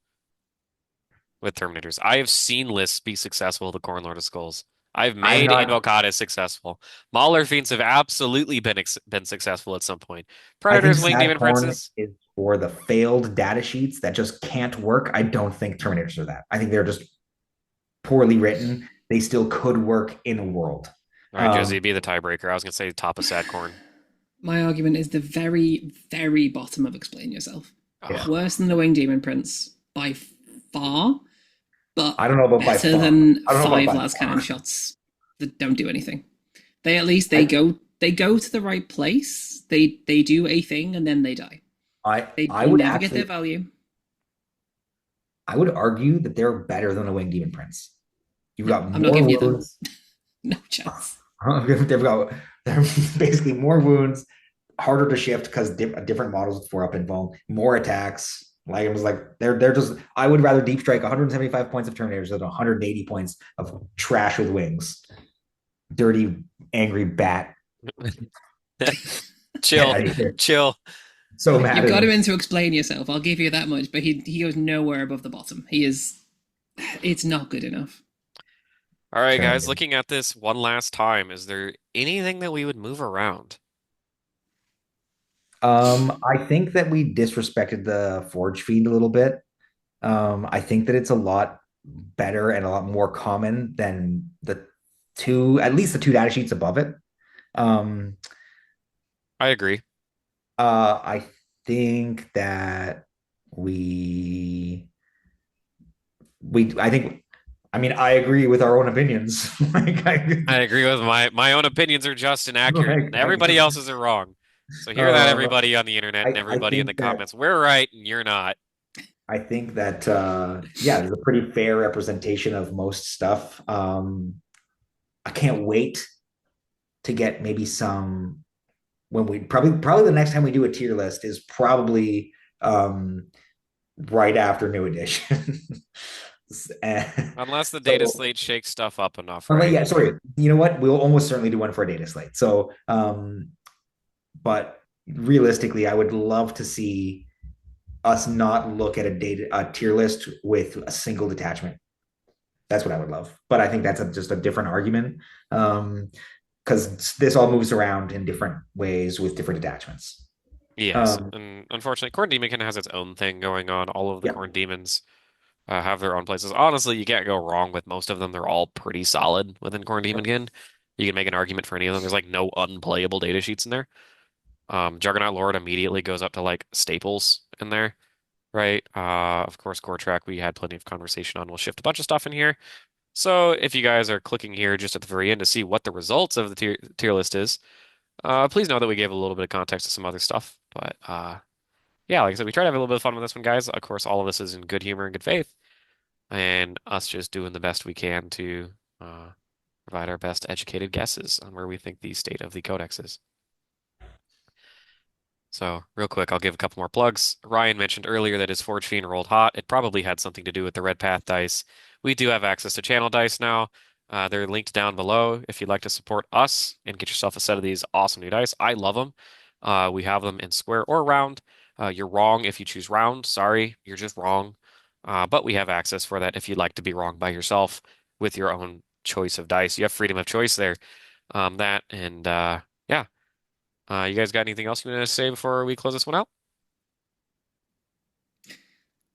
Speaker 1: with Terminators. I have seen lists be successful with the Khorne Lord of Skulls. I've
Speaker 3: I'm
Speaker 1: made
Speaker 3: not.
Speaker 1: Invocatus successful. Maulerfiends have absolutely been successful at some point.
Speaker 3: I think
Speaker 1: Predators, Winged
Speaker 3: sad
Speaker 1: Demon
Speaker 3: corn
Speaker 1: Princes.
Speaker 3: is for the failed data sheets that just can't work. I don't think Terminators are that. I think they're just poorly written. They still could work in a world.
Speaker 1: All right,
Speaker 3: Um,
Speaker 1: Josie, be the tiebreaker. I was gonna say top of Sad Corn.
Speaker 2: My argument is the very, very bottom of explain yourself.
Speaker 3: yeah.
Speaker 1: Ugh.
Speaker 2: Worse than the Winged Demon Prince by far, but
Speaker 3: I don't know about by
Speaker 2: better
Speaker 3: far.
Speaker 2: than
Speaker 3: I don't know about
Speaker 2: 5
Speaker 3: by
Speaker 2: las
Speaker 3: far.
Speaker 2: cannon shots that don't do anything. They at least
Speaker 3: I,
Speaker 2: they go to the right place. They do a thing and then they die.
Speaker 3: I
Speaker 2: They
Speaker 3: would
Speaker 2: never get their
Speaker 3: actually
Speaker 2: value.
Speaker 3: I would argue that they're better than a Winged Demon Prince. You've
Speaker 2: No,
Speaker 3: got
Speaker 2: I'm not
Speaker 3: more
Speaker 2: giving you that.
Speaker 3: wounds.
Speaker 2: No chance.
Speaker 3: They're basically more wounds, harder to shift because different models with 4 up invuln, more attacks. Like it was like they're just. I would rather deep strike 175 points of Terminators than 180 points of trash with wings. Dirty, angry bat.
Speaker 1: Chill, chill.
Speaker 3: So mad.
Speaker 2: You've
Speaker 3: at
Speaker 2: got
Speaker 3: him.
Speaker 2: him in to explain yourself. I'll give you that much, but he goes nowhere above the bottom. He is. It's not good enough.
Speaker 1: All right, guys,
Speaker 3: Terminator.
Speaker 1: looking at this one last time, is there anything that we would move around?
Speaker 3: I think that we disrespected the Forgefiend a little bit. I think that it's a lot better and a lot more common than at least the 2 data sheets above it. Um,
Speaker 1: I agree.
Speaker 3: I think that we I think, I mean, I agree with our own opinions. Like
Speaker 1: I agree with my own opinions are just and accurate, and
Speaker 3: like I
Speaker 1: everybody
Speaker 3: guess,
Speaker 1: else's are wrong. So hear that,
Speaker 3: uh,
Speaker 1: everybody on the internet and
Speaker 3: I
Speaker 1: everybody in the
Speaker 3: think that
Speaker 1: comments. We're right and you're not.
Speaker 3: yeah, there's a pretty fair representation of most stuff. I can't wait to get maybe some when we probably the next time we do a tier list is probably um right after new edition. And
Speaker 1: Unless the data
Speaker 3: so
Speaker 1: slate shakes stuff up enough,
Speaker 3: oh,
Speaker 1: right?
Speaker 3: yeah, sorry. You know what? We'll almost certainly do one for a data slate. So but realistically, I would love to see us not look at a tier list with a single detachment. That's what I would love. But I think that's just a different argument. Because this all moves around in different ways with different attachments.
Speaker 1: Yes,
Speaker 3: Um,
Speaker 1: and unfortunately, Khorne Demonkin has its own thing going on. All of the
Speaker 3: yeah,
Speaker 1: Khorne Demons have their own places. Honestly, you can't go wrong with most of them. They're all pretty solid within Khorne Demonkin. You can make an argument for any of them. There's like no unplayable data sheets in there. Juggernaut Lord immediately goes up to like staples in there, right? Of course, Core Track we had plenty of conversation on. We'll shift a bunch of stuff in here. So if you guys are clicking here just at the very end to see what the results of the tier list is, please know that we gave a little bit of context to some other stuff. But yeah, like I said, we try to have a little bit of fun with this one, guys. Of course, all of this is in good humor and good faith, and us just doing the best we can to uh, provide our best educated guesses on where we think the state of the Codex is. So, real quick, I'll give a couple more plugs. Ryan mentioned earlier that his Forgefiend rolled hot. It probably had something to do with the Red Path dice. We do have access to channel dice now. They're linked down below if you'd like to support us and get yourself a set of these awesome new dice. I love them. We have them in square or round. You're wrong if you choose round. Sorry, you're just wrong. But we have access for that if you'd like to be wrong by yourself with your own choice of dice. You have freedom of choice there. That and yeah. You guys got anything else you want to say before we close this one out?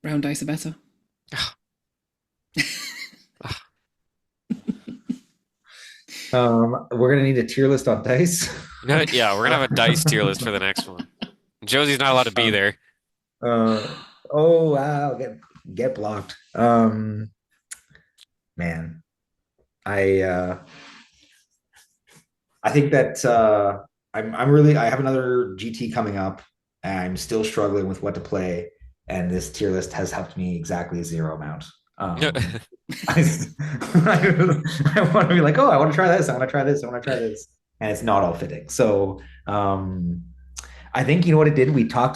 Speaker 2: Round dice are better.
Speaker 3: we're gonna need a tier list on dice.
Speaker 1: Yeah, we're gonna have a dice tier list for the next one. Josie's not allowed to be
Speaker 3: um,
Speaker 1: there.
Speaker 3: oh wow, get blocked. Man, I uh, I think that I'm really I have another GT coming up. And I'm still struggling with what to play, and this tier list has helped me exactly zero amount. I, I want to be like, oh, I want to try this, I want to try this, I want to try this, and it's not all fitting. So I think you know what it did.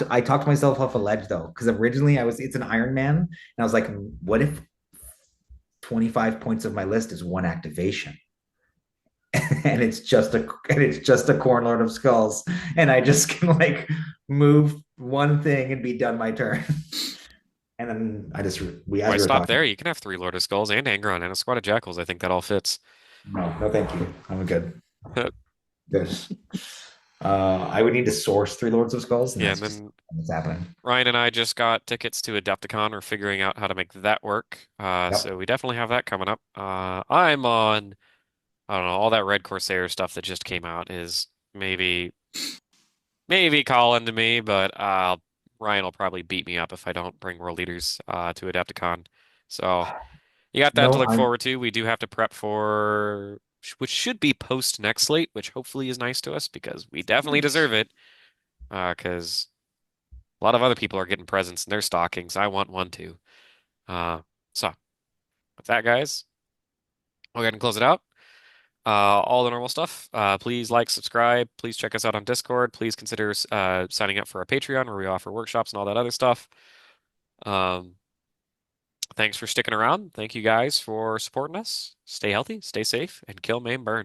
Speaker 3: I talked myself off a ledge though, because originally it's an Iron Man, and I was like, what if 25 points of my list is one activation? And it's just a Khorne Lord of Skulls, and I just can like move one thing and be done my turn. And then I just we as
Speaker 1: Why
Speaker 3: we were
Speaker 1: stop there?
Speaker 3: talking,
Speaker 1: You can have three Lord of Skulls and Angron and a squad of Jakhals. I think that all fits.
Speaker 3: no, thank you, I'm good. This I would need to source three Lords of Skulls, and
Speaker 1: Yeah,
Speaker 3: that's
Speaker 1: and
Speaker 3: just
Speaker 1: then
Speaker 3: what's happening.
Speaker 1: Ryan and I just got tickets to Adepticon. We're figuring out how to make that work. So
Speaker 3: Yep.
Speaker 1: we definitely have that coming up. I'm on, I don't know, all that Red Corsair stuff that just came out is maybe calling to me, but Ryan will probably beat me up if I don't bring World Leaders to Adepticon. So you got that to
Speaker 3: No,
Speaker 1: look
Speaker 3: I'm
Speaker 1: forward to. We do have to prep for, which should be post next slate, which hopefully is nice to us because we definitely deserve it. Because a lot of other people are getting presents in their stockings. I want one too. Uh, so with that, guys, we'll go ahead and close it out. All the normal stuff. Please like, subscribe. Please check us out on Discord. Please consider signing up for our Patreon where we offer workshops and all that other stuff. Um, thanks for sticking around. Thank you guys for supporting us. Stay healthy, stay safe, and kill, maim, burn.